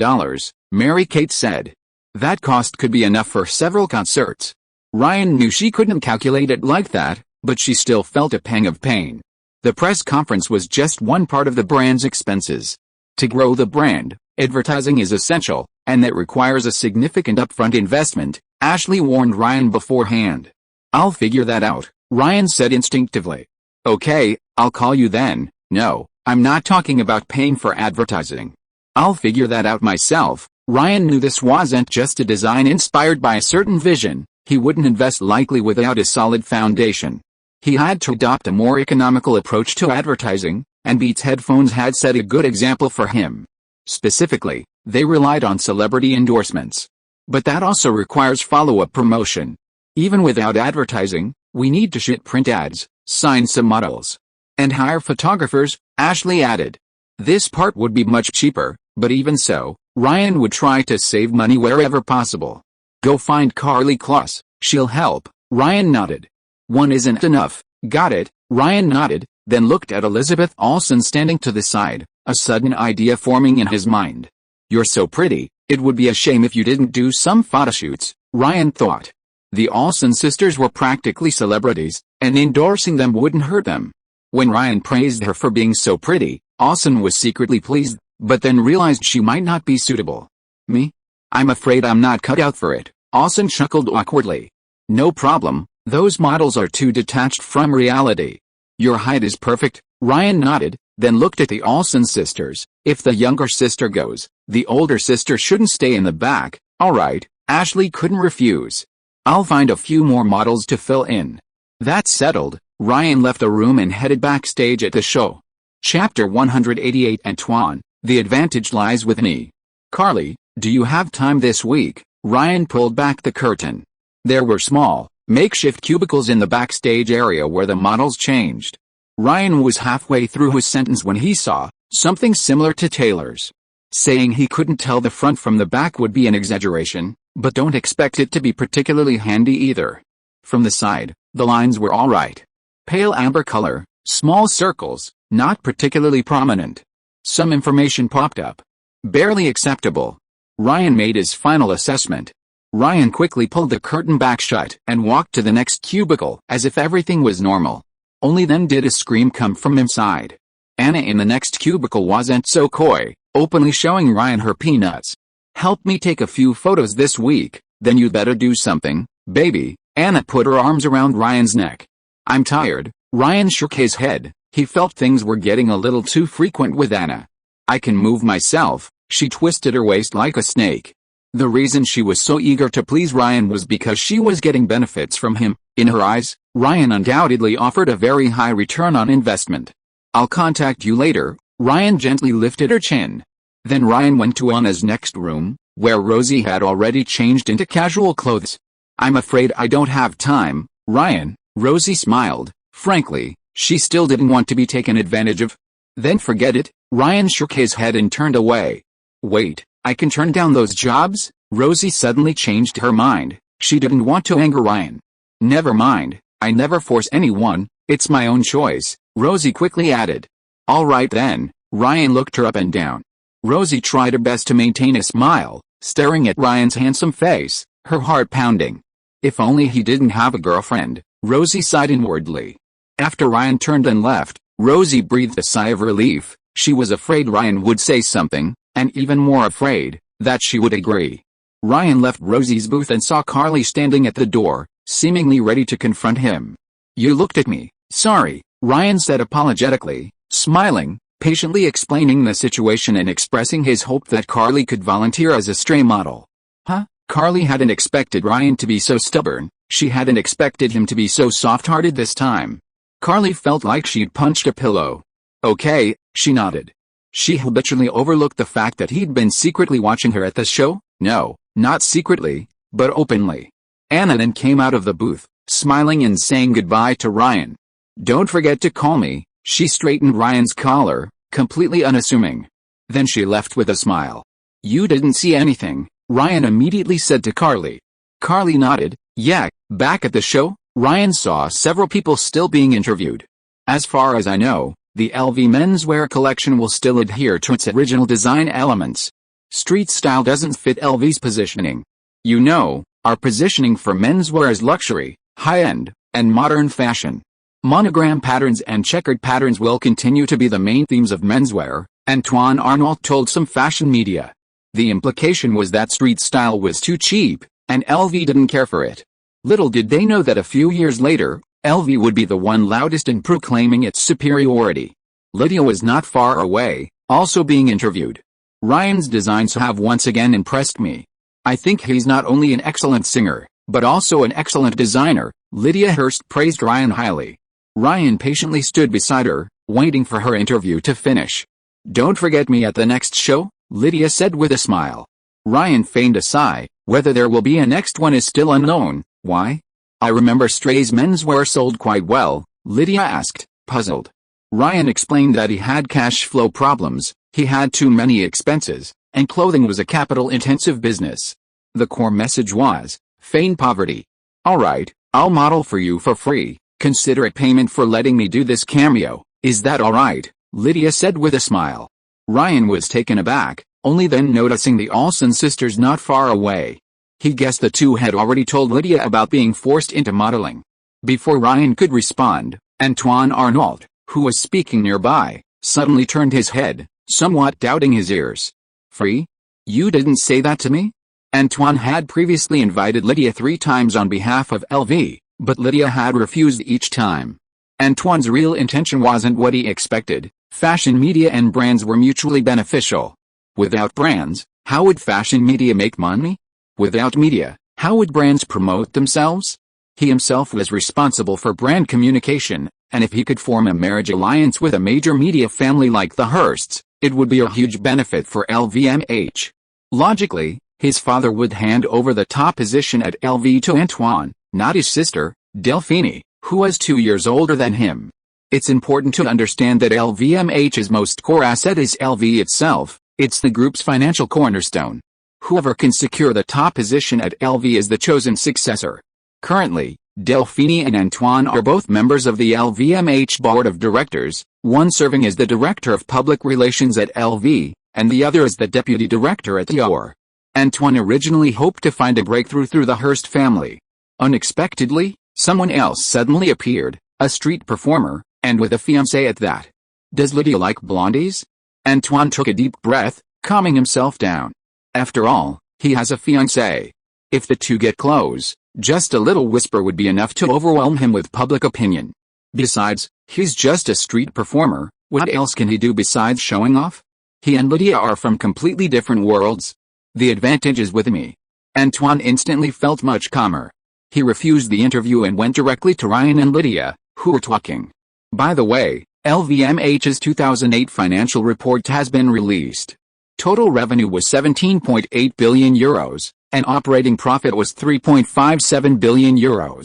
Mary-Kate said. That cost could be enough for several concerts. Ryan knew she couldn't calculate it like that, but she still felt a pang of pain. The press conference was just one part of the brand's expenses. To grow the brand, advertising is essential, and that requires a significant upfront investment, Ashley warned Ryan beforehand. "I'll figure that out," Ryan said instinctively. "Okay, I'll call you then." "No, I'm not talking about paying for advertising. I'll figure that out myself." Ryan knew this wasn't just a design inspired by a certain vision. He wouldn't invest likely without a solid foundation. He had to adopt a more economical approach to advertising, and Beats headphones had set a good example for him. Specifically, they relied on celebrity endorsements. But that also requires follow-up promotion. Even without advertising, we need to shoot print ads, sign some models, and hire photographers, Ashley added. This part would be much cheaper, but even so, Ryan would try to save money wherever possible. "Go find Carly Kloss, she'll help," Ryan nodded. "One isn't enough." "Got it," Ryan nodded, then looked at Elizabeth Olsen standing to the side, a sudden idea forming in his mind. "You're so pretty, it would be a shame if you didn't do some photoshoots," Ryan thought. The Olsen sisters were practically celebrities, and endorsing them wouldn't hurt them. When Ryan praised her for being so pretty, Olsen was secretly pleased, but then realized she might not be suitable. "Me? I'm afraid I'm not cut out for it," Olsen chuckled awkwardly. "No problem, those models are too detached from reality." "Your height is perfect," Ryan nodded, then looked at the Olsen sisters. "If the younger sister goes, the older sister shouldn't stay in the back." "All right," Ashley couldn't refuse. "I'll find a few more models to fill in." That settled, Ryan left the room and headed backstage at the show. Chapter 188. Antoine, the advantage lies with me. "Carly, do you have time this week?" Ryan pulled back the curtain. There were small, makeshift cubicles in the backstage area where the models changed. Ryan was halfway through his sentence when he saw something similar to Taylor's. Saying he couldn't tell the front from the back would be an exaggeration, but don't expect it to be particularly handy either. From the side, the lines were all right. Pale amber color, small circles, not particularly prominent. Some information popped up. Barely acceptable. Ryan made his final assessment. Ryan quickly pulled the curtain back shut and walked to the next cubicle as if everything was normal. Only then did a scream come from inside. Anna in the next cubicle wasn't so coy, openly showing Ryan her peanuts. "Help me take a few photos this week, then you'd better do something, baby." Anna put her arms around Ryan's neck. "I'm tired." Ryan shook his head. He felt things were getting a little too frequent with Anna. "I can move myself." She twisted her waist like a snake. The reason she was so eager to please Ryan was because she was getting benefits from him. In her eyes, Ryan undoubtedly offered a very high return on investment. "I'll contact you later." Ryan gently lifted her chin. Then Ryan went to Anna's next room, where Rosie had already changed into casual clothes. "I'm afraid I don't have time, Ryan." Rosie smiled. "Frankly, She still didn't want to be taken advantage of? Then forget it. Ryan shook his head and turned away. Wait, I can turn down those jobs? Rosie suddenly changed her mind. She didn't want to anger Ryan. Never mind, I never force anyone, it's my own choice, Rosie quickly added. All right then. Ryan looked her up and down. Rosie tried her best to maintain a smile, staring at Ryan's handsome face, her heart pounding. If only he didn't have a girlfriend, Rosie sighed inwardly. After Ryan turned and left, Rosie breathed a sigh of relief. She was afraid Ryan would say something, and even more afraid that she would agree. Ryan left Rosie's booth and saw Carly standing at the door, seemingly ready to confront him. You looked at me. Sorry, Ryan said apologetically, smiling, patiently explaining the situation and expressing his hope that Carly could volunteer as a stray model. Huh? Carly hadn't expected Ryan to be so stubborn. She hadn't expected him to be so soft-hearted this time. Carly felt like she'd punched a pillow. Okay, she nodded. She habitually overlooked the fact that he'd been secretly watching her at the show. No, not secretly, but openly. Anna then came out of the booth, smiling and saying goodbye to Ryan. Don't forget to call me. She straightened Ryan's collar, completely unassuming. Then she left with a smile. You didn't see anything, Ryan immediately said to Carly. Carly nodded. Yeah, back at the show, Ryan saw several people still being interviewed. As far as I know, the LV menswear collection will still adhere to its original design elements. Street style doesn't fit LV's positioning. You know, our positioning for menswear is luxury, high-end, and modern fashion. Monogram patterns and checkered patterns will continue to be the main themes of menswear, Antoine Arnault told some fashion media. The implication was that street style was too cheap, and LV didn't care for it. Little did they know that a few years later, LV would be the one loudest in proclaiming its superiority. Lydia was not far away, also being interviewed. Ryan's designs have once again impressed me. I think he's not only an excellent singer, but also an excellent designer, Lydia Hurst praised Ryan highly. Ryan patiently stood beside her, waiting for her interview to finish. Don't forget me at the next show, Lydia said with a smile. Ryan feigned a sigh. Whether there will be a next one is still unknown. Why? I remember Stray's menswear sold quite well, Lydia asked, puzzled. Ryan explained that he had cash flow problems, he had too many expenses, and clothing was a capital-intensive business. The core message was, feign poverty. Alright, I'll model for you for free, consider it payment for letting me do this cameo, is that alright? Lydia said with a smile. Ryan was taken aback, only then noticing the Olsen sisters not far away. He guessed the two had already told Lydia about being forced into modeling. Before Ryan could respond, Antoine Arnault, who was speaking nearby, suddenly turned his head, somewhat doubting his ears. Free? You didn't say that to me? Antoine had previously invited Lydia 3 times on behalf of LV, but Lydia had refused each time. Antoine's real intention wasn't what he expected. Fashion media and brands were mutually beneficial. Without brands, how would fashion media make money? Without media, how would brands promote themselves? He himself was responsible for brand communication, and if he could form a marriage alliance with a major media family like the Hearsts, it would be a huge benefit for LVMH. Logically, his father would hand over the top position at LV to Antoine, not his sister, Delphine, who was 2 years older than him. It's important to understand that LVMH's most core asset is LV itself. It's the group's financial cornerstone. Whoever can secure the top position at LV is the chosen successor. Currently, Delphine and Antoine are both members of the LVMH board of directors, one serving as the director of public relations at LV, and the other as the deputy director at Dior. Antoine originally hoped to find a breakthrough through the Hearst family. Unexpectedly, someone else suddenly appeared, a street performer, and with a fiancé at that. Does Lydia like blondies? Antoine took a deep breath, calming himself down. After all, he has a fiancée. If the two get close, just a little whisper would be enough to overwhelm him with public opinion. Besides, he's just a street performer, what else can he do besides showing off? He and Lydia are from completely different worlds. The advantage is with me. Antoine instantly felt much calmer. He refused the interview and went directly to Ryan and Lydia, who were talking. By the way, LVMH's 2008 financial report has been released. Total revenue was €17.8 billion, and operating profit was €3.57 billion.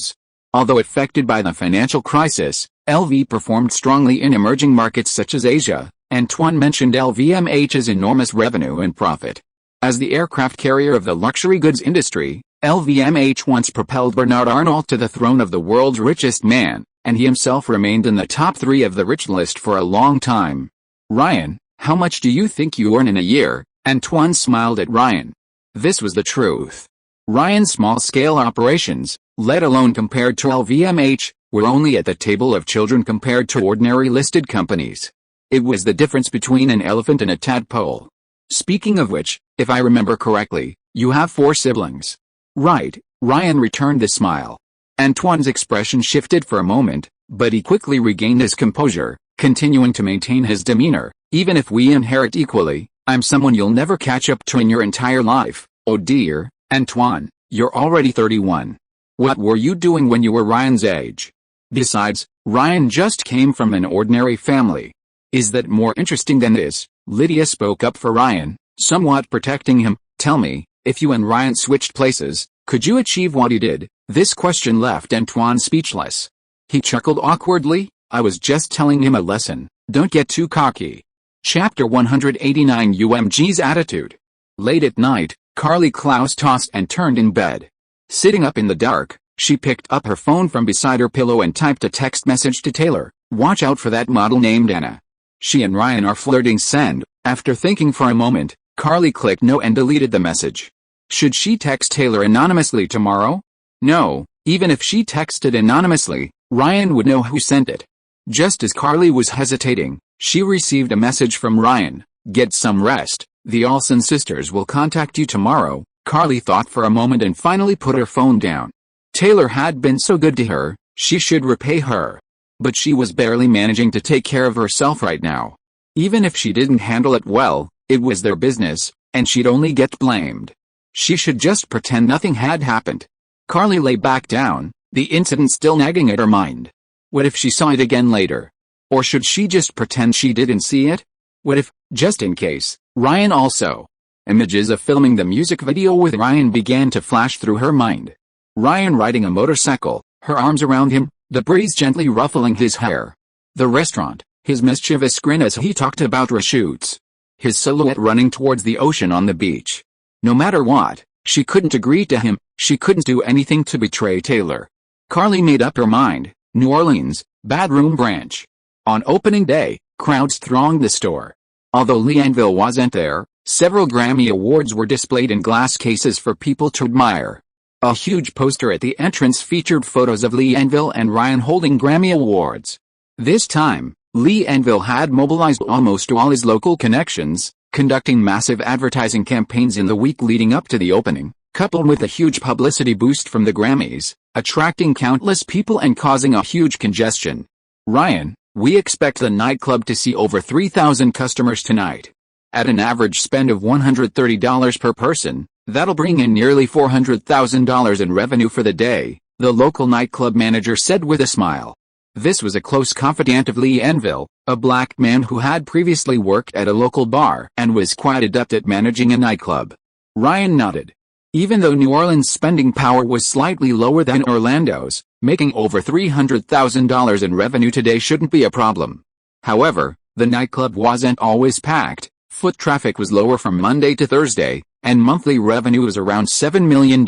Although affected by the financial crisis, LV performed strongly in emerging markets such as Asia. Antoine mentioned LVMH's enormous revenue and profit. As the aircraft carrier of the luxury goods industry, LVMH once propelled Bernard Arnault to the throne of the world's richest man, and he himself remained in the top 3 of the rich list for a long time. Ryan, how much do you think you earn in a year? Antoine smiled at Ryan. This was the truth. Ryan's small-scale operations, let alone compared to LVMH, were only at the table of children compared to ordinary listed companies. It was the difference between an elephant and a tadpole. Speaking of which, if I remember correctly, you have 4 siblings. Right, Ryan returned the smile. Antoine's expression shifted for a moment, but he quickly regained his composure, continuing to maintain his demeanor. Even if we inherit equally, I'm someone you'll never catch up to in your entire life. Oh dear, Antoine, you're already 31. What were you doing when you were Ryan's age? Besides, Ryan just came from an ordinary family. Is that more interesting than this? Lydia spoke up for Ryan, somewhat protecting him. Tell me, if you and Ryan switched places, could you achieve what he did? This question left Antoine speechless. He chuckled awkwardly. I was just telling him a lesson. Don't get too cocky. Chapter 189 UMG's Attitude. Late at night, Carly Klaus tossed and turned in bed. Sitting up in the dark, she picked up her phone from beside her pillow and typed a text message to Taylor. Watch out for that model named Anna. She and Ryan are flirting. Send. After thinking for a moment, Carly clicked no and deleted the message. Should she text Taylor anonymously tomorrow? No, even if she texted anonymously, Ryan would know who sent it. Just as Carly was hesitating, she received a message from Ryan. Get some rest, the Olsen sisters will contact you tomorrow. Carly thought for a moment and finally put her phone down. Taylor had been so good to her, she should repay her. But she was barely managing to take care of herself right now. Even if she didn't handle it well, it was their business, and she'd only get blamed. She should just pretend nothing had happened. Carly lay back down, the incident still nagging at her mind. What if she saw it again later? Or should she just pretend she didn't see it? What if, just in case, Ryan also? Images of filming the music video with Ryan began to flash through her mind. Ryan riding a motorcycle, her arms around him, the breeze gently ruffling his hair. The restaurant, his mischievous grin as he talked about reshoots. His silhouette running towards the ocean on the beach. No matter what, she couldn't agree to him, she couldn't do anything to betray Taylor. Carly made up her mind. New Orleans, Badroom Branch. On opening day, crowds thronged the store. Although Lee Anvil wasn't there, several Grammy Awards were displayed in glass cases for people to admire. A huge poster at the entrance featured photos of Lee Anvil and Ryan holding Grammy Awards. This time, Lee Anvil had mobilized almost all his local connections, conducting massive advertising campaigns in the week leading up to the opening, coupled with a huge publicity boost from the Grammys, attracting countless people and causing a huge congestion. Ryan, we expect the nightclub to see over 3,000 customers tonight. At an average spend of $130 per person, that'll bring in nearly $400,000 in revenue for the day, the local nightclub manager said with a smile. This was a close confidant of Lee Anvil, a black man who had previously worked at a local bar and was quite adept at managing a nightclub. Ryan nodded. Even though New Orleans' spending power was slightly lower than Orlando's, making over $300,000 in revenue today shouldn't be a problem. However, the nightclub wasn't always packed, foot traffic was lower from Monday to Thursday, and monthly revenue was around $7 million.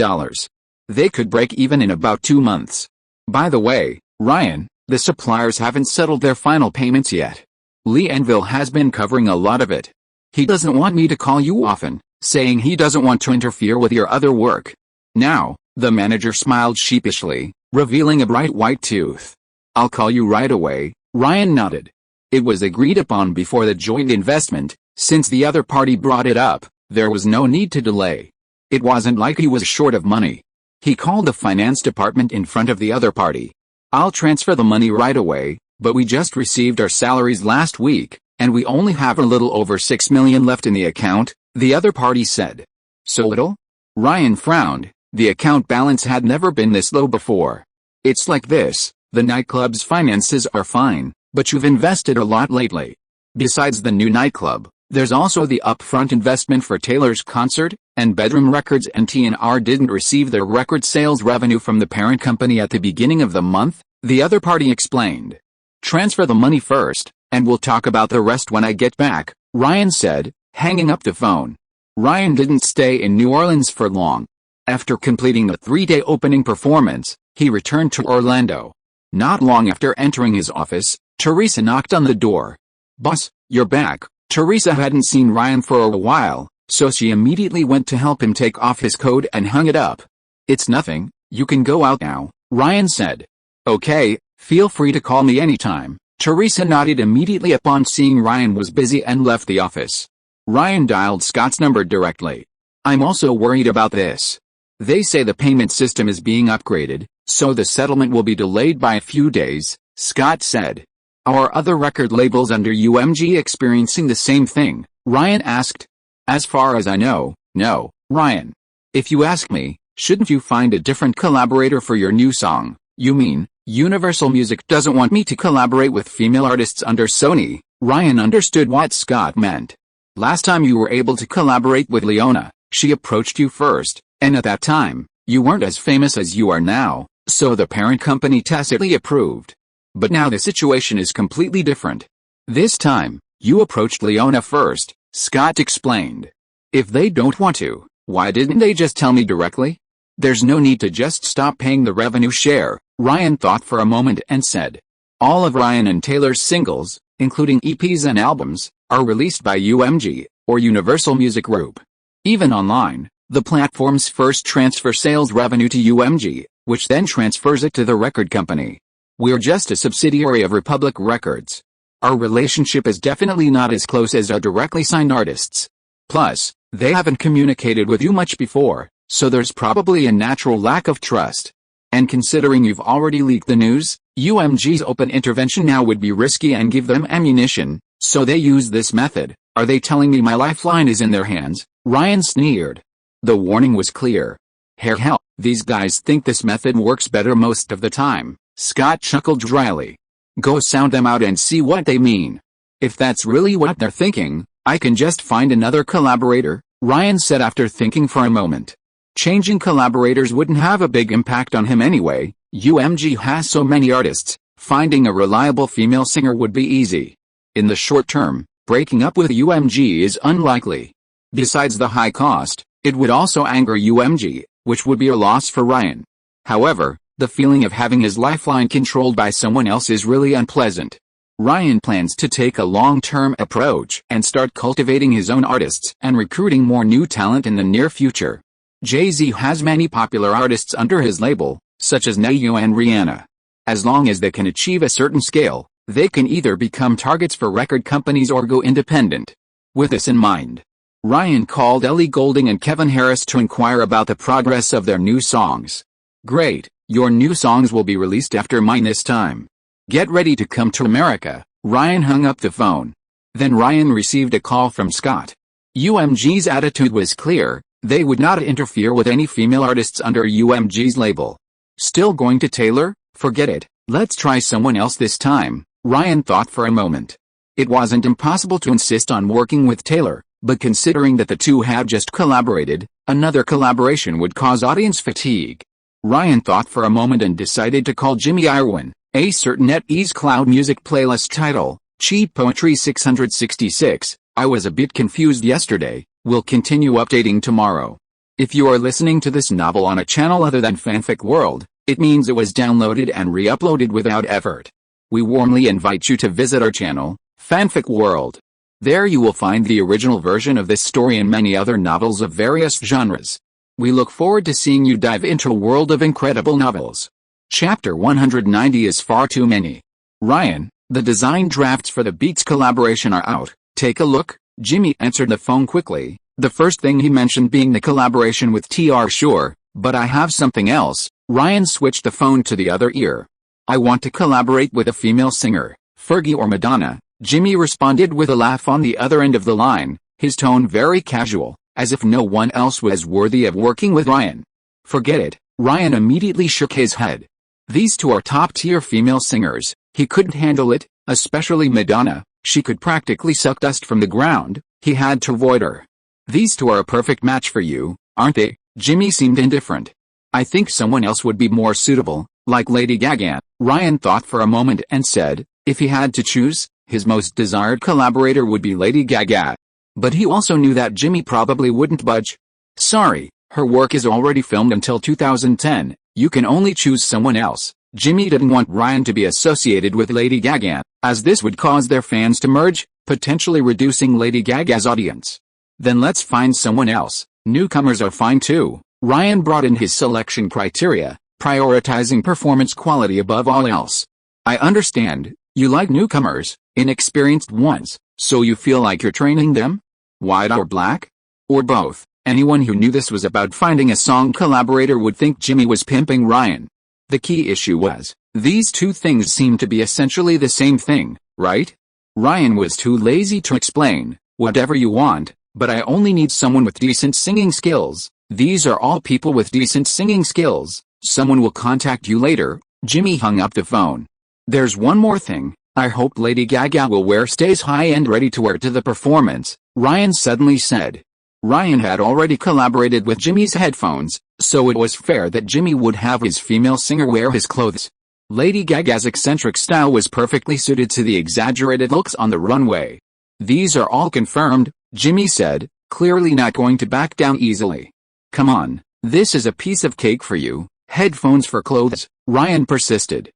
They could break even in about 2 months. By the way, Ryan, the suppliers haven't settled their final payments yet. Lee Anvil has been covering a lot of it. He doesn't want me to call you often, saying he doesn't want to interfere with your other work. Now, the manager smiled sheepishly, revealing a bright white tooth. I'll call you right away, Ryan nodded. It was agreed upon before the joint investment, since the other party brought it up, there was no need to delay. It wasn't like he was short of money. He called the finance department in front of the other party. I'll transfer the money right away, but we just received our salaries last week, and we only have a little over $6 million left in the account, the other party said. So little? Ryan frowned. The account balance had never been this low before. It's like this, the nightclub's finances are fine, but you've invested a lot lately. Besides the new nightclub, there's also the upfront investment for Taylor's concert, and Bedroom Records and T&R didn't receive their record sales revenue from the parent company at the beginning of the month, the other party explained. Transfer the money first, and we'll talk about the rest when I get back, Ryan said, hanging up the phone. Ryan didn't stay in New Orleans for long. After completing a 3-day opening performance, he returned to Orlando. Not long after entering his office, Teresa knocked on the door. "Boss, you're back." Teresa hadn't seen Ryan for a while, so she immediately went to help him take off his coat and hung it up. "It's nothing, you can go out now," Ryan said. "Okay, feel free to call me anytime." Teresa nodded immediately upon seeing Ryan was busy and left the office. Ryan dialed Scott's number directly. "I'm also worried about this. They say the payment system is being upgraded, so the settlement will be delayed by a few days," Scott said. "Are other record labels under UMG experiencing the same thing?" Ryan asked. "As far as I know, no, Ryan. If you ask me, shouldn't you find a different collaborator for your new song?" "You mean, Universal Music doesn't want me to collaborate with female artists under Sony?" Ryan understood what Scott meant. "Last time you were able to collaborate with Leona, she approached you first, and at that time, you weren't as famous as you are now, so the parent company tacitly approved. But now the situation is completely different. This time, you approached Leona first," Scott explained. "If they don't want to, why didn't they just tell me directly? There's no need to just stop paying the revenue share." Ryan thought for a moment and said. "All of Ryan and Taylor's singles, including EPs and albums, are released by UMG, or Universal Music Group. Even online, the platforms first transfer sales revenue to UMG, which then transfers it to the record company. We're just a subsidiary of Republic Records. Our relationship is definitely not as close as our directly signed artists. Plus, they haven't communicated with you much before, so there's probably a natural lack of trust. And considering you've already leaked the news, UMG's open intervention now would be risky and give them ammunition, so they use this method. Are they telling me my lifeline is in their hands?" Ryan sneered. The warning was clear. Hell, these guys think this method works better most of the time," Scott chuckled dryly. "Go sound them out and see what they mean. If that's really what they're thinking, I can just find another collaborator," Ryan said after thinking for a moment. Changing collaborators wouldn't have a big impact on him anyway. UMG has so many artists, finding a reliable female singer would be easy. In the short term, breaking up with UMG is unlikely. Besides the high cost, it would also anger UMG, which would be a loss for Ryan. However, the feeling of having his lifeline controlled by someone else is really unpleasant. Ryan plans to take a long-term approach and start cultivating his own artists and recruiting more new talent in the near future. Jay-Z has many popular artists under his label, such as Nayu and Rihanna. As long as they can achieve a certain scale, they can either become targets for record companies or go independent. With this in mind, Ryan called Ellie Goulding and Kevin Harris to inquire about the progress of their new songs. "Great, your new songs will be released after mine this time. Get ready to come to America." Ryan hung up the phone. Then Ryan received a call from Scott. UMG's attitude was clear. They would not interfere with any female artists under UMG's label. "Still going to Taylor? Forget it, let's try someone else this time," Ryan thought for a moment. It wasn't impossible to insist on working with Taylor, but considering that the two had just collaborated, another collaboration would cause audience fatigue. Ryan thought for a moment and decided to call Jimmy Irwin. A certain NetEase Cloud Music playlist title, Cheap Poetry 666, "I was a bit confused yesterday. We'll continue updating tomorrow." If you are listening to this novel on a channel other than Fanfic World, it means it was downloaded and re-uploaded without effort. We warmly invite you to visit our channel, Fanfic World. There you will find the original version of this story and many other novels of various genres. We look forward to seeing you dive into a world of incredible novels. Chapter 190 is far too many. "Ryan, the design drafts for the Beats collaboration are out. Take a look." Jimmy answered the phone quickly, the first thing he mentioned being the collaboration with TR. "Sure, but I have something else." Ryan switched the phone to the other ear. "I want to collaborate with a female singer, Fergie or Madonna." Jimmy responded with a laugh on the other end of the line, his tone very casual, as if no one else was worthy of working with Ryan. "Forget it." Ryan immediately shook his head. These two are top-tier female singers. He couldn't handle it, especially Madonna. She could practically suck dust from the ground. He had to avoid her. "These two are a perfect match for you, aren't they?" Jimmy seemed indifferent. "I think someone else would be more suitable, like Lady Gaga." Ryan thought for a moment and said, If he had to choose, his most desired collaborator would be Lady Gaga. But he also knew that Jimmy probably wouldn't budge. Sorry, her work is already filmed until 2010, you can only choose someone else. Jimmy didn't want Ryan to be associated with Lady Gaga, as this would cause their fans to merge, potentially reducing Lady Gaga's audience. Then let's find someone else. Newcomers are fine too. Ryan brought in his selection criteria, prioritizing performance quality above all else. I understand, you like newcomers, inexperienced ones, so you feel like you're training them? White or black? Or both? Anyone who knew this was about finding a song collaborator would think Jimmy was pimping Ryan. The key issue was, these two things seemed to be essentially the same thing, right? Ryan was too lazy to explain, whatever you want, but I only need someone with decent singing skills. These are all people with decent singing skills. Someone will contact you later. Jimmy hung up the phone. There's one more thing. I hope Lady Gaga will wear stays high and ready to wear to the performance, Ryan suddenly said. Ryan had already collaborated with Jimmy's headphones, so it was fair that Jimmy would have his female singer wear his clothes. Lady Gaga's eccentric style was perfectly suited to the exaggerated looks on the runway. These are all confirmed, Jimmy said, clearly not going to back down easily. Come on, this is a piece of cake for you. Headphones for clothes, Ryan persisted.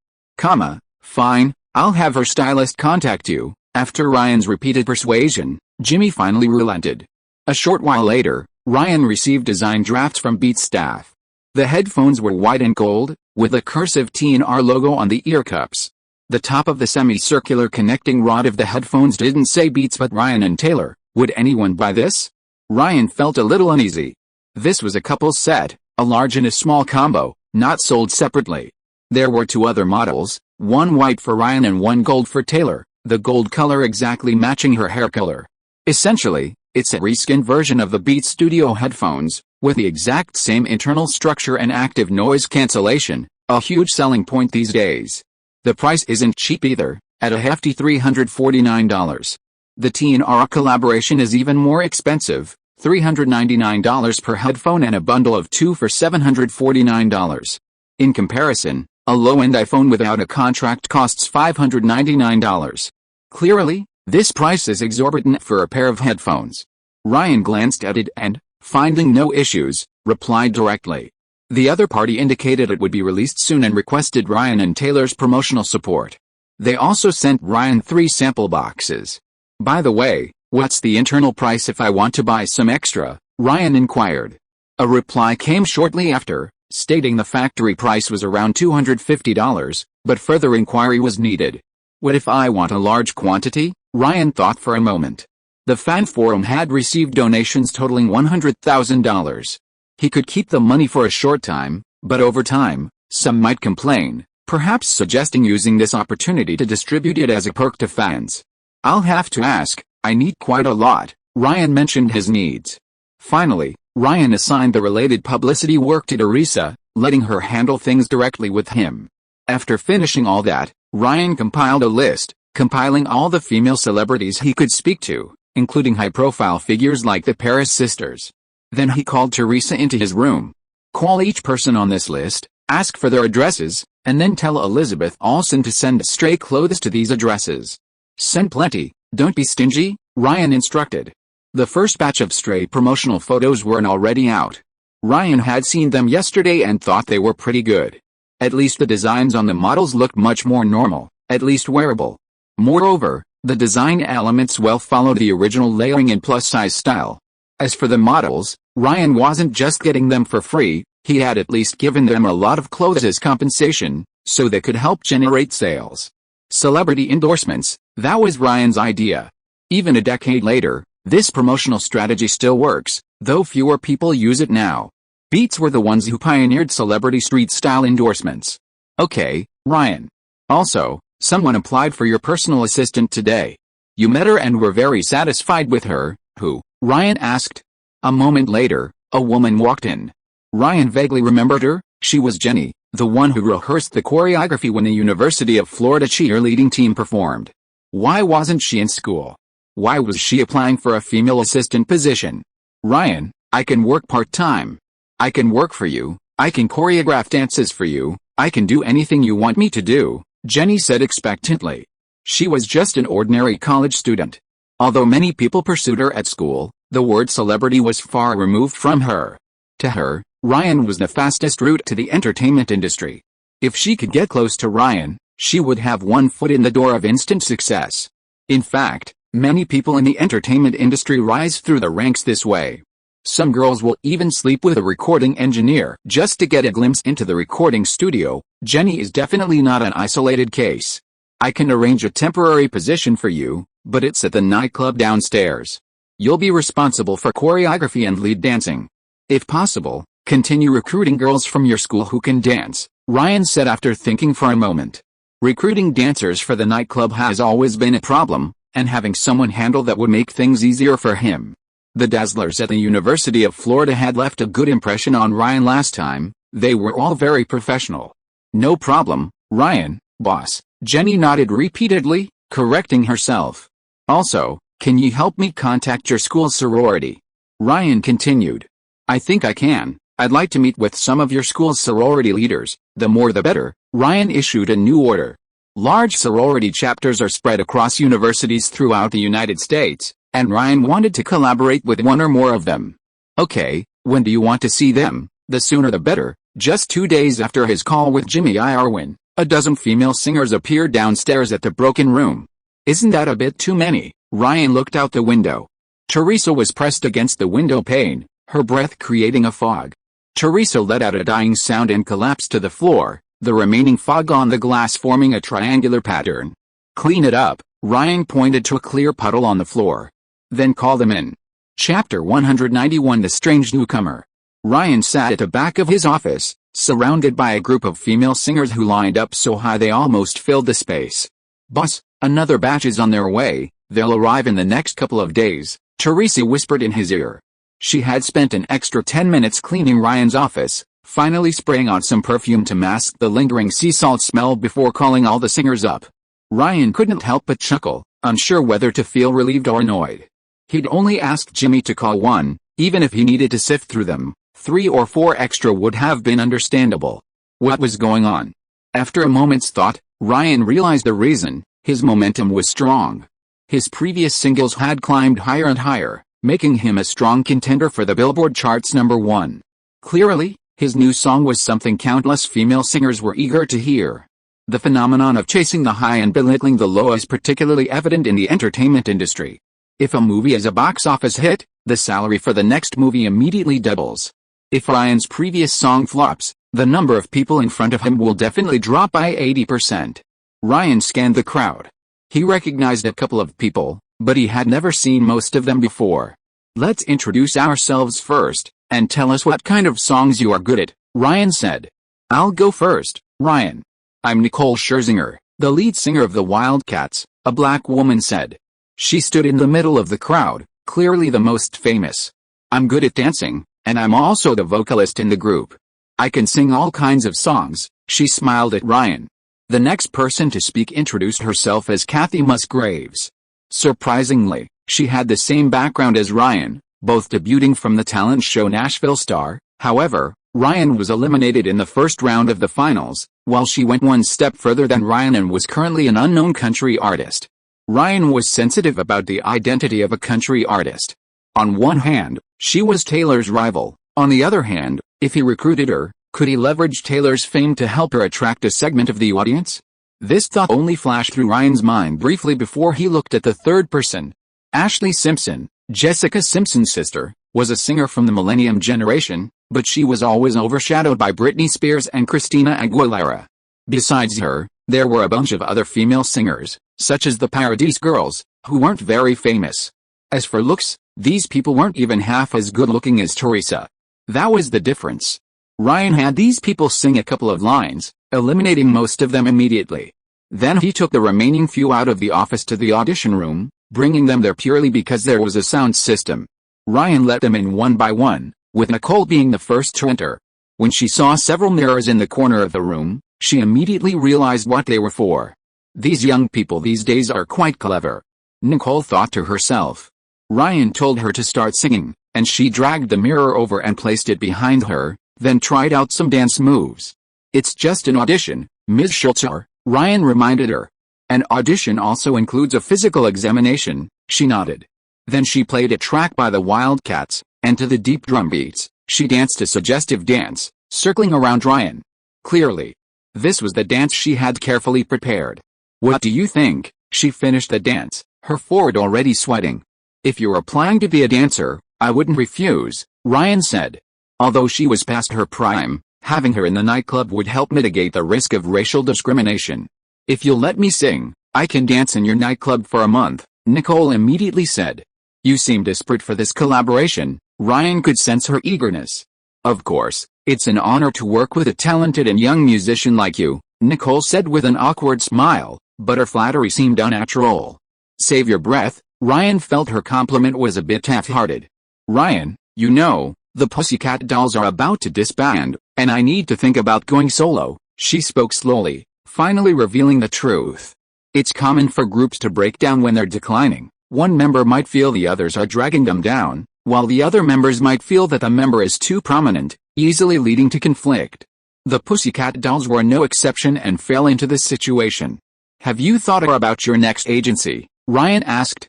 Fine, I'll have her stylist contact you. After Ryan's repeated persuasion, Jimmy finally relented. A short while later, Ryan received design drafts from Beats staff. The headphones were white and gold, with a cursive T&R logo on the ear cups. The top of the semicircular connecting rod of the headphones didn't say Beats but Ryan and Taylor. Would anyone buy this? Ryan felt a little uneasy. This was a couple's set, a large and a small combo, not sold separately. There were two other models, one white for Ryan and one gold for Taylor, the gold color exactly matching her hair color. Essentially, it's a reskinned version of the Beats Studio headphones, with the exact same internal structure and active noise cancellation, a huge selling point these days. The price isn't cheap either, at a hefty $349. The T&R collaboration is even more expensive, $399 per headphone and a bundle of two for $749. In comparison, a low-end iPhone without a contract costs $599. Clearly, this price is exorbitant for a pair of headphones. Ryan glanced at it and, finding no issues, replied directly. The other party indicated it would be released soon and requested Ryan and Taylor's promotional support. They also sent Ryan 3 sample boxes. By the way, what's the internal price if I want to buy some extra? Ryan inquired. A reply came shortly after, stating the factory price was around $250, but further inquiry was needed. What if I want a large quantity? Ryan thought for a moment. The fan forum had received donations totaling $100,000. He could keep the money for a short time, but over time, some might complain, perhaps suggesting using this opportunity to distribute it as a perk to fans. I'll have to ask, I need quite a lot. Ryan mentioned his needs. Finally, Ryan assigned the related publicity work to Teresa, letting her handle things directly with him. After finishing all that, Ryan compiled a list, compiling all the female celebrities he could speak to, including high-profile figures like the Paris sisters. Then he called Teresa into his room. Call each person on this list, ask for their addresses, and then tell Elizabeth Olsen to send stray clothes to these addresses. Send plenty, don't be stingy, Ryan instructed. The first batch of stray promotional photos weren't already out. Ryan had seen them yesterday and thought they were pretty good. At least the designs on the models looked much more normal, at least wearable. Moreover, the design elements well followed the original layering and plus-size style. As for the models, Ryan wasn't just getting them for free, he had at least given them a lot of clothes as compensation, so they could help generate sales. Celebrity endorsements, that was Ryan's idea. Even a decade later, this promotional strategy still works, though fewer people use it now. Beats were the ones who pioneered celebrity street-style endorsements. Okay, Ryan. Also, someone applied for your personal assistant today. You met her and were very satisfied with her. Who? Ryan asked. A moment later, a woman walked in. Ryan vaguely remembered her. She was Jenny, the one who rehearsed the choreography when the University of Florida cheerleading team performed. Why wasn't she in school? Why was she applying for a female assistant position? Ryan, I can work part-time. I can work for you, I can choreograph dances for you, I can do anything you want me to do, Jenny said expectantly. She was just an ordinary college student. Although many people pursued her at school, the word celebrity was far removed from her. To her, Ryan was the fastest route to the entertainment industry. If she could get close to Ryan, she would have one foot in the door of instant success. In fact, many people in the entertainment industry rise through the ranks this way. Some girls will even sleep with a recording engineer just to get a glimpse into the recording studio. Jenny is definitely not an isolated case. I can arrange a temporary position for you, but it's at the nightclub downstairs. You'll be responsible for choreography and lead dancing. If possible, continue recruiting girls from your school who can dance, Ryan said after thinking for a moment. Recruiting dancers for the nightclub has always been a problem, and having someone handle that would make things easier for him. The Dazzlers at the University of Florida had left a good impression on Ryan last time. They were all very professional. No problem, Ryan, boss, Jenny nodded repeatedly, correcting herself. Also, can you help me contact your school's sorority? Ryan continued. I think I can. I'd like to meet with some of your school's sorority leaders, the more the better. Ryan issued a new order. Large sorority chapters are spread across universities throughout the United States, and Ryan wanted to collaborate with one or more of them. Okay, when do you want to see them? The sooner the better. Just 2 days after his call with Jimmy Irwin, a dozen female singers appeared downstairs at the broken room. Isn't that a bit too many? Ryan looked out the window. Teresa was pressed against the window pane, her breath creating a fog. Teresa let out a dying sound and collapsed to the floor, the remaining fog on the glass forming a triangular pattern. Clean it up, Ryan pointed to a clear puddle on the floor. Then call them in. Chapter 191 The Strange Newcomer. Ryan sat at the back of his office, surrounded by a group of female singers who lined up so high they almost filled the space. Boss, another batch is on their way, they'll arrive in the next couple of days, Teresa whispered in his ear. She had spent an extra 10 minutes cleaning Ryan's office, finally spraying on some perfume to mask the lingering sea salt smell before calling all the singers up. Ryan couldn't help but chuckle, unsure whether to feel relieved or annoyed. He'd only asked Jimmy to call one, even if he needed to sift through them. 3 or 4 extra would have been understandable. What was going on? After a moment's thought, Ryan realized the reason. His momentum was strong. His previous singles had climbed higher and higher, making him a strong contender for the Billboard chart's #1. Clearly, his new song was something countless female singers were eager to hear. The phenomenon of chasing the high and belittling the low is particularly evident in the entertainment industry. If a movie is a box office hit, the salary for the next movie immediately doubles. If Ryan's previous song flops, the number of people in front of him will definitely drop by 80%. Ryan scanned the crowd. He recognized a couple of people, but he had never seen most of them before. Let's introduce ourselves first, and tell us what kind of songs you are good at, Ryan said. I'll go first, Ryan. I'm Nicole Scherzinger, the lead singer of the Wildcats, a black woman said. She stood in the middle of the crowd, clearly the most famous. I'm good at dancing, and I'm also the vocalist in the group. I can sing all kinds of songs, she smiled at Ryan. The next person to speak introduced herself as Kathy Musgraves. Surprisingly, she had the same background as Ryan, both debuting from the talent show Nashville Star. However, Ryan was eliminated in the first round of the finals, while she went one step further than Ryan and was currently an unknown country artist. Ryan was sensitive about the identity of a country artist. On one hand, she was Taylor's rival. On the other hand, if he recruited her, could he leverage Taylor's fame to help her attract a segment of the audience? This thought only flashed through Ryan's mind briefly before he looked at the third person. Ashley Simpson, Jessica Simpson's sister, was a singer from the Millennium generation, but she was always overshadowed by Britney Spears and Christina Aguilera. Besides her, there were a bunch of other female singers, such as the Prodigies girls, who weren't very famous. As for looks, these people weren't even half as good-looking as Teresa. That was the difference. Ryan had these people sing a couple of lines, eliminating most of them immediately. Then he took the remaining few out of the office to the audition room, bringing them there purely because there was a sound system. Ryan let them in one by one, with Nicole being the first to enter. When she saw several mirrors in the corner of the room, she immediately realized what they were for. These young people these days are quite clever, Nicole thought to herself. Ryan told her to start singing, and she dragged the mirror over and placed it behind her, then tried out some dance moves. It's just an audition, Ms. Schultzer, Ryan reminded her. An audition also includes a physical examination, she nodded. Then she played a track by the Wildcats, and to the deep drum beats, she danced a suggestive dance, circling around Ryan. Clearly, this was the dance she had carefully prepared. What do you think? She finished the dance, her forehead already sweating. If you're applying to be a dancer, I wouldn't refuse, Ryan said. Although she was past her prime, having her in the nightclub would help mitigate the risk of racial discrimination. If you'll let me sing, I can dance in your nightclub for a month, Nicole immediately said. You seem desperate for this collaboration, Ryan could sense her eagerness. Of course, it's an honor to work with a talented and young musician like you, Nicole said with an awkward smile, but her flattery seemed unnatural. Save your breath, Ryan felt her compliment was a bit half-hearted. Ryan, you know, the Pussycat Dolls are about to disband, and I need to think about going solo, she spoke slowly, finally revealing the truth. It's common for groups to break down when they're declining. One member might feel the others are dragging them down, while the other members might feel that the member is too prominent, easily leading to conflict. The Pussycat Dolls were no exception and fell into this situation. Have you thought about your next agency? Ryan asked.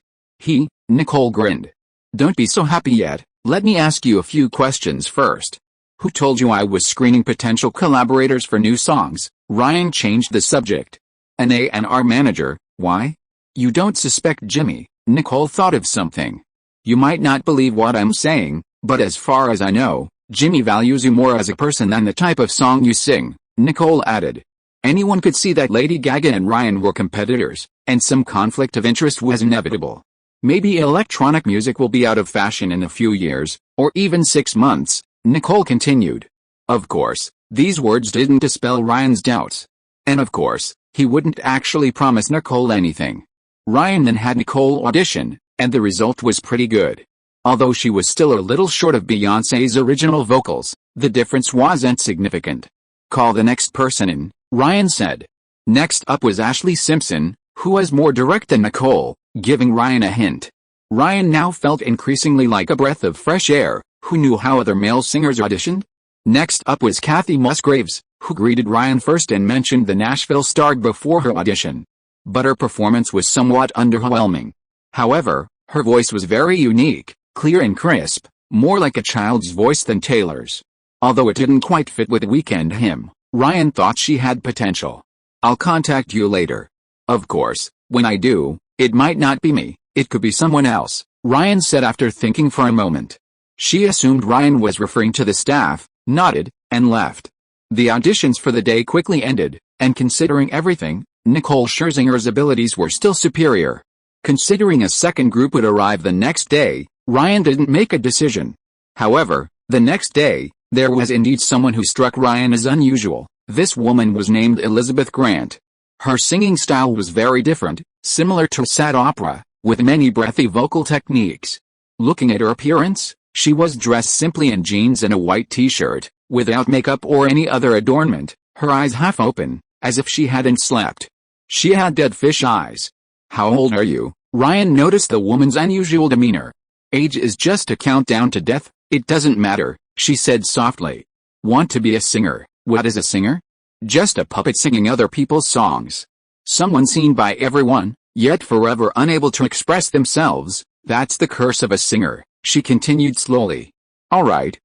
Nicole grinned. Don't be so happy yet, let me ask you a few questions first. Who told you I was screening potential collaborators for new songs? Ryan changed the subject. An A&R manager, why? You don't suspect Jimmy, Nicole thought of something. You might not believe what I'm saying, but as far as I know, Jimmy values you more as a person than the type of song you sing, Nicole added. Anyone could see that Lady Gaga and Ryan were competitors, and some conflict of interest was inevitable. Maybe electronic music will be out of fashion in a few years, or even 6 months, Nicole continued. Of course, these words didn't dispel Ryan's doubts. And of course, he wouldn't actually promise Nicole anything. Ryan then had Nicole audition, and the result was pretty good. Although she was still a little short of Beyoncé's original vocals, the difference wasn't significant. Call the next person in, Ryan said. Next up was Ashley Simpson, who was more direct than Nicole, giving Ryan a hint. Ryan now felt increasingly like a breath of fresh air. Who knew how other male singers auditioned? Next up was Kathy Musgraves, who greeted Ryan first and mentioned the Nashville star before her audition. But her performance was somewhat underwhelming. However, her voice was very unique, clear and crisp, more like a child's voice than Taylor's. Although it didn't quite fit with Weekend hymn, Ryan thought she had potential. I'll contact you later. Of course, when I do, it might not be me, it could be someone else, Ryan said after thinking for a moment. She assumed Ryan was referring to the staff, nodded, and left. The auditions for the day quickly ended, and considering everything, Nicole Scherzinger's abilities were still superior. Considering a second group would arrive the next day, Ryan didn't make a decision. However, the next day, there was indeed someone who struck Ryan as unusual. This woman was named Elizabeth Grant. Her singing style was very different, similar to sad opera, with many breathy vocal techniques. Looking at her appearance, she was dressed simply in jeans and a white t-shirt, without makeup or any other adornment, her eyes half open, as if she hadn't slept. She had dead fish eyes. How old are you? Ryan noticed the woman's unusual demeanor. Age is just a countdown to death, it doesn't matter, she said softly. Want to be a singer? What is a singer? Just a puppet singing other people's songs. Someone seen by everyone, yet forever unable to express themselves. That's the curse of a singer, she continued slowly. All right,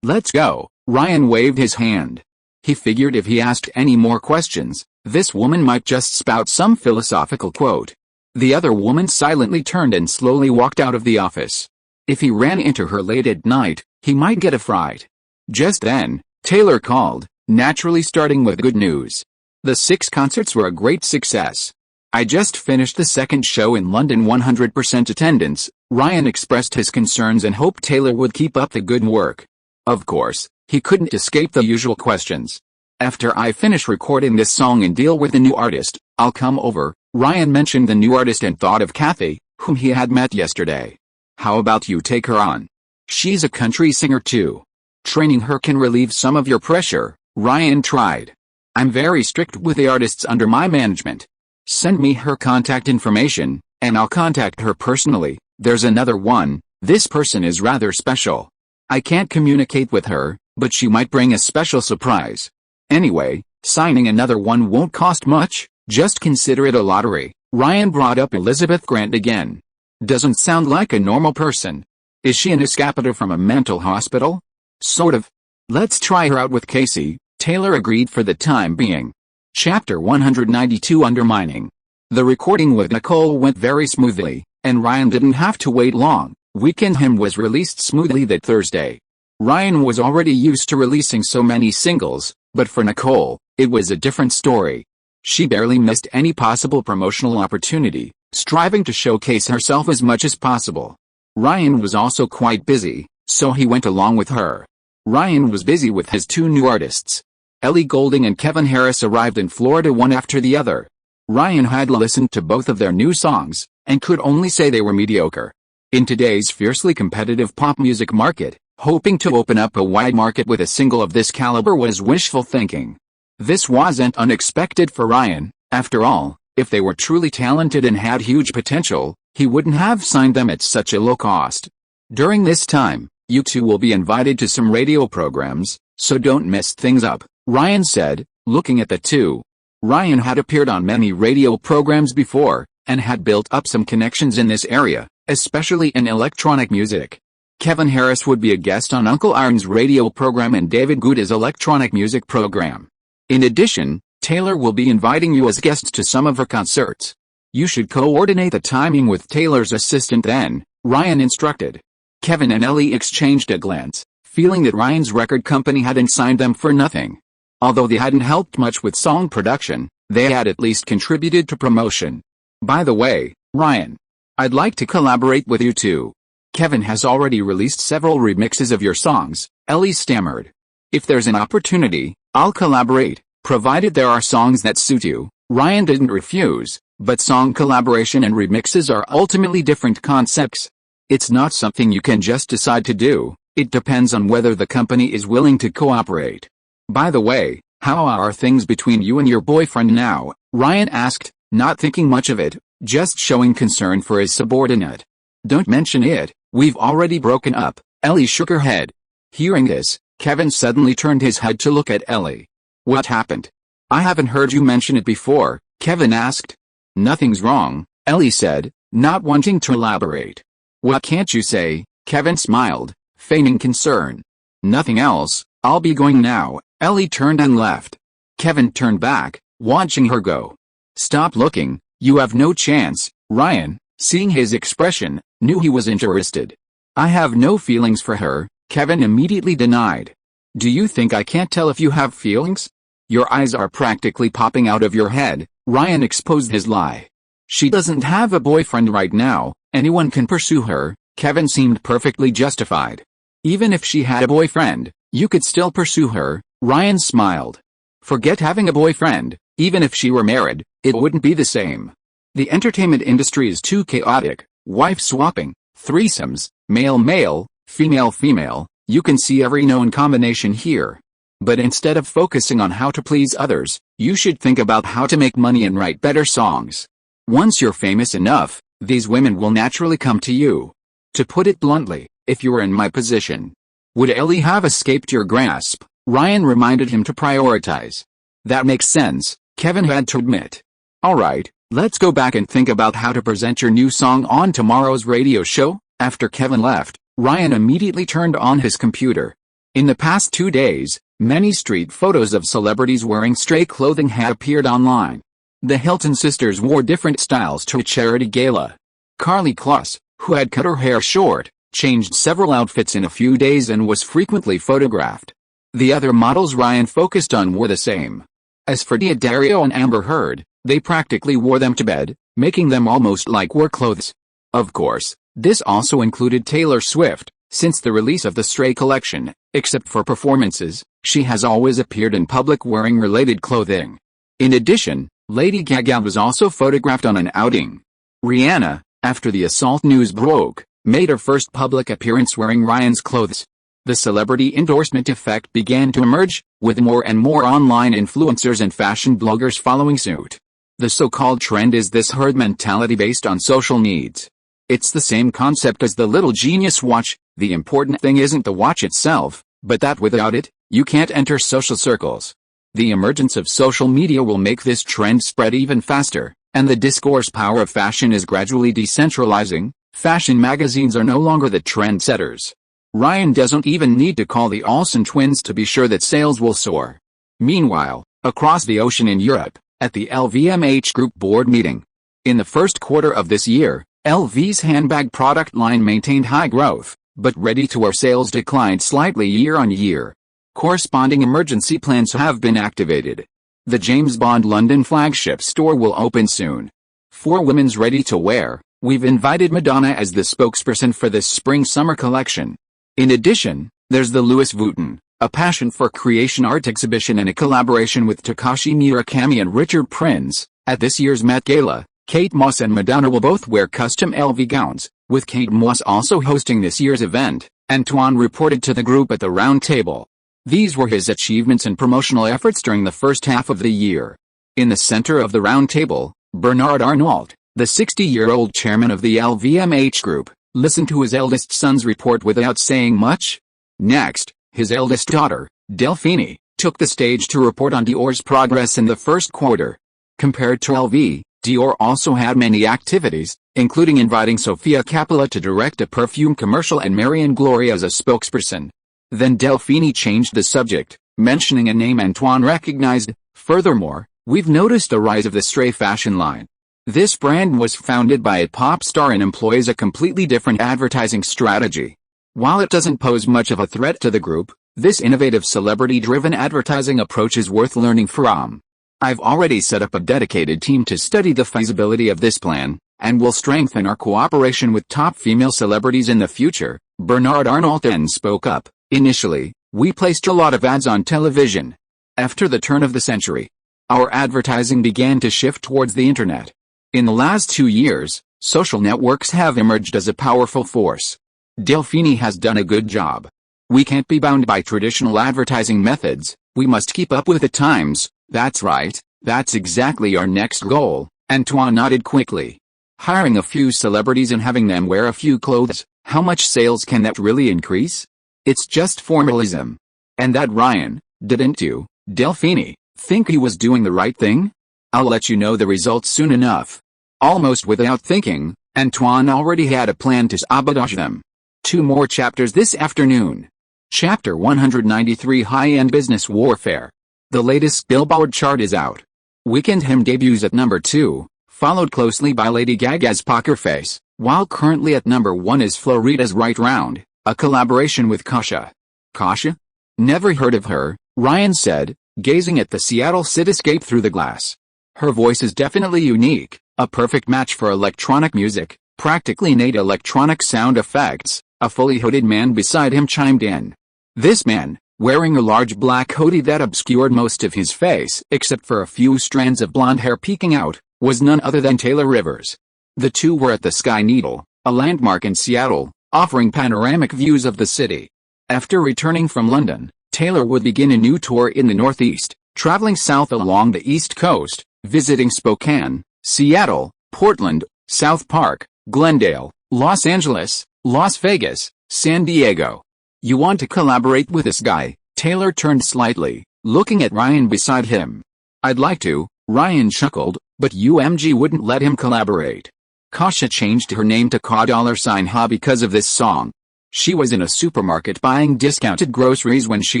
let's go. Ryan waved his hand. He figured if he asked any more questions, this woman might just spout some philosophical quote. The other woman silently turned and slowly walked out of the office. If he ran into her late at night, he might get a fright. Just then, Taylor called, naturally starting with good news. The 6 concerts were a great success. I just finished the second show in London 100% attendance. Ryan expressed his concerns and hoped Taylor would keep up the good work. Of course, he couldn't escape the usual questions. After I finish recording this song and deal with the new artist, I'll come over. Ryan mentioned the new artist and thought of Kathy, whom he had met yesterday. How about you take her on? She's a country singer too. Training her can relieve some of your pressure, Ryan tried. I'm very strict with the artists under my management. Send me her contact information, and I'll contact her personally. There's another one, this person is rather special. I can't communicate with her, but she might bring a special surprise. Anyway, signing another one won't cost much, Just consider it a lottery. Ryan brought up Elizabeth Grant again. Doesn't sound like a normal person. Is she an escapado from a mental hospital? Sort of. Let's try her out with Casey. Taylor agreed for the time being. Chapter 192 Undermining. The recording with Nicole went very smoothly, and Ryan didn't have to wait long. Weekend Hymn was released smoothly that Thursday. Ryan was already used to releasing so many singles, but for Nicole, it was a different story. She barely missed any possible promotional opportunity, striving to showcase herself as much as possible. Ryan was also quite busy, so he went along with her. Ryan was busy with his two new artists. Ellie Goulding and Kevin Harris arrived in Florida one after the other. Ryan had listened to both of their new songs, and could only say they were mediocre. In today's fiercely competitive pop music market, hoping to open up a wide market with a single of this caliber was wishful thinking. This wasn't unexpected for Ryan. After all, if they were truly talented and had huge potential, he wouldn't have signed them at such a low cost. During this time, you two will be invited to some radio programs, so don't mess things up, Ryan said, looking at the two. Ryan had appeared on many radio programs before, and had built up some connections in this area, especially in electronic music. Kevin Harris would be a guest on Uncle Iron's radio program and David Guetta's electronic music program. In addition, Taylor will be inviting you as guests to some of her concerts. You should coordinate the timing with Taylor's assistant then, Ryan instructed. Kevin and Ellie exchanged a glance, feeling that Ryan's record company hadn't signed them for nothing. Although they hadn't helped much with song production, they had at least contributed to promotion. By the way, Ryan, I'd like to collaborate with you too. Kevin has already released several remixes of your songs, Ellie stammered. If there's an opportunity, I'll collaborate, provided there are songs that suit you. Ryan didn't refuse, but song collaboration and remixes are ultimately different concepts. It's not something you can just decide to do, it depends on whether the company is willing to cooperate. By the way, how are things between you and your boyfriend now? Ryan asked, not thinking much of it, just showing concern for his subordinate. Don't mention it, we've already broken up, Ellie shook her head. Hearing this, Kevin suddenly turned his head to look at Ellie. What happened? I haven't heard you mention it before, Kevin asked. Nothing's wrong, Ellie said, not wanting to elaborate. What can't you say? Kevin smiled, feigning concern. Nothing else, I'll be going now. Ellie turned and left. Kevin turned back, watching her go. Stop looking, you have no chance. Ryan, seeing his expression, knew he was interested. I have no feelings for her, Kevin immediately denied. Do you think I can't tell if you have feelings? Your eyes are practically popping out of your head, Ryan exposed his lie. She doesn't have a boyfriend right now, anyone can pursue her, Kevin seemed perfectly justified. Even if she had a boyfriend, you could still pursue her, Ryan smiled. Forget having a boyfriend, even if she were married, it wouldn't be the same. The entertainment industry is too chaotic, wife swapping, threesomes, male-male, female-female, you can see every known combination here. But instead of focusing on how to please others, you should think about how to make money and write better songs. Once you're famous enough, these women will naturally come to you. To put it bluntly, if you were in my position, would Ellie have escaped your grasp? Ryan reminded him to prioritize. That makes sense, Kevin had to admit. Alright, let's go back and think about how to present your new song on tomorrow's radio show. After Kevin left, Ryan immediately turned on his computer. In the past 2 days, many street photos of celebrities wearing stray clothing had appeared online. The Hilton sisters wore different styles to a charity gala. Carly Kloss, who had cut her hair short, changed several outfits in a few days and was frequently photographed. The other models Ryan focused on were the same. As for D'Addario and Amber Heard, they practically wore them to bed, making them almost like work clothes. Of course, this also included Taylor Swift. Since the release of the Stray collection, except for performances, she has always appeared in public wearing related clothing. In addition, Lady Gaga was also photographed on an outing. Rihanna, after the assault news broke, made her first public appearance wearing Ryan's clothes. The celebrity endorsement effect began to emerge, with more and more online influencers and fashion bloggers following suit. The so-called trend is this herd mentality based on social needs. It's the same concept as the Little Genius watch. The important thing isn't the watch itself, but that without it, you can't enter social circles. The emergence of social media will make this trend spread even faster, and the discourse power of fashion is gradually decentralizing. Fashion magazines are no longer the trendsetters. Ryan doesn't even need to call the Olsen twins to be sure that sales will soar. Meanwhile, across the ocean in Europe, at the LVMH Group board meeting, in the first quarter of this year, LV's handbag product line maintained high growth, but ready-to-wear sales declined slightly year-on-year. Corresponding emergency plans have been activated. The James Bond London flagship store will open soon. For women's ready-to-wear, we've invited Madonna as the spokesperson for this spring-summer collection. In addition, there's the Louis Vuitton, a passion for creation art exhibition and a collaboration with Takashi Murakami and Richard Prince. At this year's Met Gala, Kate Moss and Madonna will both wear custom LV gowns, with Kate Moss also hosting this year's event. Antoine reported to the group at the round table. These were his achievements and promotional efforts during the first half of the year. In the center of the round table, Bernard Arnault, the 60-year-old chairman of the LVMH Group, listened to his eldest son's report without saying much. Next, his eldest daughter, Delphine, took the stage to report on Dior's progress in the first quarter. Compared to LV, Dior also had many activities, including inviting Sofia Coppola to direct a perfume commercial and Marion Glory as a spokesperson. Then Delphine changed the subject, mentioning a name Antoine recognized. Furthermore, we've noticed a rise of the Stray fashion line. This brand was founded by a pop star and employs a completely different advertising strategy. While it doesn't pose much of a threat to the group, this innovative celebrity-driven advertising approach is worth learning from. I've already set up a dedicated team to study the feasibility of this plan, and will strengthen our cooperation with top female celebrities in the future, Bernard Arnault then spoke up. Initially, we placed a lot of ads on television. After the turn of the century, our advertising began to shift towards the internet. In the last 2 years, social networks have emerged as a powerful force. Delphine has done a good job. We can't be bound by traditional advertising methods, we must keep up with the times. That's right, that's exactly our next goal, Antoine nodded quickly. Hiring a few celebrities and having them wear a few clothes, how much sales can that really increase? It's just formalism. And that Ryan, didn't you, Delphine, think he was doing the right thing? I'll let you know the results soon enough. Almost without thinking, Antoine already had a plan to sabotage them. 2 more chapters this afternoon. Chapter 193 High-End Business Warfare. The latest Billboard chart is out. Weekend Hymn debuts at number 2, followed closely by Lady Gaga's Poker Face, while currently at number 1 is Florida's Right Round, a collaboration with Kasha. Kasha? Never heard of her, Ryan said, gazing at the Seattle cityscape through the glass. Her voice is definitely unique, a perfect match for electronic music, practically innate electronic sound effects. A fully hooded man beside him chimed in. This man, wearing a large black hoodie that obscured most of his face except for a few strands of blonde hair peeking out, was none other than Taylor Rivers. The two were at the Sky Needle, a landmark in Seattle, offering panoramic views of the city. After returning from London, Taylor would begin a new tour in the Northeast, traveling south along the East Coast, visiting Spokane, Seattle, Portland, South Park, Glendale, Los Angeles, Las Vegas, San Diego. You want to collaborate with this guy? Taylor turned slightly, looking at Ryan beside him. I'd like to, Ryan chuckled, but UMG wouldn't let him collaborate. Kasha changed her name to $Ha because of this song. She was in a supermarket buying discounted groceries when she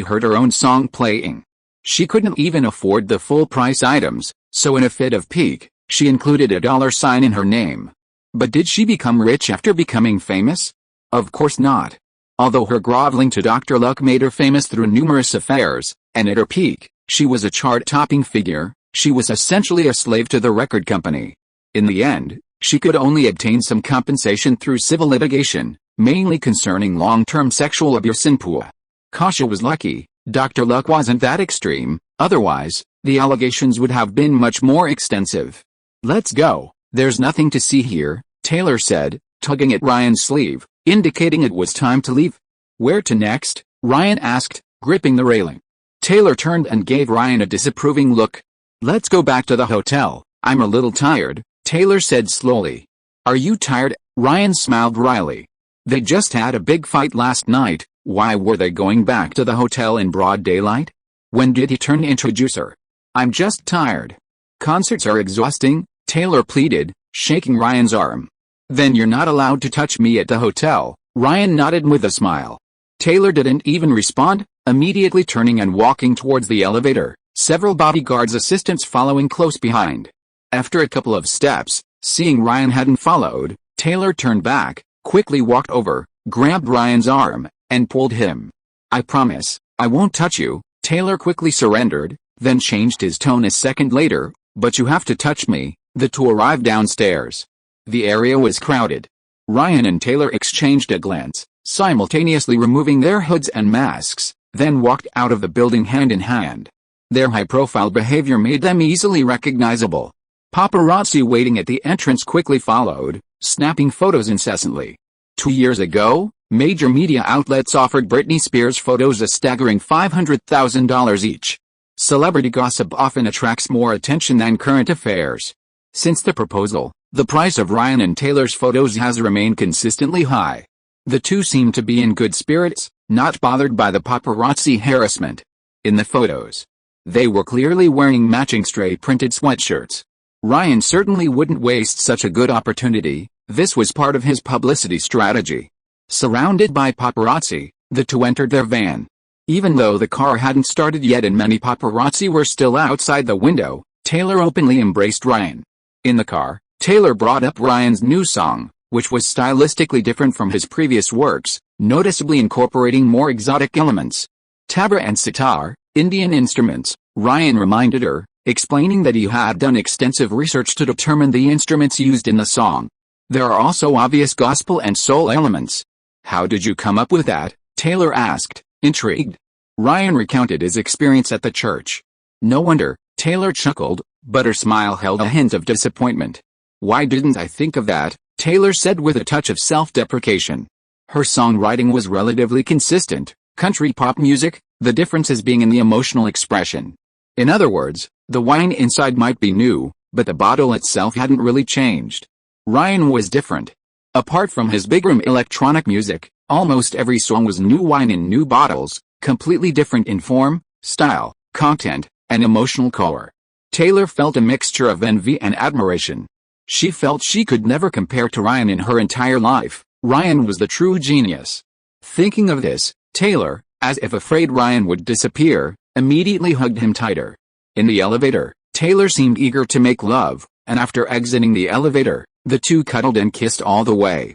heard her own song playing. She couldn't even afford the full-price items, so in a fit of pique, she included $sign in her name. But did she become rich after becoming famous? Of course not. Although her groveling to Dr. Luck made her famous through numerous affairs, and at her peak, she was a chart-topping figure, she was essentially a slave to the record company. In the end, she could only obtain some compensation through civil litigation, mainly concerning long-term sexual abuse in Pua. Kasha was lucky, Dr. Luck wasn't that extreme, otherwise, the allegations would have been much more extensive. Let's go, there's nothing to see here, Taylor said, tugging at Ryan's sleeve, indicating it was time to leave. Where to next? Ryan asked, gripping the railing. Taylor turned and gave Ryan a disapproving look. Let's go back to the hotel, I'm a little tired, Taylor said slowly. Are you tired? Ryan smiled wryly. They just had a big fight last night, why were they going back to the hotel in broad daylight? When did he turn into a juicer? I'm just tired. Concerts are exhausting, Taylor pleaded, shaking Ryan's arm. Then you're not allowed to touch me at the hotel, Ryan nodded with a smile. Taylor didn't even respond, immediately turning and walking towards the elevator, several bodyguards' assistants following close behind. After a couple of steps, seeing Ryan hadn't followed, Taylor turned back, quickly walked over, grabbed Ryan's arm, and pulled him. I promise, I won't touch you, Taylor quickly surrendered, then changed his tone a second later, but you have to touch me. The two arrived downstairs. The area was crowded. Ryan and Taylor exchanged a glance, simultaneously removing their hoods and masks, then walked out of the building hand in hand. Their high-profile behavior made them easily recognizable. Paparazzi waiting at the entrance quickly followed, snapping photos incessantly. 2 years ago, major media outlets offered Britney Spears photos a staggering $500,000 each. Celebrity gossip often attracts more attention than current affairs. Since the proposal, the price of Ryan and Taylor's photos has remained consistently high. The two seem to be in good spirits, not bothered by the paparazzi harassment. In the photos, they were clearly wearing matching stray-printed sweatshirts. Ryan certainly wouldn't waste such a good opportunity. This was part of his publicity strategy. Surrounded by paparazzi, the two entered their van. Even though the car hadn't started yet and many paparazzi were still outside the window, Taylor openly embraced Ryan. In the car, Taylor brought up Ryan's new song, which was stylistically different from his previous works, noticeably incorporating more exotic elements. Tabla and sitar, Indian instruments, Ryan reminded her, explaining that he had done extensive research to determine the instruments used in the song. There are also obvious gospel and soul elements. How did you come up with that? Taylor asked, intrigued. Ryan recounted his experience at the church. No wonder, Taylor chuckled, but her smile held a hint of disappointment. Why didn't I think of that? Taylor said with a touch of self-deprecation. Her songwriting was relatively consistent, country pop music, the differences being in the emotional expression. In other words, the wine inside might be new, but the bottle itself hadn't really changed. Ryan was different. Apart from his big room electronic music, almost every song was new wine in new bottles, completely different in form, style, content, and emotional core. Taylor felt a mixture of envy and admiration. She felt she could never compare to Ryan in her entire life. Ryan was the true genius. Thinking of this, Taylor, as if afraid Ryan would disappear, immediately hugged him tighter. In the elevator, Taylor seemed eager to make love, and after exiting the elevator, the two cuddled and kissed all the way.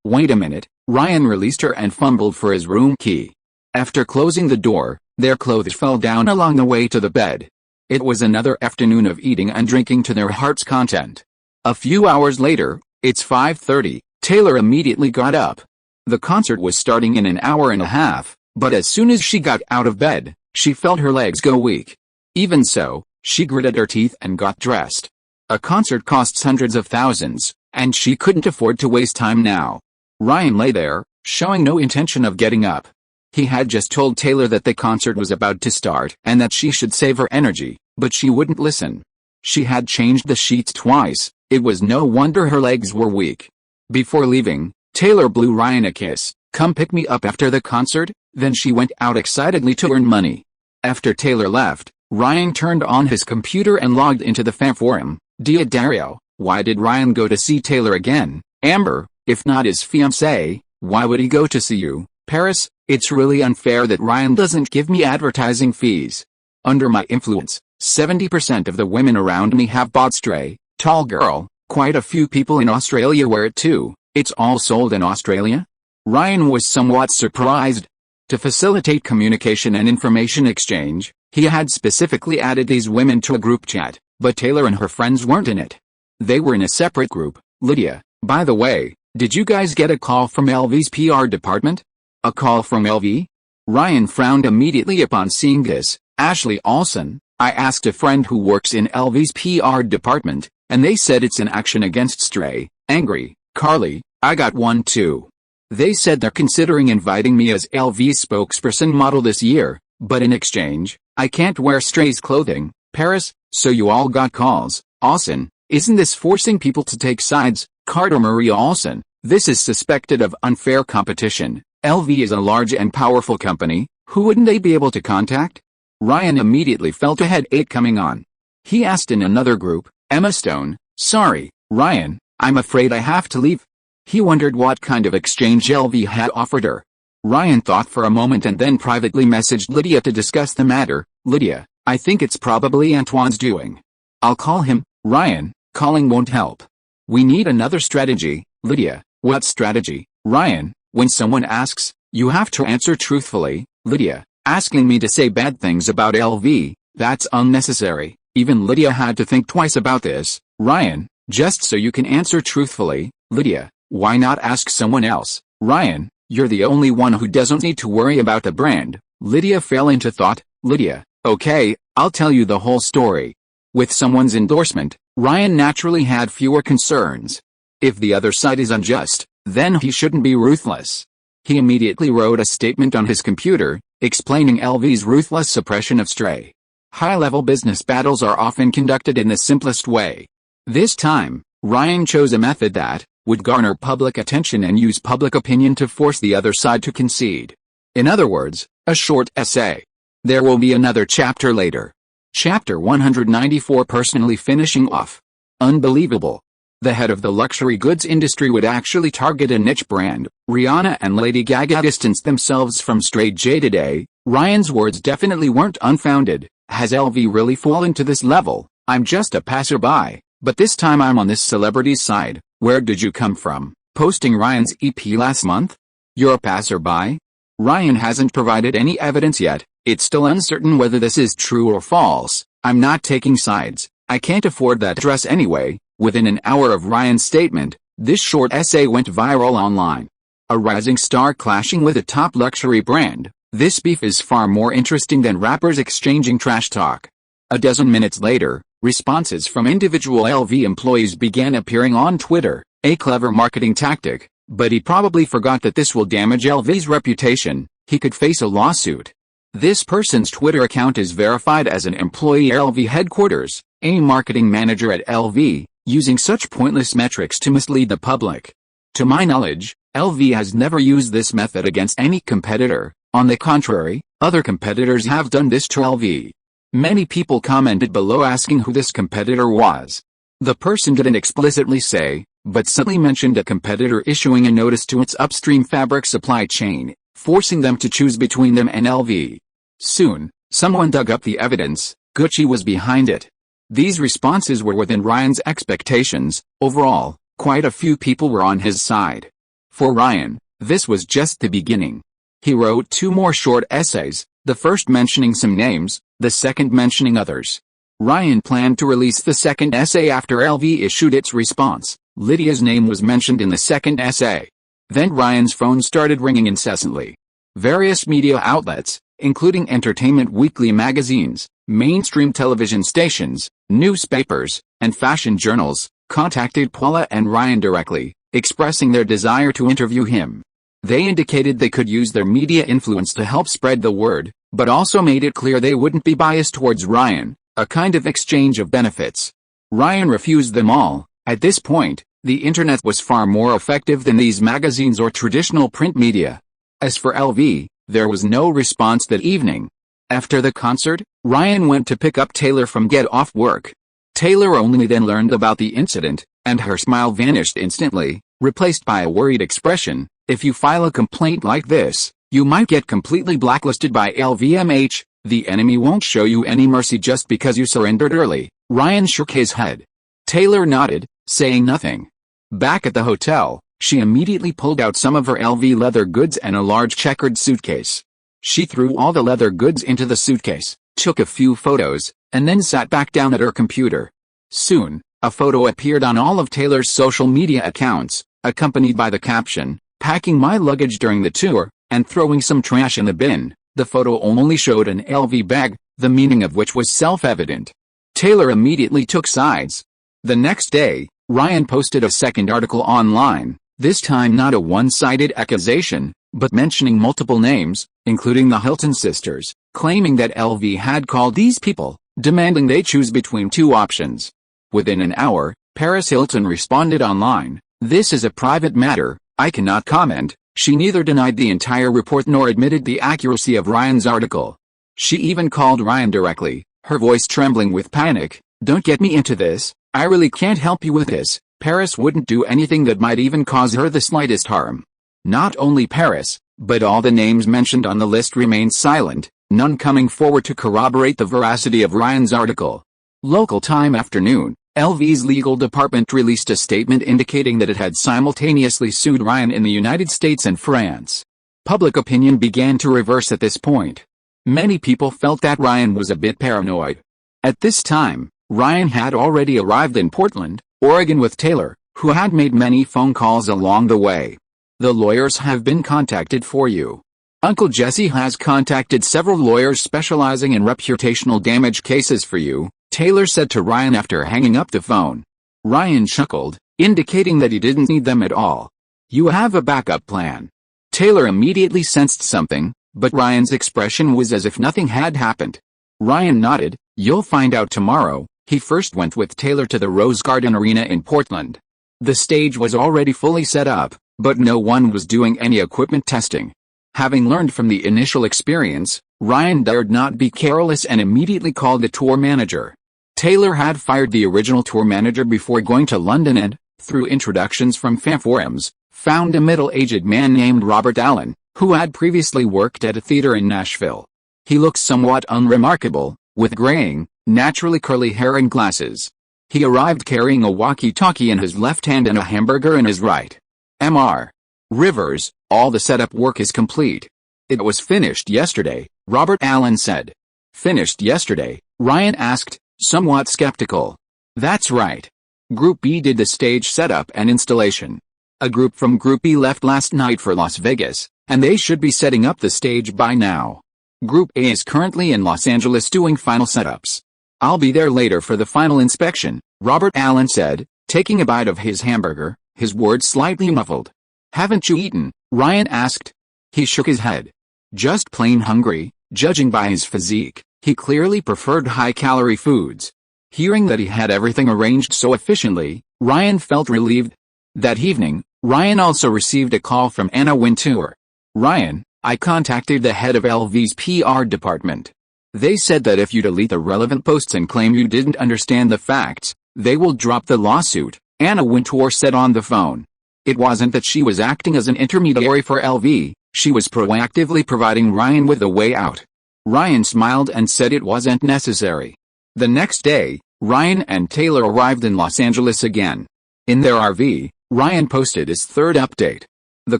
Wait a minute, Ryan released her and fumbled for his room key. After closing the door, their clothes fell down along the way to the bed. It was another afternoon of eating and drinking to their heart's content. A few hours later, it's 5:30, Taylor immediately got up. The concert was starting in an hour and a half, but as soon as she got out of bed, she felt her legs go weak. Even so, she gritted her teeth and got dressed. A concert costs hundreds of thousands, and she couldn't afford to waste time now. Ryan lay there, showing no intention of getting up. He had just told Taylor that the concert was about to start and that she should save her energy, but she wouldn't listen. She had changed the sheets twice, it was no wonder her legs were weak. Before leaving, Taylor blew Ryan a kiss. Come pick me up after the concert, then she went out excitedly to earn money. After Taylor left, Ryan turned on his computer and logged into the fan forum. Dear Dario, why did Ryan go to see Taylor again? Amber, if not his fiancée, why would he go to see you? Paris, it's really unfair that Ryan doesn't give me advertising fees. Under my influence, 70% of the women around me have bought stray, tall girl, quite a few people in Australia wear it too. It's all sold in Australia? Ryan was somewhat surprised. To facilitate communication and information exchange, he had specifically added these women to a group chat, but Taylor and her friends weren't in it. They were in a separate group. Lydia, by the way, did you guys get a call from LV's PR department? A call from LV? Ryan frowned immediately upon seeing this. Ashley Olsen, I asked a friend who works in LV's PR department, and they said it's an action against stray, angry. Carly, I got one too. They said they're considering inviting me as LV's spokesperson model this year, but in exchange, I can't wear stray's clothing. Paris, so you all got calls. Olsen, isn't this forcing people to take sides? Carter Maria Olsen, this is suspected of unfair competition. LV is a large and powerful company, who wouldn't they be able to contact? Ryan immediately felt a headache coming on. He asked in another group, Emma Stone, "Sorry, Ryan, I'm afraid I have to leave." He wondered what kind of exchange LV had offered her. Ryan thought for a moment and then privately messaged Lydia to discuss the matter. "Lydia, I think it's probably Antoine's doing. I'll call him." "Ryan, calling won't help. We need another strategy." "Lydia, what strategy?" "Ryan, when someone asks, you have to answer truthfully." "Lydia, asking me to say bad things about LV, that's unnecessary." Even Lydia had to think twice about this. "Ryan, just so you can answer truthfully." "Lydia, why not ask someone else?" "Ryan, you're the only one who doesn't need to worry about the brand." Lydia fell into thought. "Lydia, okay, I'll tell you the whole story." With someone's endorsement, Ryan naturally had fewer concerns. If the other side is unjust, then he shouldn't be ruthless. He immediately wrote a statement on his computer, explaining LV's ruthless suppression of stray. High-level business battles are often conducted in the simplest way. This time, Ryan chose a method that would garner public attention and use public opinion to force the other side to concede. In other words, a short essay. There will be another chapter later. Chapter 194, personally finishing off. Unbelievable. The head of the luxury goods industry would actually target a niche brand. Rihanna and Lady Gaga distanced themselves from straight J today. Ryan's words definitely weren't unfounded. Has LV really fallen to this level? "I'm just a passerby, but this time I'm on this celebrity's side." Where did you come from? Posting Ryan's EP last month? You're a passerby? Ryan hasn't provided any evidence yet. It's still uncertain whether this is true or false. "I'm not taking sides. I can't afford that dress anyway." Within an hour of Ryan's statement, this short essay went viral online. A rising star clashing with a top luxury brand. This beef is far more interesting than rappers exchanging trash talk. A dozen minutes later, responses from individual LV employees began appearing on Twitter, a clever marketing tactic, but he probably forgot that this will damage LV's reputation. He could face a lawsuit. This person's Twitter account is verified as an employee at LV headquarters, a marketing manager at LV, using such pointless metrics to mislead the public. To my knowledge, LV has never used this method against any competitor. On the contrary, other competitors have done this to LV. Many people commented below asking who this competitor was. The person didn't explicitly say, but subtly mentioned a competitor issuing a notice to its upstream fabric supply chain, forcing them to choose between them and LV. Soon, someone dug up the evidence. Gucci was behind it. These responses were within Ryan's expectations. Overall, quite a few people were on his side. For Ryan, this was just the beginning. He wrote two more short essays, the first mentioning some names, the second mentioning others. Ryan planned to release the second essay after LV issued its response. Lydia's name was mentioned in the second essay. Then Ryan's phone started ringing incessantly. Various media outlets, including entertainment weekly magazines, mainstream television stations, newspapers, and fashion journals, contacted Paula and Ryan directly, expressing their desire to interview him. They indicated they could use their media influence to help spread the word, but also made it clear they wouldn't be biased towards Ryan, a kind of exchange of benefits. Ryan refused them all. At this point, the internet was far more effective than these magazines or traditional print media. As for LV, there was no response that evening. After the concert, Ryan went to pick up Taylor from Get Off Work. Taylor only then learned about the incident, and her smile vanished instantly, replaced by a worried expression. "If you file a complaint like this, you might get completely blacklisted by LVMH. The enemy won't show you any mercy just because you surrendered early." Ryan shook his head. Taylor nodded, saying nothing. Back at the hotel, she immediately pulled out some of her LV leather goods and a large checkered suitcase. She threw all the leather goods into the suitcase, took a few photos, and then sat back down at her computer. Soon, a photo appeared on all of Taylor's social media accounts, accompanied by the caption, "Packing my luggage during the tour, and throwing some trash in the bin." The photo only showed an LV bag, the meaning of which was self-evident. Taylor immediately took sides. The next day, Ryan posted a second article online, this time not a one-sided accusation, but mentioning multiple names, including the Hilton sisters, claiming that LV had called these people, demanding they choose between two options. Within an hour, Paris Hilton responded online, "This is a private matter, I cannot comment." She neither denied the entire report nor admitted the accuracy of Ryan's article. She even called Ryan directly, her voice trembling with panic. "Don't get me into this, I really can't help you with this." Paris wouldn't do anything that might even cause her the slightest harm. Not only Paris, but all the names mentioned on the list remained silent, none coming forward to corroborate the veracity of Ryan's article. Local time afternoon, LV's legal department released a statement indicating that it had simultaneously sued Ryan in the United States and France. Public opinion began to reverse at this point. Many people felt that Ryan was a bit paranoid. At this time, Ryan had already arrived in Portland, Oregon with Taylor, who had made many phone calls along the way. "The lawyers have been contacted for you. Uncle Jesse has contacted several lawyers specializing in reputational damage cases for you," Taylor said to Ryan after hanging up the phone. Ryan chuckled, indicating that he didn't need them at all. "You have a backup plan." Taylor immediately sensed something, but Ryan's expression was as if nothing had happened. Ryan nodded. "You'll find out tomorrow." He first went with Taylor to the Rose Garden Arena in Portland. The stage was already fully set up, but no one was doing any equipment testing. Having learned from the initial experience, Ryan dared not be careless and immediately called the tour manager. Taylor had fired the original tour manager before going to London and, through introductions from fan forums, found a middle-aged man named Robert Allen, who had previously worked at a theater in Nashville. He looked somewhat unremarkable, with graying, naturally curly hair and glasses. He arrived carrying a walkie-talkie in his left hand and a hamburger in his right. "Mr. Rivers, all the setup work is complete. It was finished yesterday," Robert Allen said. "Finished yesterday?" Ryan asked, somewhat skeptical. "That's right. Group B did the stage setup and installation. A group from Group B left last night for Las Vegas, and they should be setting up the stage by now. Group A is currently in Los Angeles doing final setups. I'll be there later for the final inspection," Robert Allen said, taking a bite of his hamburger, his words slightly muffled. "Haven't you eaten?" Ryan asked. He shook his head. "Just plain hungry." Judging by his physique, he clearly preferred high-calorie foods. Hearing that he had everything arranged so efficiently, Ryan felt relieved. That evening, Ryan also received a call from Anna Wintour. "Ryan, I contacted the head of LV's PR department. They said that if you delete the relevant posts and claim you didn't understand the facts, they will drop the lawsuit," Anna Wintour said on the phone. It wasn't that she was acting as an intermediary for LV, she was proactively providing Ryan with a way out. Ryan smiled and said it wasn't necessary. The next day, Ryan and Taylor arrived in Los Angeles again. In their RV, Ryan posted his third update. The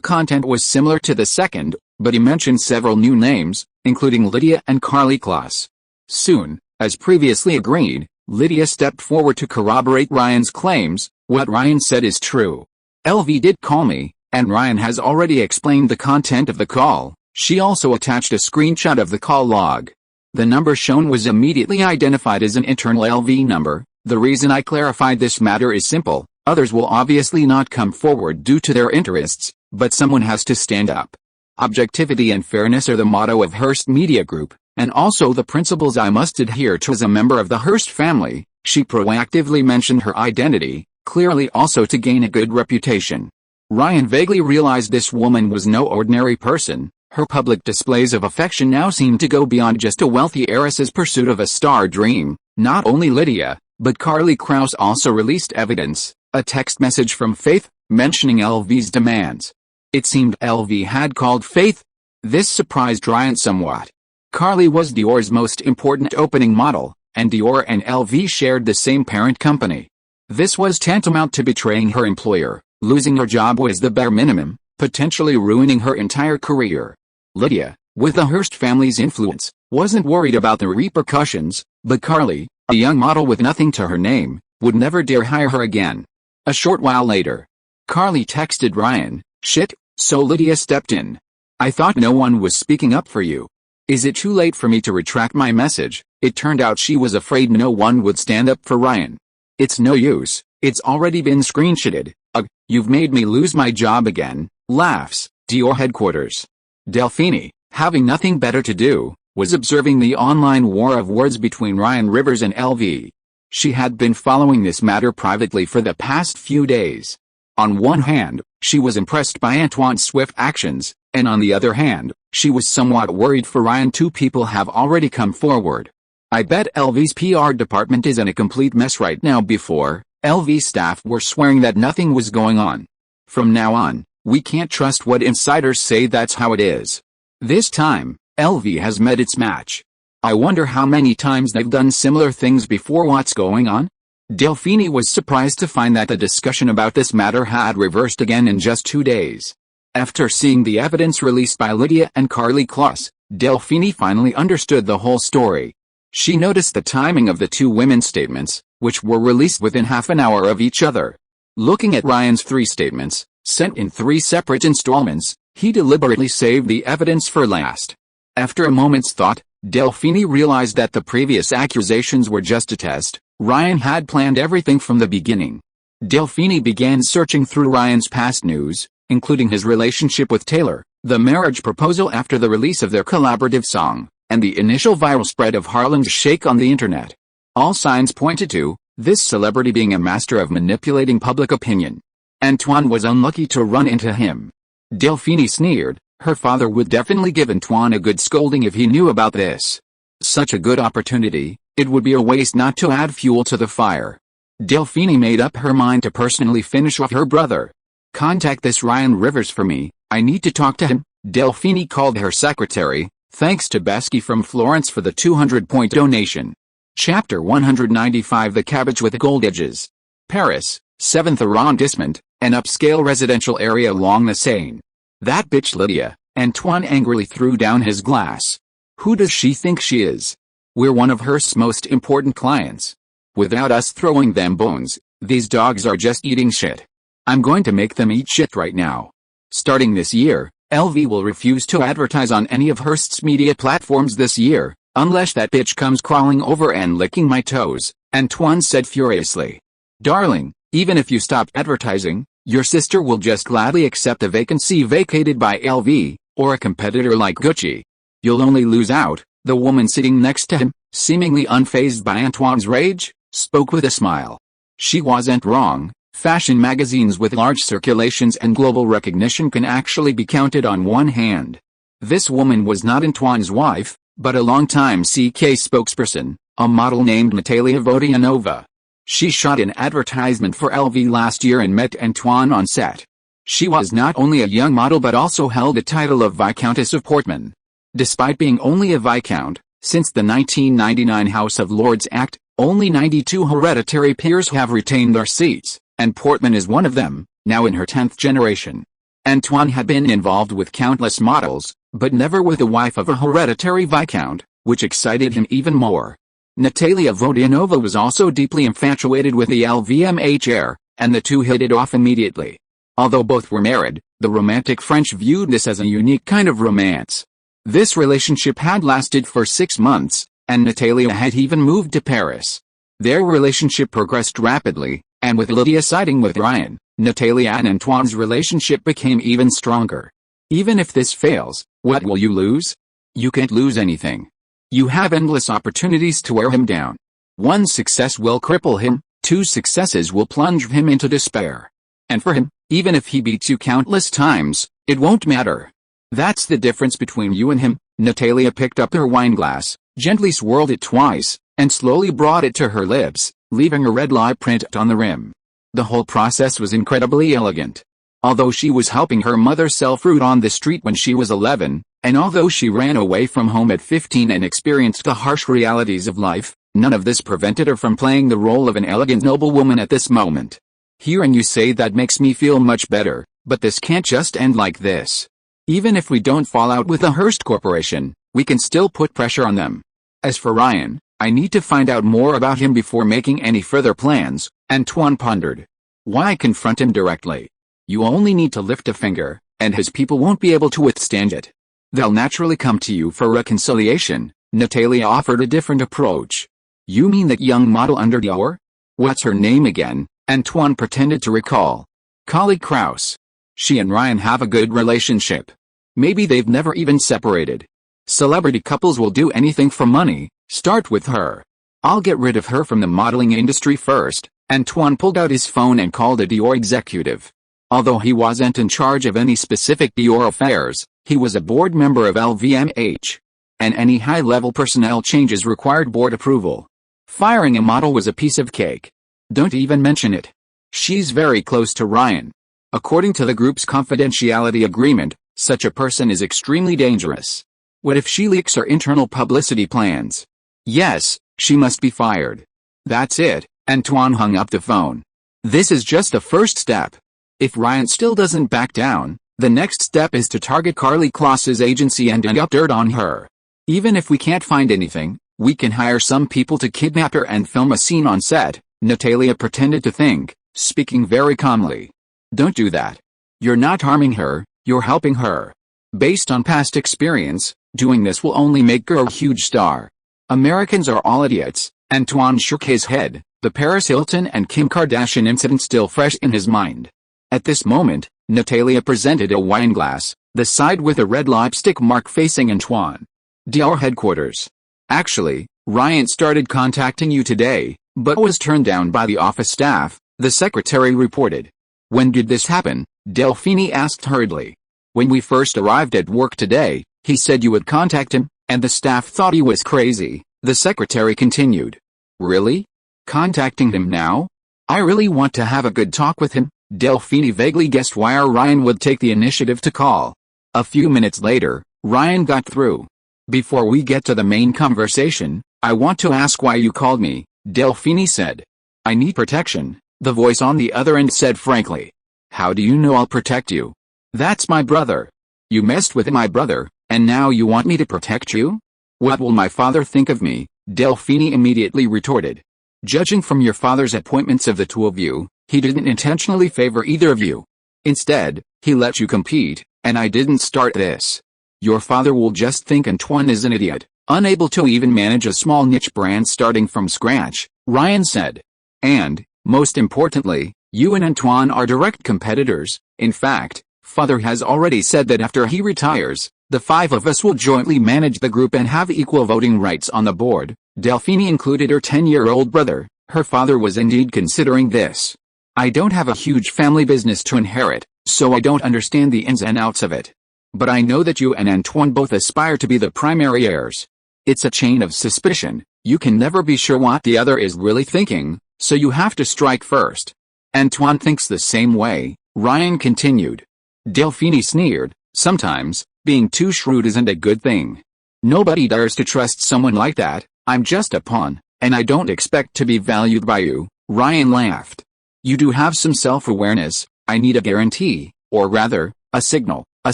content was similar to the second, but he mentioned several new names, including Lydia and Carly Kloss. Soon, as previously agreed, Lydia stepped forward to corroborate Ryan's claims. "What Ryan said is true. LV did call me, and Ryan has already explained the content of the call." She also attached a screenshot of the call log. The number shown was immediately identified as an internal LV number. "The reason I clarified this matter is simple. Others will obviously not come forward due to their interests, but someone has to stand up. Objectivity and fairness are the motto of Hearst Media Group, and also the principles I must adhere to as a member of the Hearst family." She proactively mentioned her identity, clearly also to gain a good reputation. Ryan vaguely realized this woman was no ordinary person. Her public displays of affection now seemed to go beyond just a wealthy heiress's pursuit of a star dream. Not only Lydia, but Carly Krause also released evidence, a text message from Faith, mentioning LV's demands. It seemed LV had called Faith. This surprised Ryan somewhat. Carly was Dior's most important opening model, and Dior and LV shared the same parent company. This was tantamount to betraying her employer. Losing her job was the bare minimum, potentially ruining her entire career. Lydia, with the Hearst family's influence, wasn't worried about the repercussions, but Carly, a young model with nothing to her name, would never dare hire her again. A short while later, Carly texted Ryan, "Shit," so Lydia stepped in. "I thought no one was speaking up for you. Is it too late for me to retract my message?" It turned out she was afraid no one would stand up for Ryan. "It's no use, it's already been screenshotted. Ugh, you've made me lose my job again." Laughs. Dior headquarters. Delphine, having nothing better to do, was observing the online war of words between Ryan Rivers and LV. She had been following this matter privately for the past few days. On one hand, She was impressed by Antoine's swift actions, and on the other hand, she was somewhat worried for Ryan. Two people have already come forward. I bet LV's PR department is in a complete mess right now. Before, LV staff were swearing that nothing was going on. From now on, we can't trust what insiders say. That's how it is. This time, LV has met its match. I wonder how many times they've done similar things before. What's going on? Delphine was surprised to find that the discussion about this matter had reversed again in just 2 days. After seeing the evidence released by Lydia and Carly Kloss, Delphine finally understood the whole story. She noticed the timing of the two women's statements, which were released within half an hour of each other. Looking at Ryan's 3 statements, sent in 3 separate installments, he deliberately saved the evidence for last. After a moment's thought, Delphine realized that the previous accusations were just a test. Ryan had planned everything from the beginning. Delphine began searching through Ryan's past news, including his relationship with Taylor, the marriage proposal after the release of their collaborative song, and the initial viral spread of Harlem's Shake on the internet. All signs pointed to this celebrity being a master of manipulating public opinion. Antoine was unlucky to run into him. Delphine sneered. Her father would definitely give Antoine a good scolding if he knew about this. Such a good opportunity, it would be a waste not to add fuel to the fire. Delphine made up her mind to personally finish off her brother. Contact this Ryan Rivers for me, I need to talk to him. Delphine called her secretary, thanks to Besky from Florence for the 200-point donation. Chapter 195 The Cabbage with Gold Edges. Paris, 7th arrondissement, an upscale residential area along the Seine. That bitch Lydia, Antoine angrily threw down his glass. Who does she think she is? We're one of her most important clients. Without us throwing them bones, these dogs are just eating shit. I'm going to make them eat shit right now. Starting this year, LV will refuse to advertise on any of Hearst's media platforms this year, unless that bitch comes crawling over and licking my toes, Antoine said furiously. Darling, even if you stop advertising, your sister will just gladly accept a vacancy vacated by LV, or a competitor like Gucci. You'll only lose out. The woman sitting next to him, seemingly unfazed by Antoine's rage, spoke with a smile. She wasn't wrong. Fashion magazines with large circulations and global recognition can actually be counted on one hand. This woman was not Antoine's wife, but a longtime CK spokesperson, a model named Natalia Vodianova. She shot an advertisement for LV last year and met Antoine on set. She was not only a young model but also held the title of Viscountess of Portman. Despite being only a Viscount, since the 1999 House of Lords Act, only 92 hereditary peers have retained their seats, and Portman is one of them, now in her 10th generation. Antoine had been involved with countless models, but never with the wife of a hereditary Viscount, which excited him even more. Natalia Vodianova was also deeply infatuated with the LVMH heir, and the two hit it off immediately. Although both were married, the romantic French viewed this as a unique kind of romance. This relationship had lasted for 6 months, and Natalia had even moved to Paris. Their relationship progressed rapidly, and with Lydia siding with Ryan, Natalia and Antoine's relationship became even stronger. Even if this fails, what will you lose? You can't lose anything. You have endless opportunities to wear him down. 1 success will cripple him, 2 successes will plunge him into despair. And for him, even if he beats you countless times, it won't matter. That's the difference between you and him. Natalia picked up her wineglass, gently swirled it twice, and slowly brought it to her lips, leaving a red lie print on the rim. The whole process was incredibly elegant. Although she was helping her mother sell fruit on the street when she was 11, and although she ran away from home at 15 and experienced the harsh realities of life, none of this prevented her from playing the role of an elegant noblewoman at this moment. Hearing you say that makes me feel much better, but this can't just end like this. Even if we don't fall out with the Hearst Corporation, we can still put pressure on them. As for Ryan, I need to find out more about him before making any further plans, Antoine pondered. Why confront him directly? You only need to lift a finger, and his people won't be able to withstand it. They'll naturally come to you for reconciliation. Natalia offered a different approach. You mean that young model under Dior? What's her name again? Antoine pretended to recall. Collie Krause. She and Ryan have a good relationship. Maybe they've never even separated. Celebrity couples will do anything for money. Start with her. I'll get rid of her from the modeling industry first. Antoine pulled out his phone and called a Dior executive. Although he wasn't in charge of any specific Dior affairs, he was a board member of LVMH. And any high-level personnel changes required board approval. Firing a model was a piece of cake. Don't even mention it. She's very close to Ryan. According to the group's confidentiality agreement, such a person is extremely dangerous. What if she leaks her internal publicity plans? Yes, she must be fired. That's it, Antoine hung up the phone. This is just the first step. If Ryan still doesn't back down, the next step is to target Karlie Kloss's agency and dig up dirt on her. Even if we can't find anything, we can hire some people to kidnap her and film a scene on set, Natalia pretended to think, speaking very calmly. Don't do that. You're not harming her, you're helping her. Based on past experience, doing this will only make her a huge star. Americans are all idiots. Antoine shook his head, the Paris Hilton and Kim Kardashian incident still fresh in his mind. At this moment, Natalia presented a wine glass, the side with a red lipstick mark facing Antoine. Dior headquarters. Actually, Ryan started contacting you today, but was turned down by the office staff, the secretary reported. When did this happen? Delphine asked hurriedly. When we first arrived at work today, he said you would contact him, and the staff thought he was crazy, the secretary continued. Really? Contacting him now? I really want to have a good talk with him. Delphine vaguely guessed why Ryan would take the initiative to call. A few minutes later, Ryan got through. Before we get to the main conversation, I want to ask why you called me, Delphine said. I need protection, the voice on the other end said frankly. How do you know I'll protect you? That's my brother. You messed with my brother, and now you want me to protect you? What will my father think of me? Delphine immediately retorted. Judging from your father's appointments of the two of you, he didn't intentionally favor either of you. Instead, he let you compete, and I didn't start this. Your father will just think Antoine is an idiot, unable to even manage a small niche brand starting from scratch, Ryan said. And, most importantly, you and Antoine are direct competitors. In fact, father has already said that after he retires, the five of us will jointly manage the group and have equal voting rights on the board. Delphine included her 10-year-old brother. Her father was indeed considering this. I don't have a huge family business to inherit, so I don't understand the ins and outs of it. But I know that you and Antoine both aspire to be the primary heirs. It's a chain of suspicion. You can never be sure what the other is really thinking, so you have to strike first. Antoine thinks the same way, Ryan continued. Delphine sneered. Sometimes, being too shrewd isn't a good thing. Nobody dares to trust someone like that. I'm just a pawn, and I don't expect to be valued by you, Ryan laughed. You do have some self-awareness. I need a guarantee, or rather, a signal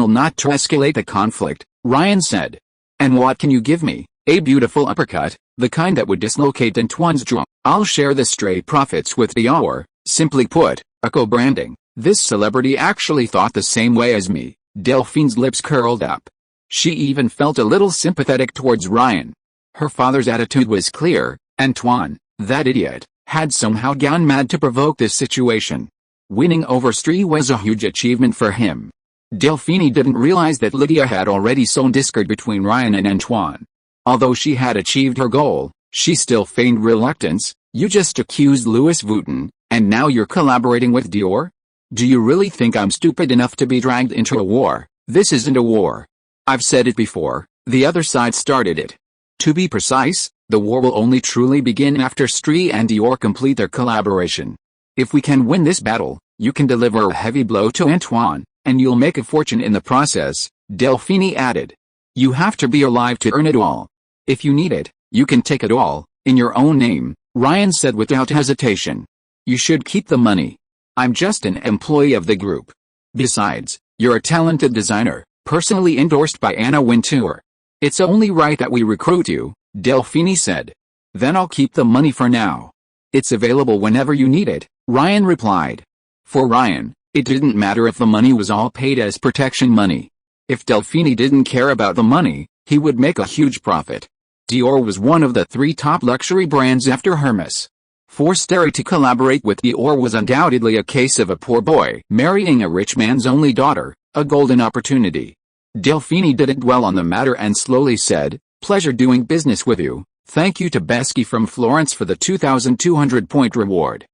not to escalate the conflict, Ryan said. And what can you give me? A beautiful uppercut, the kind that would dislocate Antoine's jaw. I'll share the stray profits with Dior. Simply put, a co-branding. This celebrity actually thought the same way as me. Delphine's lips curled up. She even felt a little sympathetic towards Ryan. Her father's attitude was clear. Antoine, that idiot, had somehow gone mad to provoke this situation. Winning over Stree was a huge achievement for him. Delphine didn't realize that Lydia had already sown discord between Ryan and Antoine. Although she had achieved her goal, she still feigned reluctance. You just accused Louis Vuitton, and now you're collaborating with Dior? Do you really think I'm stupid enough to be dragged into a war? This isn't a war. I've said it before, the other side started it. To be precise, the war will only truly begin after Stree and Dior complete their collaboration. If we can win this battle, you can deliver a heavy blow to Antoine, and you'll make a fortune in the process, Delphine added. You have to be alive to earn it all. If you need it, you can take it all, in your own name, Ryan said without hesitation. You should keep the money. I'm just an employee of the group. Besides, you're a talented designer, personally endorsed by Anna Wintour. It's only right that we recruit you, Delphine said. Then I'll keep the money for now. It's available whenever you need it, Ryan replied. For Ryan, it didn't matter if the money was all paid as protection money. If Delphine didn't care about the money, he would make a huge profit. Dior was one of the 3 top luxury brands after Hermes. For Starry to collaborate with Dior was undoubtedly a case of a poor boy marrying a rich man's only daughter, a golden opportunity. Delphine didn't dwell on the matter and slowly said, pleasure doing business with you. Thank you to Besky from Florence for the 2,200-point reward.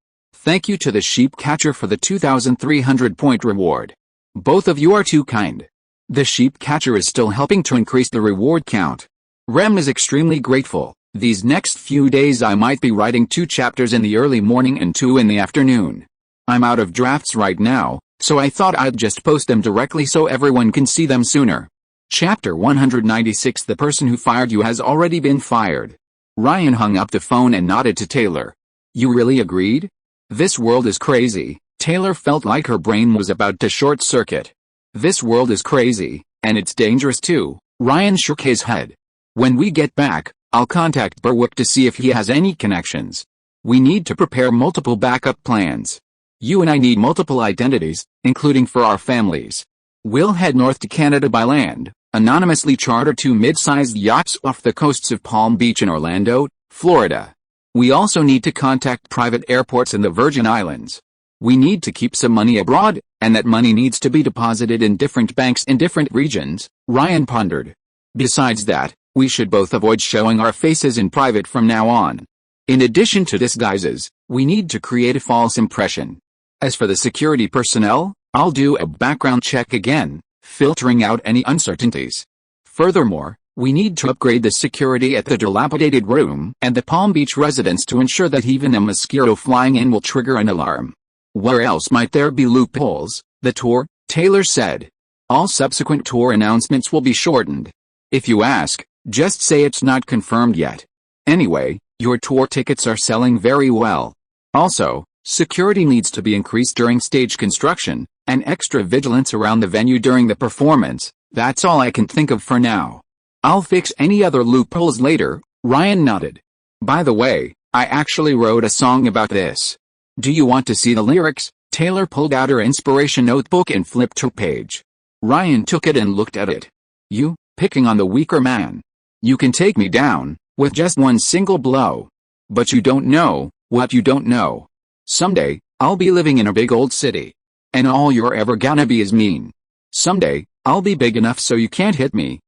Thank you to the sheep catcher for the 2,300-point reward. Both of you are too kind. The sheep catcher is still helping to increase the reward count. Rem is extremely grateful. These next few days I might be writing 2 chapters in the early morning and 2 in the afternoon. I'm out of drafts right now, so I thought I'd just post them directly so everyone can see them sooner. Chapter 196. The person who fired you has already been fired. Ryan hung up the phone and nodded to Taylor. You really agreed? This world is crazy. Taylor felt like her brain was about to short circuit. This world is crazy, and it's dangerous too. Ryan shook his head. When we get back, I'll contact Berwick to see if he has any connections. We need to prepare multiple backup plans. You and I need multiple identities, including for our families. We'll head north to Canada by land, anonymously charter 2 mid-sized yachts off the coasts of Palm Beach and Orlando, Florida. We also need to contact private airports in the Virgin Islands. We need to keep some money abroad, and that money needs to be deposited in different banks in different regions, Ryan pondered. Besides that, we should both avoid showing our faces in private from now on. In addition to disguises, we need to create a false impression. As for the security personnel, I'll do a background check again, filtering out any uncertainties. Furthermore, we need to upgrade the security at the dilapidated room and the Palm Beach residence to ensure that even a mosquito flying in will trigger an alarm. Where else might there be loopholes? The tour, Taylor said. All subsequent tour announcements will be shortened. If you ask, just say it's not confirmed yet. Anyway, your tour tickets are selling very well. Also, security needs to be increased during stage construction, and extra vigilance around the venue during the performance. That's all I can think of for now. I'll fix any other loopholes later, Ryan nodded. By the way, I actually wrote a song about this. Do you want to see the lyrics? Taylor pulled out her inspiration notebook and flipped her page. Ryan took it and looked at it. You, picking on the weaker man. You can take me down, with just one single blow. But you don't know, what you don't know. Someday, I'll be living in a big old city. And all you're ever gonna be is mean. Someday, I'll be big enough so you can't hit me.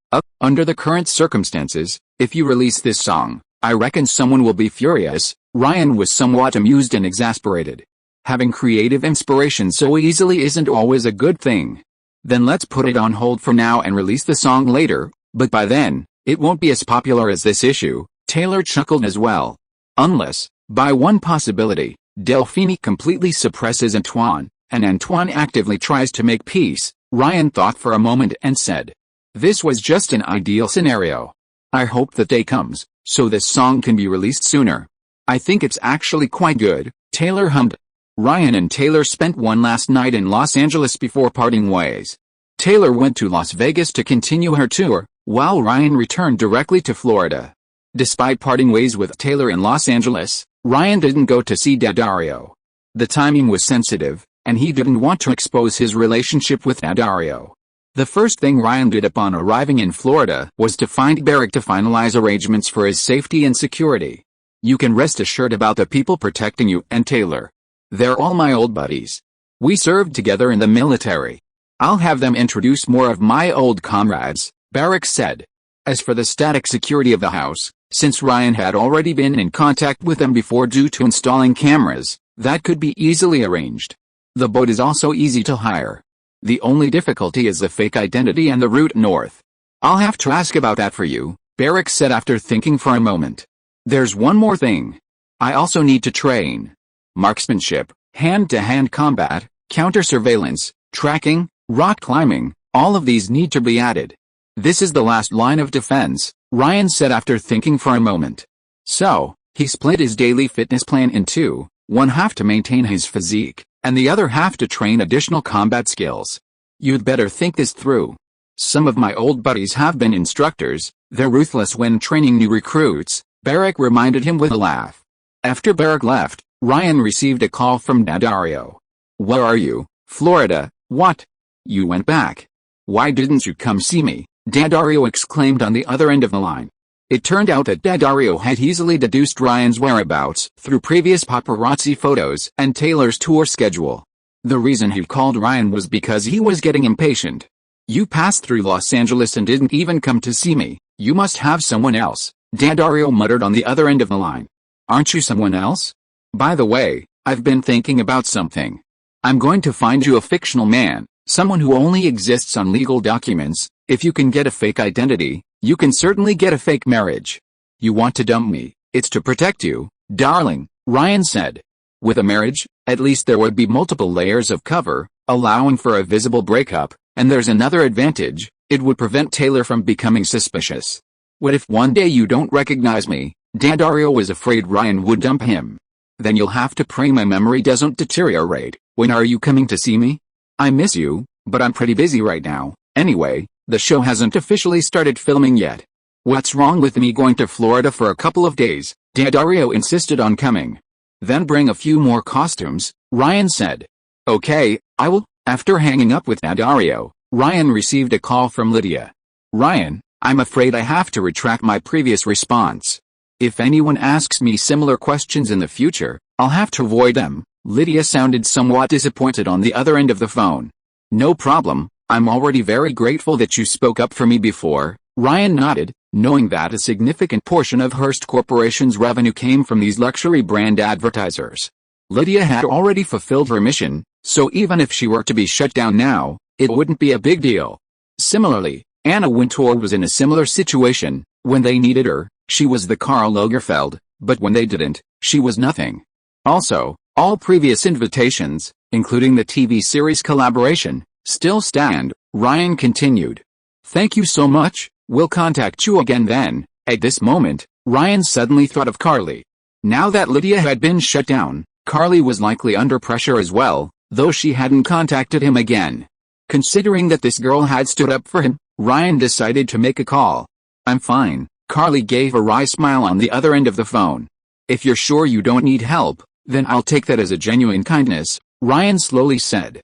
Under the current circumstances, if you release this song, I reckon someone will be furious. Ryan was somewhat amused and exasperated. Having creative inspiration so easily isn't always a good thing. Then let's put it on hold for now and release the song later, but by then, it won't be as popular as this issue. Taylor chuckled as well. Unless, by one possibility, Delphine completely suppresses Antoine, and Antoine actively tries to make peace. Ryan thought for a moment and said, this was just an ideal scenario. I hope that day comes, so this song can be released sooner. I think it's actually quite good, Taylor hummed. Ryan and Taylor spent one last night in Los Angeles before parting ways. Taylor went to Las Vegas to continue her tour, while Ryan returned directly to Florida. Despite parting ways with Taylor in Los Angeles, Ryan didn't go to see Daddario. The timing was sensitive, and he didn't want to expose his relationship with Daddario. The first thing Ryan did upon arriving in Florida was to find Barrick to finalize arrangements for his safety and security. You can rest assured about the people protecting you and Taylor. They're all my old buddies. We served together in the military. I'll have them introduce more of my old comrades, Barrick said. As for the static security of the house, since Ryan had already been in contact with them before due to installing cameras, that could be easily arranged. The boat is also easy to hire. The only difficulty is the fake identity and the route north. I'll have to ask about that for you, Barrick said after thinking for a moment. There's one more thing. I also need to train. Marksmanship, hand-to-hand combat, counter-surveillance, tracking, rock climbing, all of these need to be added. This is the last line of defense, Ryan said after thinking for a moment. So, he split his daily fitness plan in two, one half to maintain his physique, and the other half to train additional combat skills. You'd better think this through. Some of my old buddies have been instructors, they're ruthless when training new recruits, Barrick reminded him with a laugh. After Barrick left, Ryan received a call from Daddario. Where are you, Florida? What? You went back. Why didn't you come see me? Daddario exclaimed on the other end of the line. It turned out that Daddario had easily deduced Ryan's whereabouts through previous paparazzi photos and Taylor's tour schedule. The reason he called Ryan was because he was getting impatient. You passed through Los Angeles and didn't even come to see me. You must have someone else, Daddario muttered on the other end of the line. Aren't you someone else? By the way, I've been thinking about something. I'm going to find you a fictional man, someone who only exists on legal documents. If you can get a fake identity, you can certainly get a fake marriage. You want to dump me, it's to protect you, darling, Ryan said. With a marriage, at least there would be multiple layers of cover, allowing for a visible breakup, and there's another advantage, it would prevent Taylor from becoming suspicious. What if one day you don't recognize me? Daddario was afraid Ryan would dump him. Then you'll have to pray my memory doesn't deteriorate. When are you coming to see me? I miss you, but I'm pretty busy right now. Anyway, the show hasn't officially started filming yet. What's wrong with me going to Florida for a couple of days? Daddario insisted on coming. Then bring a few more costumes, Ryan said. Okay, I will. After hanging up with Daddario, Ryan received a call from Lydia. Ryan, I'm afraid I have to retract my previous response. If anyone asks me similar questions in the future, I'll have to avoid them. Lydia sounded somewhat disappointed on the other end of the phone. No problem, I'm already very grateful that you spoke up for me before, Ryan nodded, knowing that a significant portion of Hearst Corporation's revenue came from these luxury brand advertisers. Lydia had already fulfilled her mission, so even if she were to be shut down now, it wouldn't be a big deal. Similarly, Anna Wintour was in a similar situation. When they needed her, she was the Karl Lagerfeld, but when they didn't, she was nothing. Also, all previous invitations, including the TV series collaboration, still stand, Ryan continued. Thank you so much, we'll contact you again then. At this moment, Ryan suddenly thought of Carly. Now that Lydia had been shut down, Carly was likely under pressure as well, though she hadn't contacted him again. Considering that this girl had stood up for him, Ryan decided to make a call. I'm fine, Carly gave a wry smile on the other end of the phone. If you're sure you don't need help, then I'll take that as a genuine kindness, Ryan slowly said.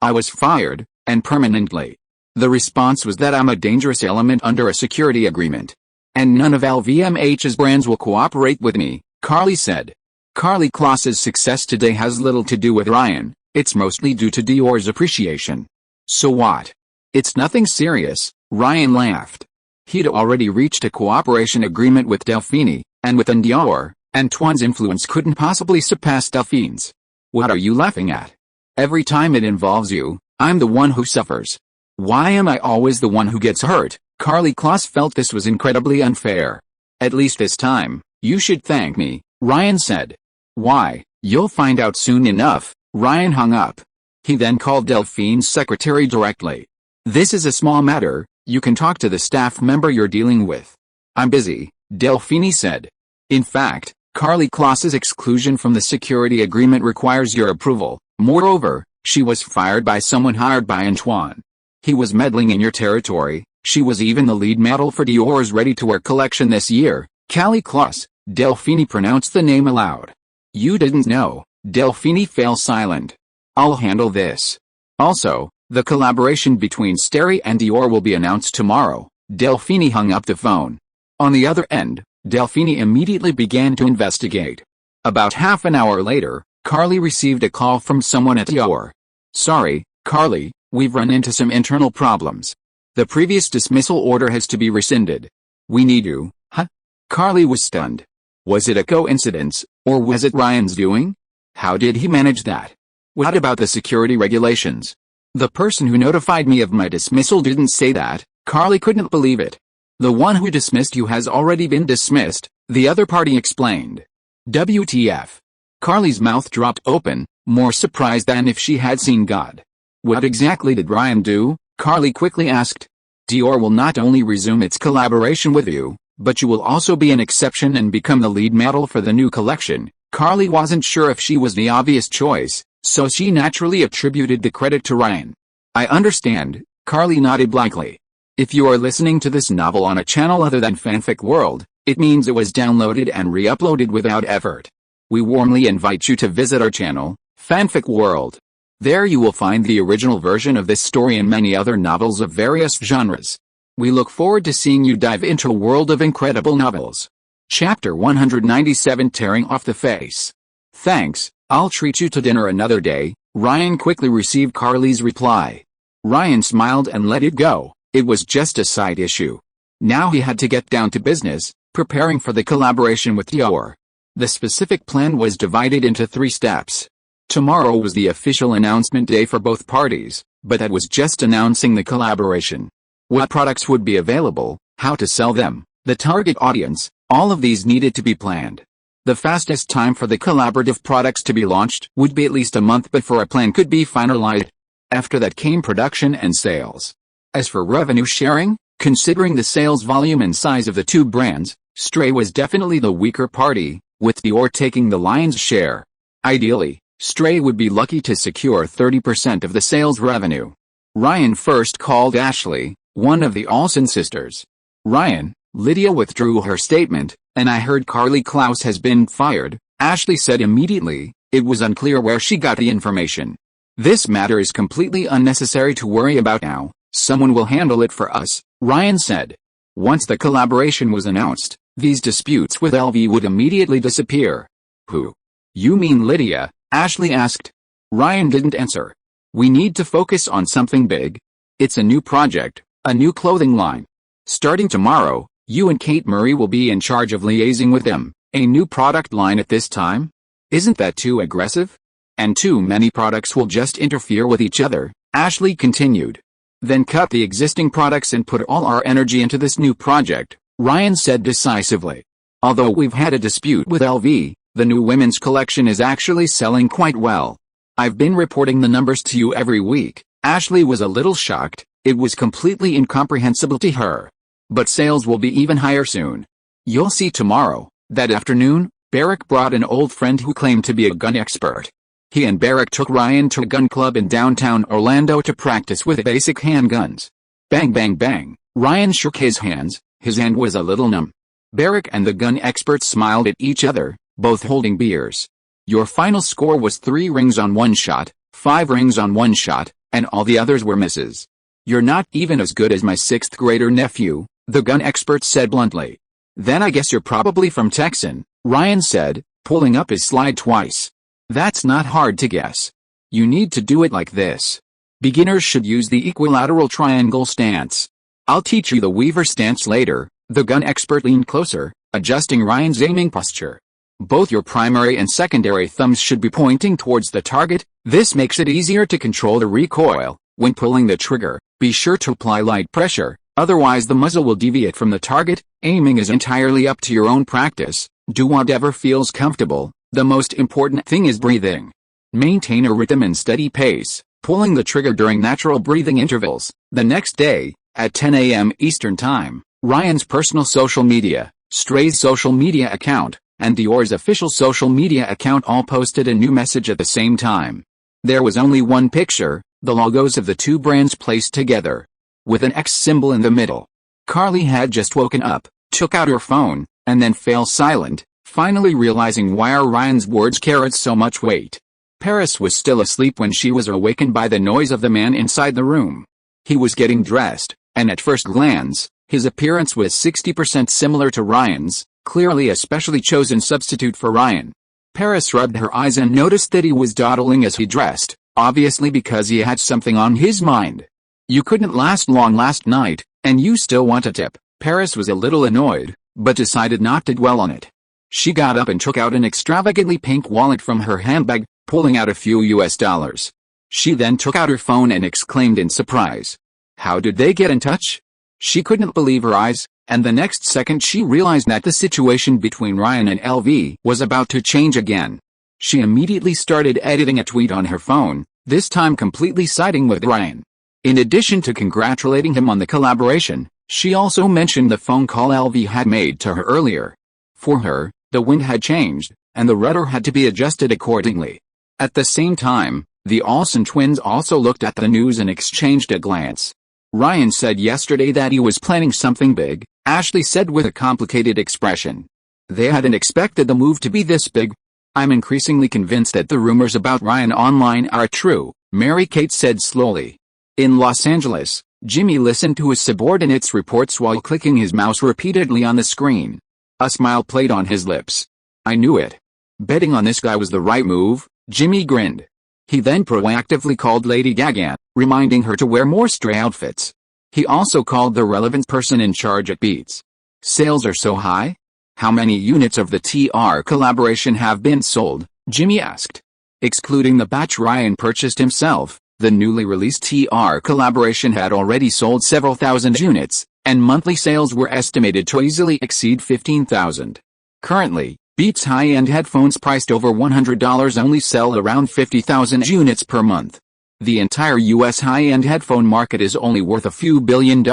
I was fired, and permanently. The response was that I'm a dangerous element under a security agreement. And none of LVMH's brands will cooperate with me, Carly said. Karlie Kloss's success today has little to do with Ryan, it's mostly due to Dior's appreciation. So what? It's nothing serious, Ryan laughed. He'd already reached a cooperation agreement with Delphine, and within Dior, Antoine's influence couldn't possibly surpass Delphine's. What are you laughing at? Every time it involves you, I'm the one who suffers. Why am I always the one who gets hurt? Karlie Kloss felt this was incredibly unfair. At least this time, you should thank me, Ryan said. Why, you'll find out soon enough. Ryan hung up. He then called Delphine's secretary directly. This is a small matter, you can talk to the staff member you're dealing with. I'm busy, Delphine said. In fact, Karlie Kloss's exclusion from the security agreement requires your approval. Moreover, she was fired by someone hired by Antoine. He was meddling in your territory. She was even the lead model for Dior's ready-to-wear collection this year. Karlie Kloss, Delphine pronounced the name aloud. You didn't know, Delphine fell silent. I'll handle this. Also, the collaboration between Sterry and Dior will be announced tomorrow. Delphine hung up the phone. On the other end, Delphine immediately began to investigate. About half an hour later, Carly received a call from someone at Dior. Sorry, Carly, we've run into some internal problems. The previous dismissal order has to be rescinded. We need you. Huh? Carly was stunned. Was it a coincidence, or was it Ryan's doing? How did he manage that? What about the security regulations? The person who notified me of my dismissal didn't say that. Carly couldn't believe it. The one who dismissed you has already been dismissed, the other party explained. WTF? Carly's mouth dropped open, more surprised than if she had seen God. What exactly did Ryan do? Carly quickly asked. Dior will not only resume its collaboration with you, but you will also be an exception and become the lead model for the new collection. Carly wasn't sure if she was the obvious choice, so she naturally attributed the credit to Ryan. I understand, Carly nodded blankly. If you are listening to this novel on a channel other than Fanfic World, it means it was downloaded and re-uploaded without effort. We warmly invite you to visit our channel, Fanfic World. There you will find the original version of this story and many other novels of various genres. We look forward to seeing you dive into a world of incredible novels. Chapter 197 Tearing Off the Face. Thanks, I'll treat you to dinner another day. Ryan quickly received Carly's reply. Ryan smiled and let it go. It was just a side issue. Now he had to get down to business, preparing for the collaboration with Dior. The specific plan was divided into 3 steps. Tomorrow was the official announcement day for both parties, but that was just announcing the collaboration. What products would be available, how to sell them, the target audience, all of these needed to be planned. The fastest time for the collaborative products to be launched would be at least a month before a plan could be finalized. After that came production and sales. As for revenue sharing, considering the sales volume and size of the 2 brands, Stray was definitely the weaker party, with Dior taking the lion's share. Ideally, Stray would be lucky to secure 30% of the sales revenue. Ryan first called Ashley, one of the Olsen sisters. Ryan, Lydia withdrew her statement, and I heard Carly Klaus has been fired, Ashley said immediately. It was unclear where she got the information. This matter is completely unnecessary to worry about now, someone will handle it for us, Ryan said. Once the collaboration was announced, these disputes with LV would immediately disappear. Who? You mean Lydia? Ashley asked. Ryan didn't answer. We need to focus on something big. It's a new project, a new clothing line. Starting tomorrow, you and Kate Murray will be in charge of liaising with them. A new product line at this time? Isn't that too aggressive? And too many products will just interfere with each other, Ashley continued. Then cut the existing products and put all our energy into this new project, Ryan said decisively. Although we've had a dispute with LV, the new women's collection is actually selling quite well. I've been reporting the numbers to you every week. Ashley was a little shocked, it was completely incomprehensible to her. But sales will be even higher soon. You'll see tomorrow. That afternoon, Barrick brought an old friend who claimed to be a gun expert. He and Barrick took Ryan to a gun club in downtown Orlando to practice with basic handguns. Bang bang bang, Ryan shook his hands, his hand was a little numb. Barrick and the gun expert smiled at each other, both holding beers. Your final score was 3 rings on 1 shot, 5 rings on 1 shot, and all the others were misses. You're not even as good as my 6th grader nephew, the gun expert said bluntly. Then I guess you're probably from Texan, Ryan said, pulling up his slide twice. That's not hard to guess. You need to do it like this. Beginners should use the equilateral triangle stance. I'll teach you the Weaver stance later. The gun expert leaned closer, adjusting Ryan's aiming posture. Both your primary and secondary thumbs should be pointing towards the target. This makes it easier to control the recoil. When pulling the trigger, be sure to apply light pressure, otherwise the muzzle will deviate from the target. Aiming is entirely up to your own practice. Do whatever feels comfortable. The most important thing is breathing. Maintain a rhythm and steady pace, pulling the trigger during natural breathing intervals. The next day, at 10 a.m. Eastern Time, Ryan's personal social media, Stray's social media account, and Dior's official social media account all posted a new message at the same time. There was only one picture, the logos of the 2 brands placed together, with an X symbol in the middle. Carly had just woken up, took out her phone, and then fell silent, finally realizing why Ryan's words carried so much weight. Paris was still asleep when she was awakened by the noise of the man inside the room. He was getting dressed, and at first glance, his appearance was 60% similar to Ryan's, clearly a specially chosen substitute for Ryan. Paris rubbed her eyes and noticed that he was dawdling as he dressed, obviously because he had something on his mind. You couldn't last long last night, and you still want a tip. Paris was a little annoyed, but decided not to dwell on it. She got up and took out an extravagantly pink wallet from her handbag, pulling out a few US dollars. She then took out her phone and exclaimed in surprise. How did they get in touch? She couldn't believe her eyes, and the next second she realized that the situation between Ryan and LV was about to change again. She immediately started editing a tweet on her phone, this time completely siding with Ryan. In addition to congratulating him on the collaboration, she also mentioned the phone call LV had made to her earlier. For her, the wind had changed, and the rudder had to be adjusted accordingly. At the same time, the Olsen twins also looked at the news and exchanged a glance. Ryan said yesterday that he was planning something big, Ashley said with a complicated expression. They hadn't expected the move to be this big. I'm increasingly convinced that the rumors about Ryan online are true, Mary-Kate said slowly. In Los Angeles, Jimmy listened to his subordinate's reports while clicking his mouse repeatedly on the screen. A smile played on his lips. I knew it. Betting on this guy was the right move, Jimmy grinned. He then proactively called Lady Gaga, reminding her to wear more Stray outfits. He also called the relevant person in charge at Beats. Sales are so high? "How many units of the TR collaboration have been sold?" Jimmy asked. Excluding the batch Ryan purchased himself, the newly released TR collaboration had already sold several thousand units, and monthly sales were estimated to easily exceed 15,000. Currently, Beats high-end headphones priced over $100 only sell around 50,000 units per month. The entire US high-end headphone market is only worth a few $1 billion,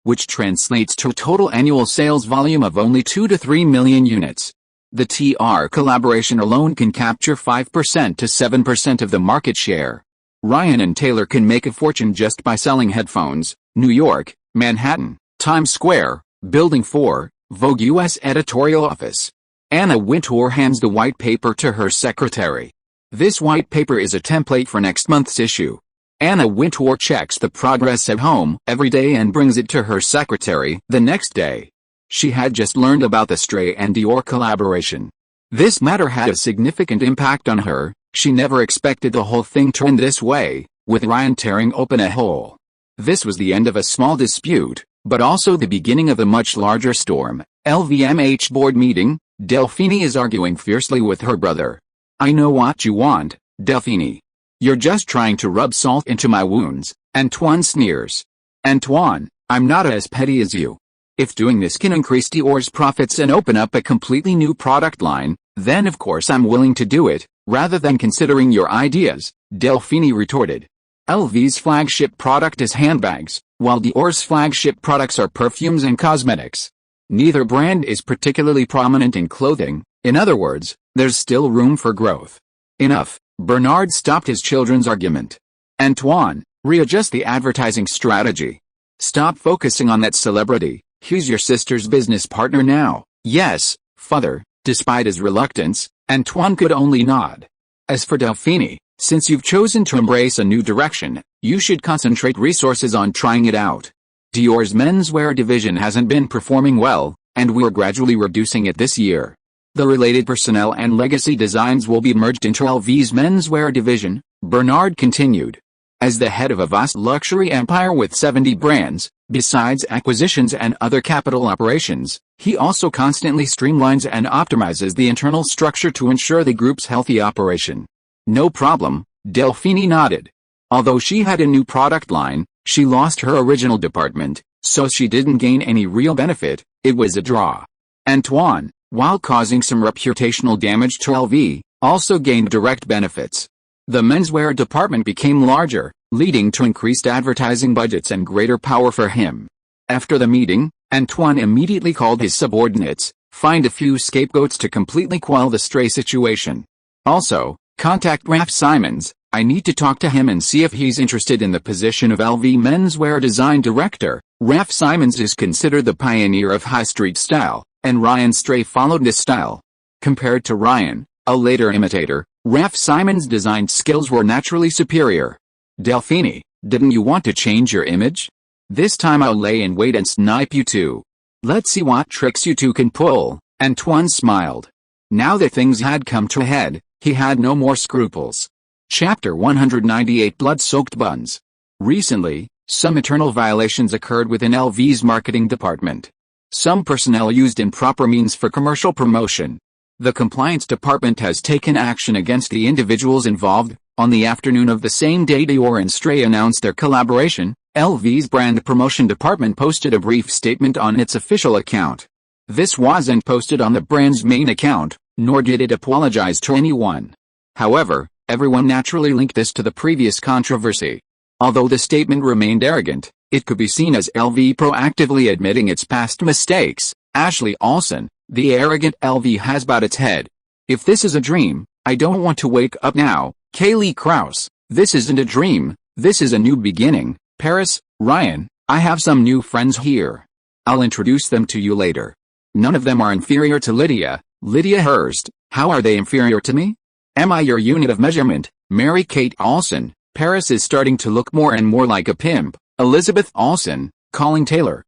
which translates to a total annual sales volume of only 2 to 3 million units. The TR collaboration alone can capture 5% to 7% of the market share. Ryan and Taylor can make a fortune just by selling headphones. New York, Manhattan, Times Square, Building 4, Vogue US editorial office. Anna Wintour hands the white paper to her secretary. This white paper is a template for next month's issue. Anna Wintour checks the progress at home every day and brings it to her secretary the next day. She had just learned about the Stray and Dior collaboration. This matter had a significant impact on her. She never expected the whole thing to end this way, with Ryan tearing open a hole. This was the end of a small dispute, but also the beginning of a much larger storm. LVMH board meeting. Delphine is arguing fiercely with her brother. "I know what you want, Delphine. You're just trying to rub salt into my wounds," Antoine sneers. "Antoine, I'm not as petty as you. If doing this can increase Dior's profits and open up a completely new product line, then of course I'm willing to do it, rather than considering your ideas," Delphine retorted. LV's flagship product is handbags, while Dior's flagship products are perfumes and cosmetics. Neither brand is particularly prominent in clothing. In other words, there's still room for growth. "Enough," Bernard stopped his children's argument. "Antoine, readjust the advertising strategy. Stop focusing on that celebrity. He's your sister's business partner now." "Yes, father." Despite his reluctance, Antoine could only nod. "As for Delphine, since you've chosen to embrace a new direction, you should concentrate resources on trying it out. Dior's menswear division hasn't been performing well, and we're gradually reducing it this year. The related personnel and legacy designs will be merged into LV's menswear division," Bernard continued. As the head of a vast luxury empire with 70 brands, besides acquisitions and other capital operations, he also constantly streamlines and optimizes the internal structure to ensure the group's healthy operation. "No problem," Delphine nodded. Although she had a new product line, she lost her original department, so she didn't gain any real benefit. It was a draw. Antoine, while causing some reputational damage to LV, also gained direct benefits. The menswear department became larger, leading to increased advertising budgets and greater power for him. After the meeting, Antoine immediately called his subordinates, find a few scapegoats to completely quell the Stray situation. "Also, contact Raf Simons. I need to talk to him and see if he's interested in the position of LV menswear design director." Raf Simons is considered the pioneer of high street style, and Ryan Stray followed this style. Compared to Ryan, a later imitator, Raf Simons' design skills were naturally superior. "Delphine, didn't you want to change your image? This time I'll lay in wait and snipe you two. Let's see what tricks you two can pull." Antoine smiled. Now that things had come to a head, he had no more scruples. Chapter 198 Blood-Soaked Buns. Recently, some internal violations occurred within LV's marketing department. Some personnel used improper means for commercial promotion. The compliance department has taken action against the individuals involved. On the afternoon of the same day Dior and Stray announced their collaboration, LV's brand promotion department posted a brief statement on its official account. This wasn't posted on the brand's main account, nor did it apologize to anyone. However, everyone naturally linked this to the previous controversy. Although the statement remained arrogant, it could be seen as LV proactively admitting its past mistakes. Ashley Olsen, the arrogant LV has bowed its head. "If this is a dream, I don't want to wake up now." Kaylee Krause, "This isn't a dream, this is a new beginning." Paris, Ryan, "I have some new friends here. I'll introduce them to you later. None of them are inferior to Lydia." Lydia Hurst, "How are they inferior to me? Am I your unit of measurement?" Mary-Kate Olsen, "Paris is starting to look more and more like a pimp." Elizabeth Olsen, calling Taylor,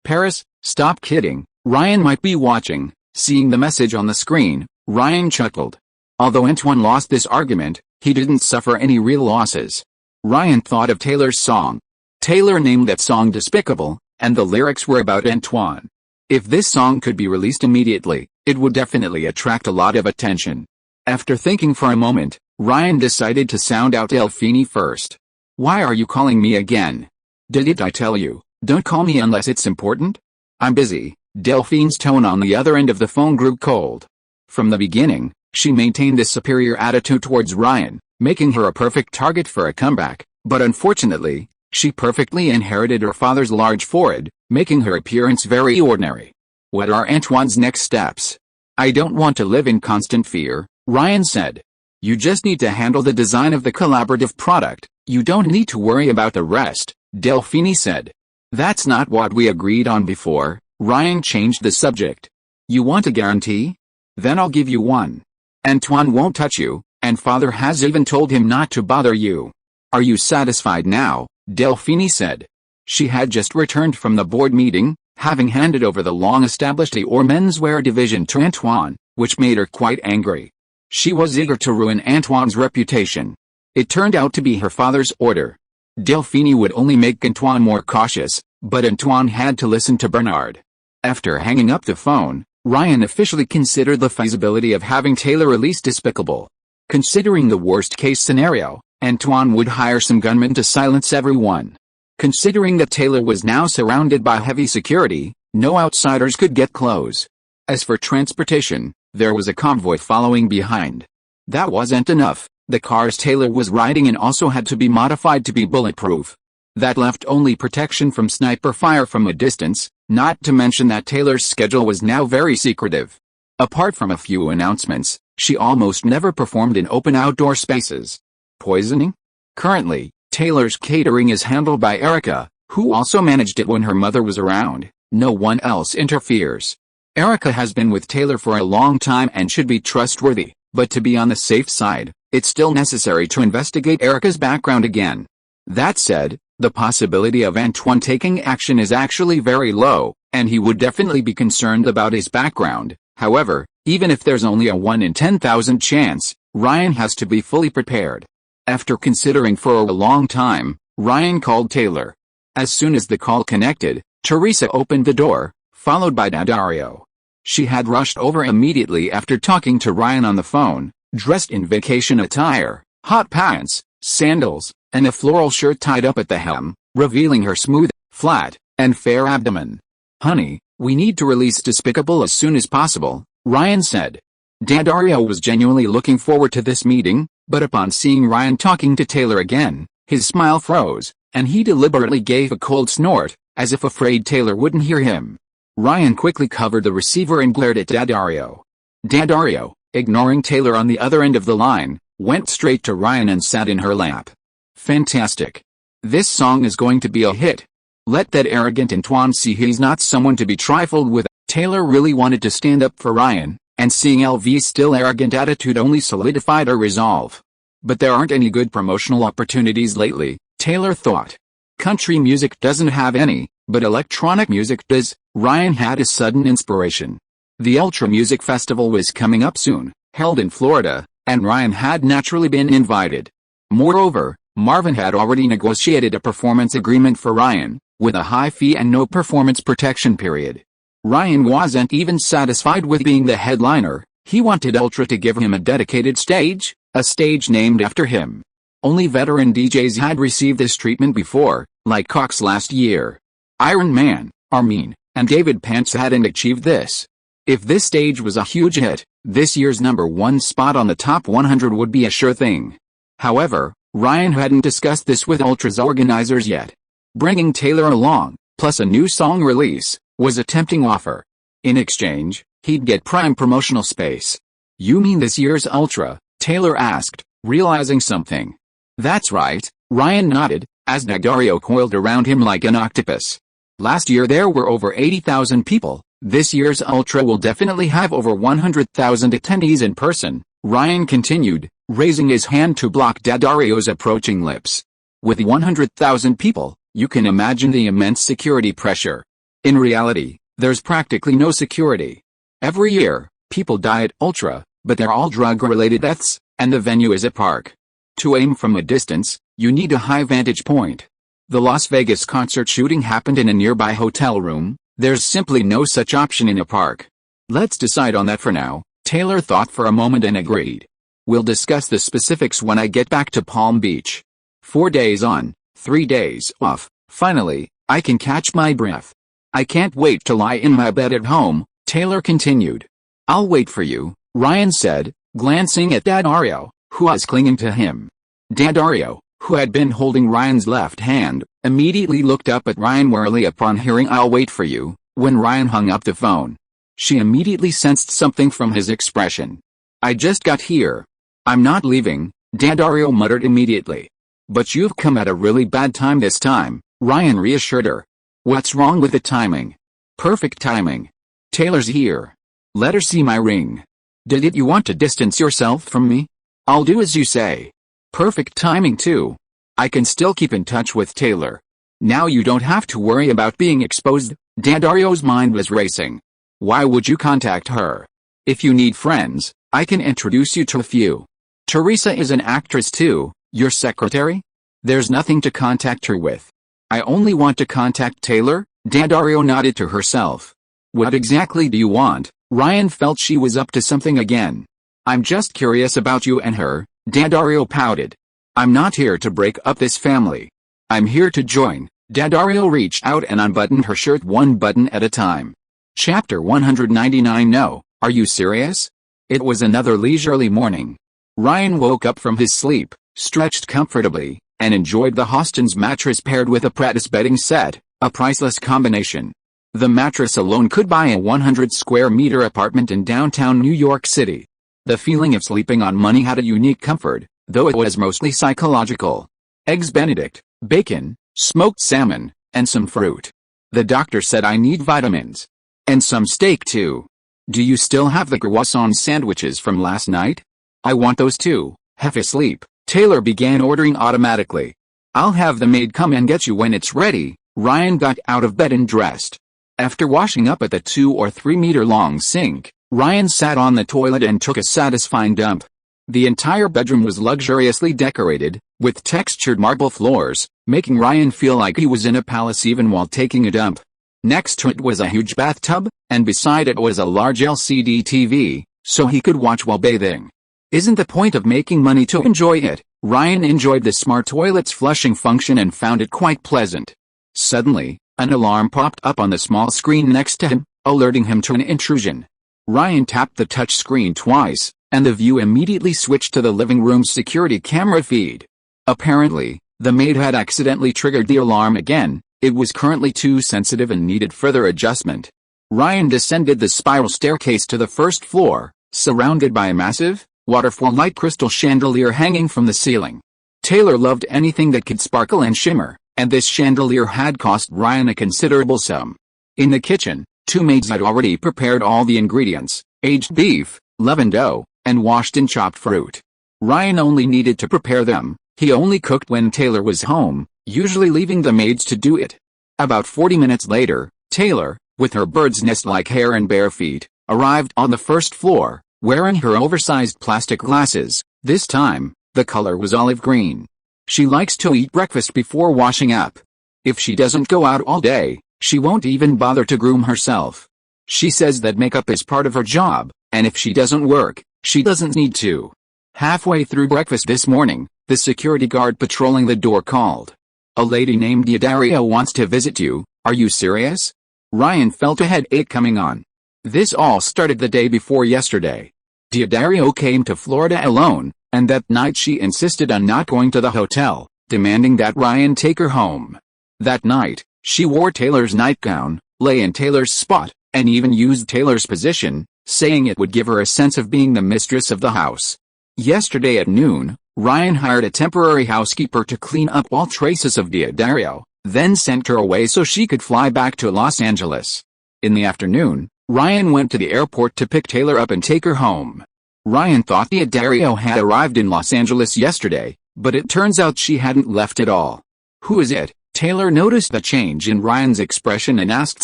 "Paris, stop kidding, Ryan might be watching." Seeing the message on the screen, Ryan chuckled. Although Antoine lost this argument, he didn't suffer any real losses. Ryan thought of Taylor's song. Taylor named that song Despicable, and the lyrics were about Antoine. If this song could be released immediately, it would definitely attract a lot of attention. After thinking for a moment, Ryan decided to sound out Delphine first. "Why are you calling me again? Didn't I tell you, don't call me unless it's important? I'm busy." Delphine's tone on the other end of the phone grew cold. From the beginning, she maintained a superior attitude towards Ryan, making her a perfect target for a comeback, but unfortunately, she perfectly inherited her father's large forehead, making her appearance very ordinary. "What are Antoine's next steps?" "I don't want to live in constant fear," Ryan said. "You just need to handle the design of the collaborative product. You don't need to worry about the rest," Delphine said. "That's not what we agreed on before." Ryan changed the subject. "You want a guarantee? Then I'll give you one. Antoine won't touch you, and father has even told him not to bother you." "Are you satisfied now?" Delphine said. She had just returned from the board meeting, having handed over the long-established Dior menswear division to Antoine, which made her quite angry. She was eager to ruin Antoine's reputation. It turned out to be her father's order. Delphine would only make Antoine more cautious, but Antoine had to listen to Bernard. After hanging up the phone, Ryan officially considered the feasibility of having Taylor release Despicable. Considering the worst-case scenario, Antoine would hire some gunmen to silence everyone. Considering that Taylor was now surrounded by heavy security, no outsiders could get close. As for transportation, there was a convoy following behind. That wasn't enough. The cars Taylor was riding in also had to be modified to be bulletproof. That left only protection from sniper fire from a distance, not to mention that Taylor's schedule was now very secretive. Apart from a few announcements, she almost never performed in open outdoor spaces. Poisoning? Currently, Taylor's catering is handled by Erica, who also managed it when her mother was around. No one else interferes. Erica has been with Taylor for a long time and should be trustworthy, but to be on the safe side, it's still necessary to investigate Erica's background again. That said, the possibility of Antoine taking action is actually very low, and he would definitely be concerned about his background. However, even if there's only a 1 in 10,000 chance, Ryan has to be fully prepared. After considering for a long time, Ryan called Taylor. As soon as the call connected, Teresa opened the door, followed by Daddario. She had rushed over immediately after talking to Ryan on the phone, dressed in vacation attire, hot pants, sandals, and a floral shirt tied up at the hem, revealing her smooth, flat, and fair abdomen. "Honey, we need to release Despicable as soon as possible," Ryan said. Daddario was genuinely looking forward to this meeting, but upon seeing Ryan talking to Taylor again, his smile froze, and he deliberately gave a cold snort, as if afraid Taylor wouldn't hear him. Ryan quickly covered the receiver and glared at Daddario. Daddario, ignoring Taylor on the other end of the line, went straight to Ryan and sat in her lap. "Fantastic. This song is going to be a hit. Let that arrogant Antoine see he's not someone to be trifled with." Taylor really wanted to stand up for Ryan, and seeing LV's still arrogant attitude only solidified her resolve. But there aren't any good promotional opportunities lately, Taylor thought. Country music doesn't have any, but electronic music does. Ryan had a sudden inspiration. The Ultra Music Festival was coming up soon, held in Florida, and Ryan had naturally been invited. Moreover, Marvin had already negotiated a performance agreement for Ryan, with a high fee and no performance protection period. Ryan wasn't even satisfied with being the headliner. He wanted Ultra to give him a dedicated stage, a stage named after him. Only veteran DJs had received this treatment before, like Cox last year. Iron Man, Armin, and David Pants hadn't achieved this. If this stage was a huge hit, this year's #1 spot on the top 100 would be a sure thing. However, Ryan hadn't discussed this with Ultra's organizers yet. Bringing Taylor along, plus a new song release, was a tempting offer. In exchange, he'd get prime promotional space. "You mean this year's Ultra?" Taylor asked, realizing something. "That's right," Ryan nodded, as Daddario coiled around him like an octopus. "Last year there were over 80,000 people. This year's Ultra will definitely have over 100,000 attendees in person," Ryan continued, raising his hand to block Daddario's approaching lips. "With 100,000 people, you can imagine the immense security pressure. In reality, there's practically no security. Every year, people die at Ultra, but they're all drug-related deaths, and the venue is a park. To aim from a distance, you need a high vantage point. The Las Vegas concert shooting happened in a nearby hotel room. There's simply no such option in a park. Let's decide on that for now, Taylor thought for a moment and agreed. We'll discuss the specifics when I get back to Palm Beach. 4 days on, 3 days off, finally, I can catch my breath. I can't wait to lie in my bed at home, Taylor continued. I'll wait for you, Ryan said, glancing at Daddario, who was clinging to him. Daddario, who had been holding Ryan's left hand, immediately looked up at Ryan warily upon hearing "I'll wait for you," when Ryan hung up the phone. She immediately sensed something from his expression. I just got here. I'm not leaving, Daddario muttered immediately. But you've come at a really bad time this time, Ryan reassured her. What's wrong with the timing? Perfect timing. Taylor's here. Let her see my ring. Did you want to distance yourself from me? I'll do as you say. Perfect timing too. I can still keep in touch with Taylor. Now you don't have to worry about being exposed. Daddario's mind was racing. Why would you contact her? If you need friends, I can introduce you to a few. Teresa is an actress too, your secretary? There's nothing to contact her with. I only want to contact Taylor, Daddario nodded to herself. What exactly do you want? Ryan felt she was up to something again. I'm just curious about you and her, Daddario pouted. I'm not here to break up this family. I'm here to join. Daddario reached out and unbuttoned her shirt one button at a time. Chapter 199 No, are you serious? It was another leisurely morning. Ryan woke up from his sleep, stretched comfortably, and enjoyed the Hostin's mattress paired with a Pratis bedding set, a priceless combination. The mattress alone could buy a 100-square-meter apartment in downtown New York City. The feeling of sleeping on money had a unique comfort, though it was mostly psychological. Eggs Benedict, bacon, smoked salmon, and some fruit. The doctor said I need vitamins. And some steak too. Do you still have the croissant sandwiches from last night? I want those too. Half asleep, Taylor began ordering automatically. I'll have the maid come and get you when it's ready. Ryan got out of bed and dressed. After washing up at the 2 or 3 meter long sink, Ryan sat on the toilet and took a satisfying dump. The entire bedroom was luxuriously decorated, with textured marble floors, making Ryan feel like he was in a palace even while taking a dump. Next to it was a huge bathtub, and beside it was a large LCD TV, so he could watch while bathing. Isn't the point of making money to enjoy it? Ryan enjoyed the smart toilet's flushing function and found it quite pleasant. Suddenly, an alarm popped up on the small screen next to him, alerting him to an intrusion. Ryan tapped the touch screen twice, and the view immediately switched to the living room's security camera feed. Apparently, the maid had accidentally triggered the alarm again. It was currently too sensitive and needed further adjustment. Ryan descended the spiral staircase to the first floor, surrounded by a massive, waterfall-like crystal chandelier hanging from the ceiling. Taylor loved anything that could sparkle and shimmer, and this chandelier had cost Ryan a considerable sum. In the kitchen, 2 maids had already prepared all the ingredients, aged beef, leavened dough, and washed and chopped fruit. Ryan only needed to prepare them. He only cooked when Taylor was home, usually leaving the maids to do it. About 40 minutes later, Taylor, with her bird's nest-like hair and bare feet, arrived on the first floor, wearing her oversized plastic glasses. This time, the color was olive green. She likes to eat breakfast before washing up. If she doesn't go out all day, she won't even bother to groom herself. She says that makeup is part of her job, and if she doesn't work, she doesn't need to. Halfway through breakfast this morning, the security guard patrolling the door called. A lady named Daddario wants to visit you. Are you serious? Ryan felt a headache coming on. This all started the day before yesterday. Daddario came to Florida alone, and that night she insisted on not going to the hotel, demanding that Ryan take her home. That night, she wore Taylor's nightgown, lay in Taylor's spot, and even used Taylor's position, saying it would give her a sense of being the mistress of the house. Yesterday at noon, Ryan hired a temporary housekeeper to clean up all traces of Daddario, then sent her away so she could fly back to Los Angeles. In the afternoon, Ryan went to the airport to pick Taylor up and take her home. Ryan thought Daddario had arrived in Los Angeles yesterday, but it turns out she hadn't left at all. Who is it? Taylor noticed the change in Ryan's expression and asked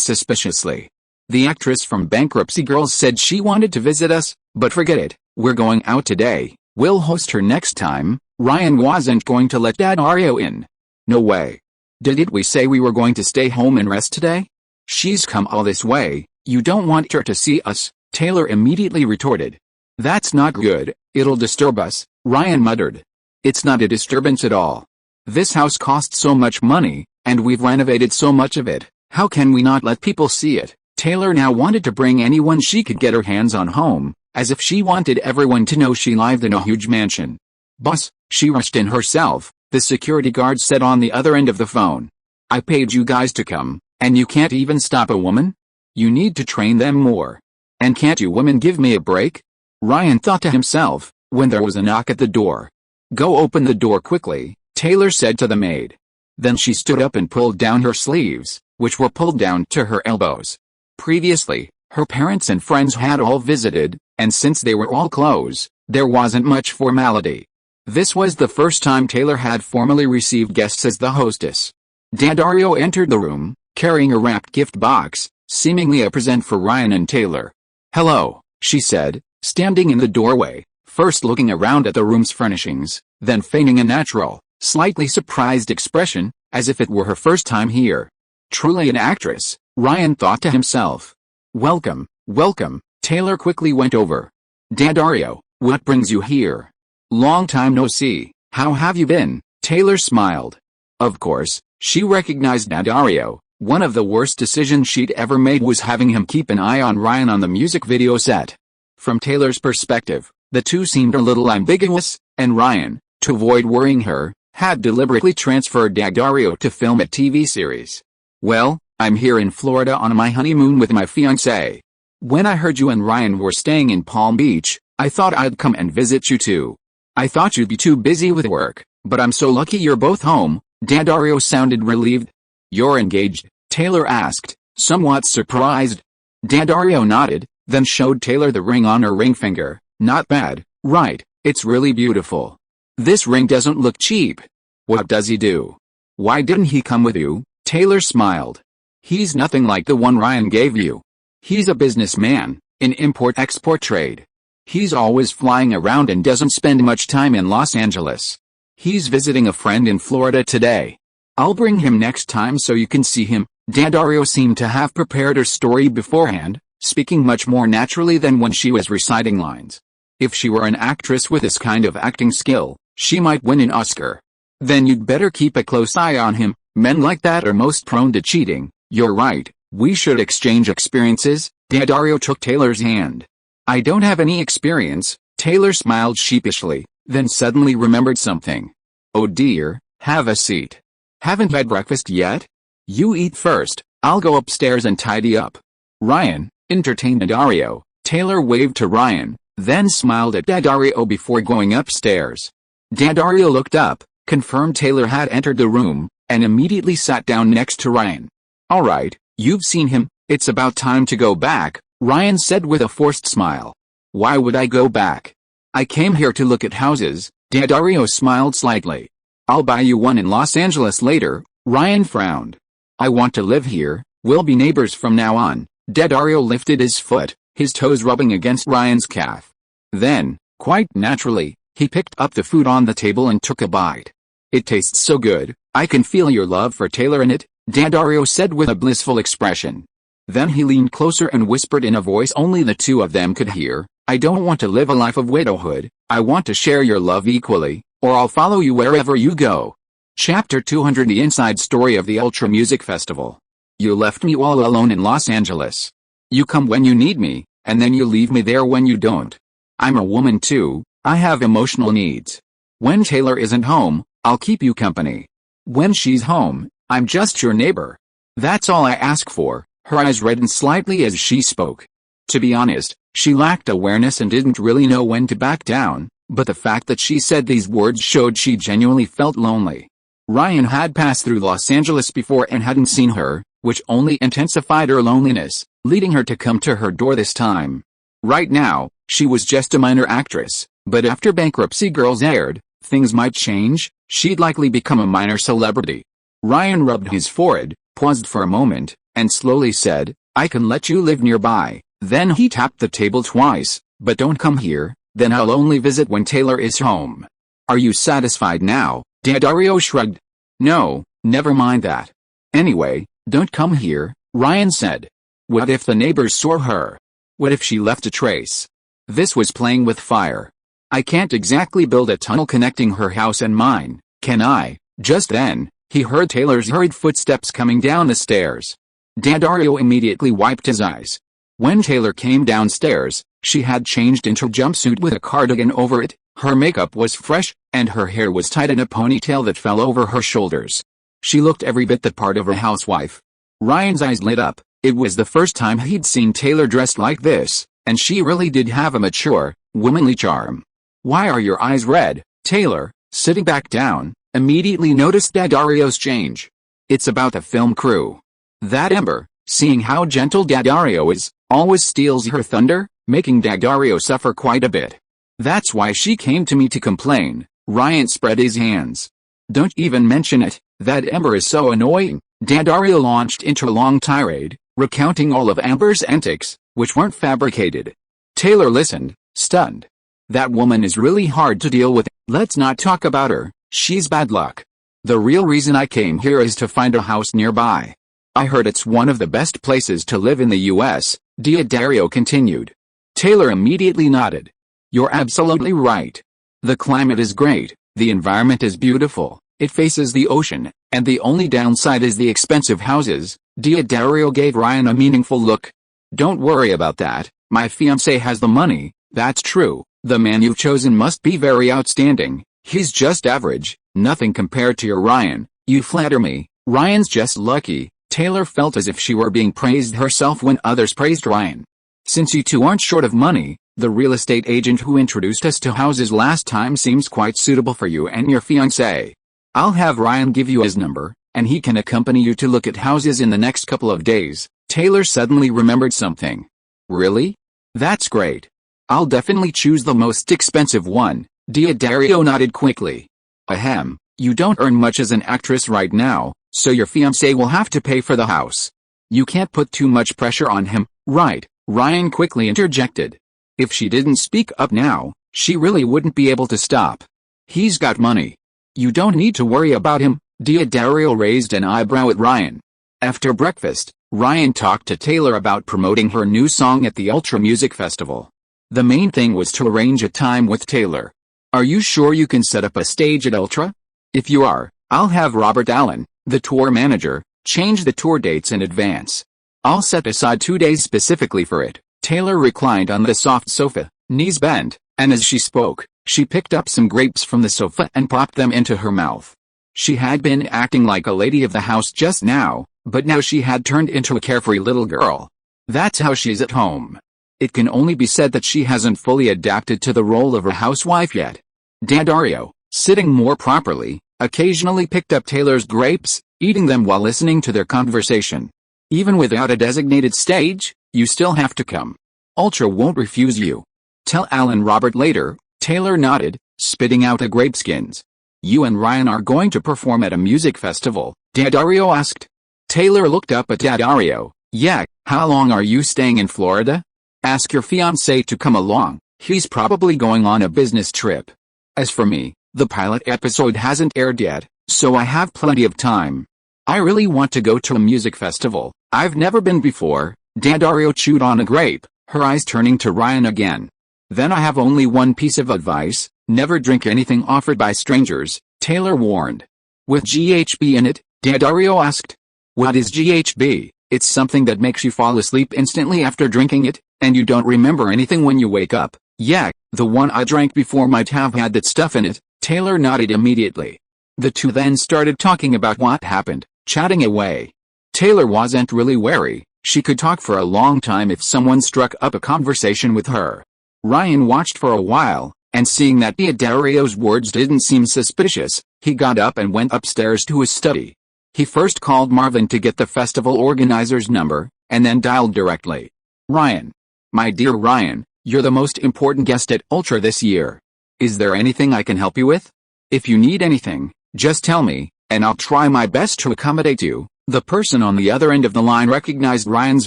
suspiciously. The actress from Bankruptcy Girls said she wanted to visit us, but forget it, we're going out today. We'll host her next time. Ryan wasn't going to let Daddario in. No way. Didn't we say we were going to stay home and rest today? She's come all this way, you don't want her to see us, Taylor immediately retorted. That's not good, it'll disturb us, Ryan muttered. It's not a disturbance at all. This house costs so much money, and we've renovated so much of it, how can we not let people see it? Taylor now wanted to bring anyone she could get her hands on home, as if she wanted everyone to know she lived in a huge mansion. Boss, she rushed in herself, the security guard said on the other end of the phone. I paid you guys to come, and you can't even stop a woman? You need to train them more. And can't you women give me a break? Ryan thought to himself, when there was a knock at the door. Go open the door quickly, Taylor said to the maid. Then she stood up and pulled down her sleeves, which were pulled down to her elbows. Previously, her parents and friends had all visited, and since they were all close, there wasn't much formality. This was the first time Taylor had formally received guests as the hostess. Daddario entered the room, carrying a wrapped gift box, seemingly a present for Ryan and Taylor. Hello, she said, standing in the doorway, first looking around at the room's furnishings, then feigning a natural, slightly surprised expression, as if it were her first time here. Truly an actress, Ryan thought to himself. Welcome, welcome, Taylor quickly went over. Daddario, what brings you here? Long time no see, how have you been? Taylor smiled. Of course, she recognized Daddario. One of the worst decisions she'd ever made was having him keep an eye on Ryan on the music video set. From Taylor's perspective, the two seemed a little ambiguous, and Ryan, to avoid worrying her, had deliberately transferred Daddario to film a TV series. Well, I'm here in Florida on my honeymoon with my fiancé. When I heard you and Ryan were staying in Palm Beach, I thought I'd come and visit you too. I thought you'd be too busy with work, but I'm so lucky you're both home. Daddario sounded relieved. You're engaged? Taylor asked, somewhat surprised. Daddario nodded, then showed Taylor the ring on her ring finger. Not bad, right? It's really beautiful. This ring doesn't look cheap. What does he do? Why didn't he come with you? Taylor smiled. He's nothing like the one Ryan gave you. He's a businessman, in import-export trade. He's always flying around and doesn't spend much time in Los Angeles. He's visiting a friend in Florida today. I'll bring him next time so you can see him. Daddario seemed to have prepared her story beforehand, speaking much more naturally than when she was reciting lines. If she were an actress with this kind of acting skill, she might win an Oscar. Then you'd better keep a close eye on him. Men like that are most prone to cheating. You're right, we should exchange experiences. Daddario took Taylor's hand. I don't have any experience. Taylor smiled sheepishly, then suddenly remembered something. Oh dear, have a seat. Haven't had breakfast yet? You eat first, I'll go upstairs and tidy up. Ryan, entertained Daddario. Taylor waved to Ryan, then smiled at Daddario before going upstairs. Daddario looked up, confirmed Taylor had entered the room, and immediately sat down next to Ryan. All right, you've seen him, it's about time to go back, Ryan said with a forced smile. Why would I go back? I came here to look at houses. Daddario smiled slightly. I'll buy you one in Los Angeles later. Ryan frowned. I want to live here, we'll be neighbors from now on. Daddario lifted his foot, his toes rubbing against Ryan's calf. Then, quite naturally, he picked up the food on the table and took a bite. It tastes so good, I can feel your love for Taylor in it, Daddario said with a blissful expression. Then he leaned closer and whispered in a voice only the two of them could hear, I don't want to live a life of widowhood, I want to share your love equally, or I'll follow you wherever you go. Chapter 200 The Inside Story of the Ultra Music Festival. You left me all alone in Los Angeles. You come when you need me, and then you leave me there when you don't. I'm a woman too, I have emotional needs. When Taylor isn't home, I'll keep you company. When she's home, I'm just your neighbor. That's all I ask for. Her eyes reddened slightly as she spoke. To be honest, she lacked awareness and didn't really know when to back down, but the fact that she said these words showed she genuinely felt lonely. Ryan had passed through Los Angeles before and hadn't seen her, which only intensified her loneliness, leading her to come to her door this time. Right now, she was just a minor actress, but after Bankruptcy Girls aired, things might change. She'd likely become a minor celebrity. Ryan rubbed his forehead, paused for a moment, and slowly said, I can let you live nearby. Then he tapped the table twice, but don't come here, then I'll only visit when Taylor is home. Are you satisfied now? Daddario shrugged. No, never mind that. Anyway, don't come here. Ryan said. What if the neighbors saw her? What if she left a trace? This was playing with fire. I can't exactly build a tunnel connecting her house and mine, can I? Just then, he heard Taylor's hurried footsteps coming down the stairs. Daddario immediately wiped his eyes. When Taylor came downstairs, she had changed into a jumpsuit with a cardigan over it, her makeup was fresh, and her hair was tied in a ponytail that fell over her shoulders. She looked every bit the part of a housewife. Ryan's eyes lit up. It was the first time he'd seen Taylor dressed like this, and she really did have a mature, womanly charm. Why are your eyes red? Taylor, sitting back down, immediately noticed Daddario's change. It's about the film crew. That Ember, seeing how gentle Daddario is, always steals her thunder, making Daddario suffer quite a bit. That's why she came to me to complain. Ryan spread his hands. Don't even mention it, that Ember is so annoying. Daddario launched into a long tirade, recounting all of Amber's antics, which weren't fabricated. Taylor listened, stunned. That woman is really hard to deal with. Let's not talk about her, she's bad luck. The real reason I came here is to find a house nearby. I heard it's one of the best places to live in the US, Daddario continued. Taylor immediately nodded. You're absolutely right. The climate is great, the environment is beautiful, it faces the ocean, and the only downside is the expensive houses. Daddario gave Ryan a meaningful look. Don't worry about that, my fiancé has the money. That's true, the man you've chosen must be very outstanding. He's just average, nothing compared to your Ryan. You flatter me. Ryan's just lucky. Taylor felt as if she were being praised herself when others praised Ryan. Since you two aren't short of money, the real estate agent who introduced us to houses last time seems quite suitable for you and your fiancé. I'll have Ryan give you his number, and he can accompany you to look at houses in the next couple of days. Taylor suddenly remembered something. Really? That's great. I'll definitely choose the most expensive one. Daddario nodded quickly. Ahem, you don't earn much as an actress right now, so your fiancé will have to pay for the house. You can't put too much pressure on him, right? Ryan quickly interjected. If she didn't speak up now, she really wouldn't be able to stop. He's got money. You don't need to worry about him. Daddario raised an eyebrow at Ryan. After breakfast, Ryan talked to Taylor about promoting her new song at the Ultra Music Festival. The main thing was to arrange a time with Taylor. Are you sure you can set up a stage at Ultra? If you are, I'll have Robert Allen, the tour manager, change the tour dates in advance. I'll set aside 2 days specifically for it. Taylor reclined on the soft sofa, knees bent, and as she spoke, she picked up some grapes from the sofa and popped them into her mouth. She had been acting like a lady of the house just now, but now she had turned into a carefree little girl. That's how she's at home. It can only be said that she hasn't fully adapted to the role of a housewife yet. Daddario, sitting more properly, occasionally picked up Taylor's grapes, eating them while listening to their conversation. Even without a designated stage, you still have to come. Ultra won't refuse you. Tell Alan Robert later. Taylor nodded, spitting out the grape skins. You and Ryan are going to perform at a music festival? Daddario asked. Taylor looked up at Daddario. Yeah, how long are you staying in Florida? Ask your fiancé to come along, he's probably going on a business trip. As for me, the pilot episode hasn't aired yet, so I have plenty of time. I really want to go to a music festival. I've never been before. Daddario chewed on a grape, her eyes turning to Ryan again. Then I have only one piece of advice, never drink anything offered by strangers, Taylor warned. With GHB in it? Daddario asked. What is GHB? It's something that makes you fall asleep instantly after drinking it, and you don't remember anything when you wake up. Yeah, the one I drank before might have had that stuff in it. Taylor nodded immediately. The two then started talking about what happened, chatting away. Taylor wasn't really wary. She could talk for a long time if someone struck up a conversation with her. Ryan watched for a while, and seeing that Daddario's words didn't seem suspicious, he got up and went upstairs to his study. He first called Marvin to get the festival organizer's number, and then dialed directly. Ryan. My dear Ryan, you're the most important guest at Ultra this year. Is there anything I can help you with? If you need anything, just tell me, and I'll try my best to accommodate you. The person on the other end of the line recognized Ryan's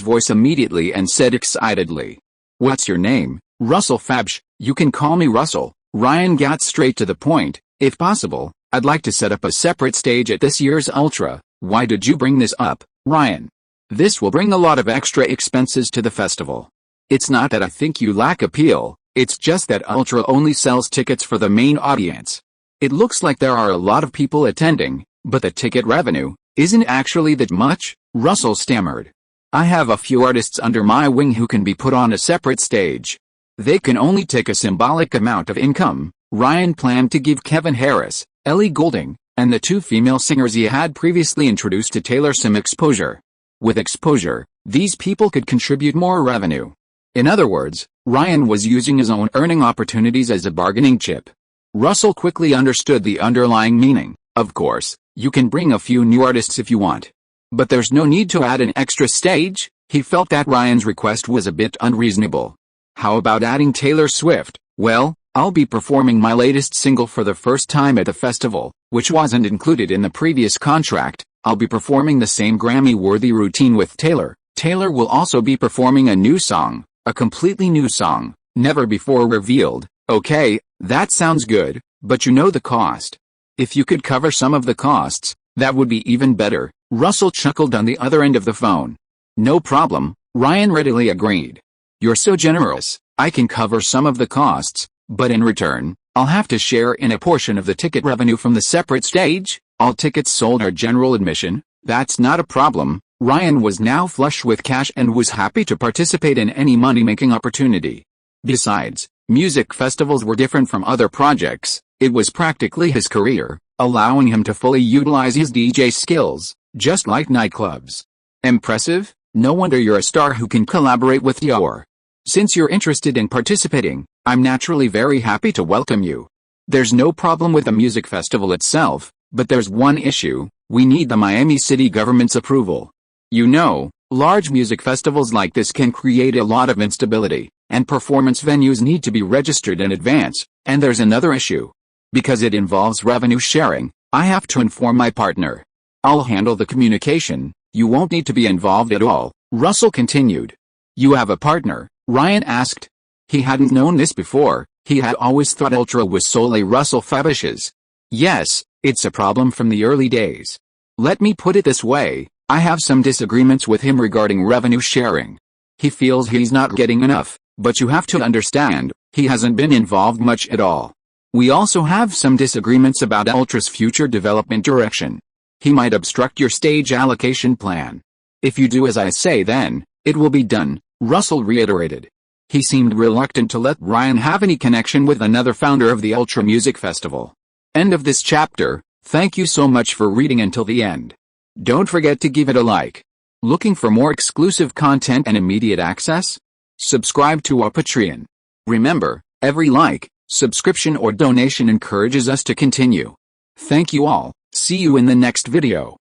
voice immediately and said excitedly. What's your name? Russell Fabsh. You can call me Russell. Ryan got straight to the point. If possible, I'd like to set up a separate stage at this year's Ultra. Why did you bring this up, Ryan? This will bring a lot of extra expenses to the festival. It's not that I think you lack appeal, it's just that Ultra only sells tickets for the main audience. It looks like there are a lot of people attending, but the ticket revenue isn't actually that much, Russell stammered. I have a few artists under my wing who can be put on a separate stage. They can only take a symbolic amount of income. Ryan planned to give Kevin Harris, Ellie Goulding, and the two female singers he had previously introduced to Taylor some exposure. With exposure, these people could contribute more revenue. In other words, Ryan was using his own earning opportunities as a bargaining chip. Russell quickly understood the underlying meaning. Of course, you can bring a few new artists if you want. But there's no need to add an extra stage. He felt that Ryan's request was a bit unreasonable. How about adding Taylor Swift? Well, I'll be performing my latest single for the first time at the festival, which wasn't included in the previous contract. I'll be performing the same Grammy-worthy routine with Taylor. Taylor will also be performing a new song, a completely new song, never before revealed. Okay, that sounds good, but you know the cost. If you could cover some of the costs, that would be even better, Russell chuckled on the other end of the phone. No problem, Ryan readily agreed. You're so generous, I can cover some of the costs, but in return, I'll have to share in a portion of the ticket revenue from the separate stage. All tickets sold are general admission. That's not a problem. Ryan was now flush with cash and was happy to participate in any money-making opportunity. Besides, music festivals were different from other projects. It was practically his career, allowing him to fully utilize his DJ skills, just like nightclubs. Impressive? No wonder you're a star who can collaborate with Dior. Since you're interested in participating, I'm naturally very happy to welcome you. There's no problem with the music festival itself, but there's one issue: we need the Miami city government's approval. You know, large music festivals like this can create a lot of instability, and performance venues need to be registered in advance. And there's another issue. Because it involves revenue sharing, I have to inform my partner. I'll handle the communication, you won't need to be involved at all, Russell continued. You have a partner? Ryan asked. He hadn't known this before. He had always thought Ultra was solely Russell Fabish's. Yes, it's a problem from the early days. Let me put it this way, I have some disagreements with him regarding revenue sharing. He feels he's not getting enough, but you have to understand, he hasn't been involved much at all. We also have some disagreements about Ultra's future development direction. He might obstruct your stage allocation plan. If you do as I say, then it will be done, Russell reiterated. He seemed reluctant to let Ryan have any connection with another founder of the Ultra Music Festival. End of this chapter. Thank you so much for reading until the end. Don't forget to give it a like. Looking for more exclusive content and immediate access? Subscribe to our Patreon. Remember, every like, subscription or donation encourages us to continue. Thank you all. See you in the next video.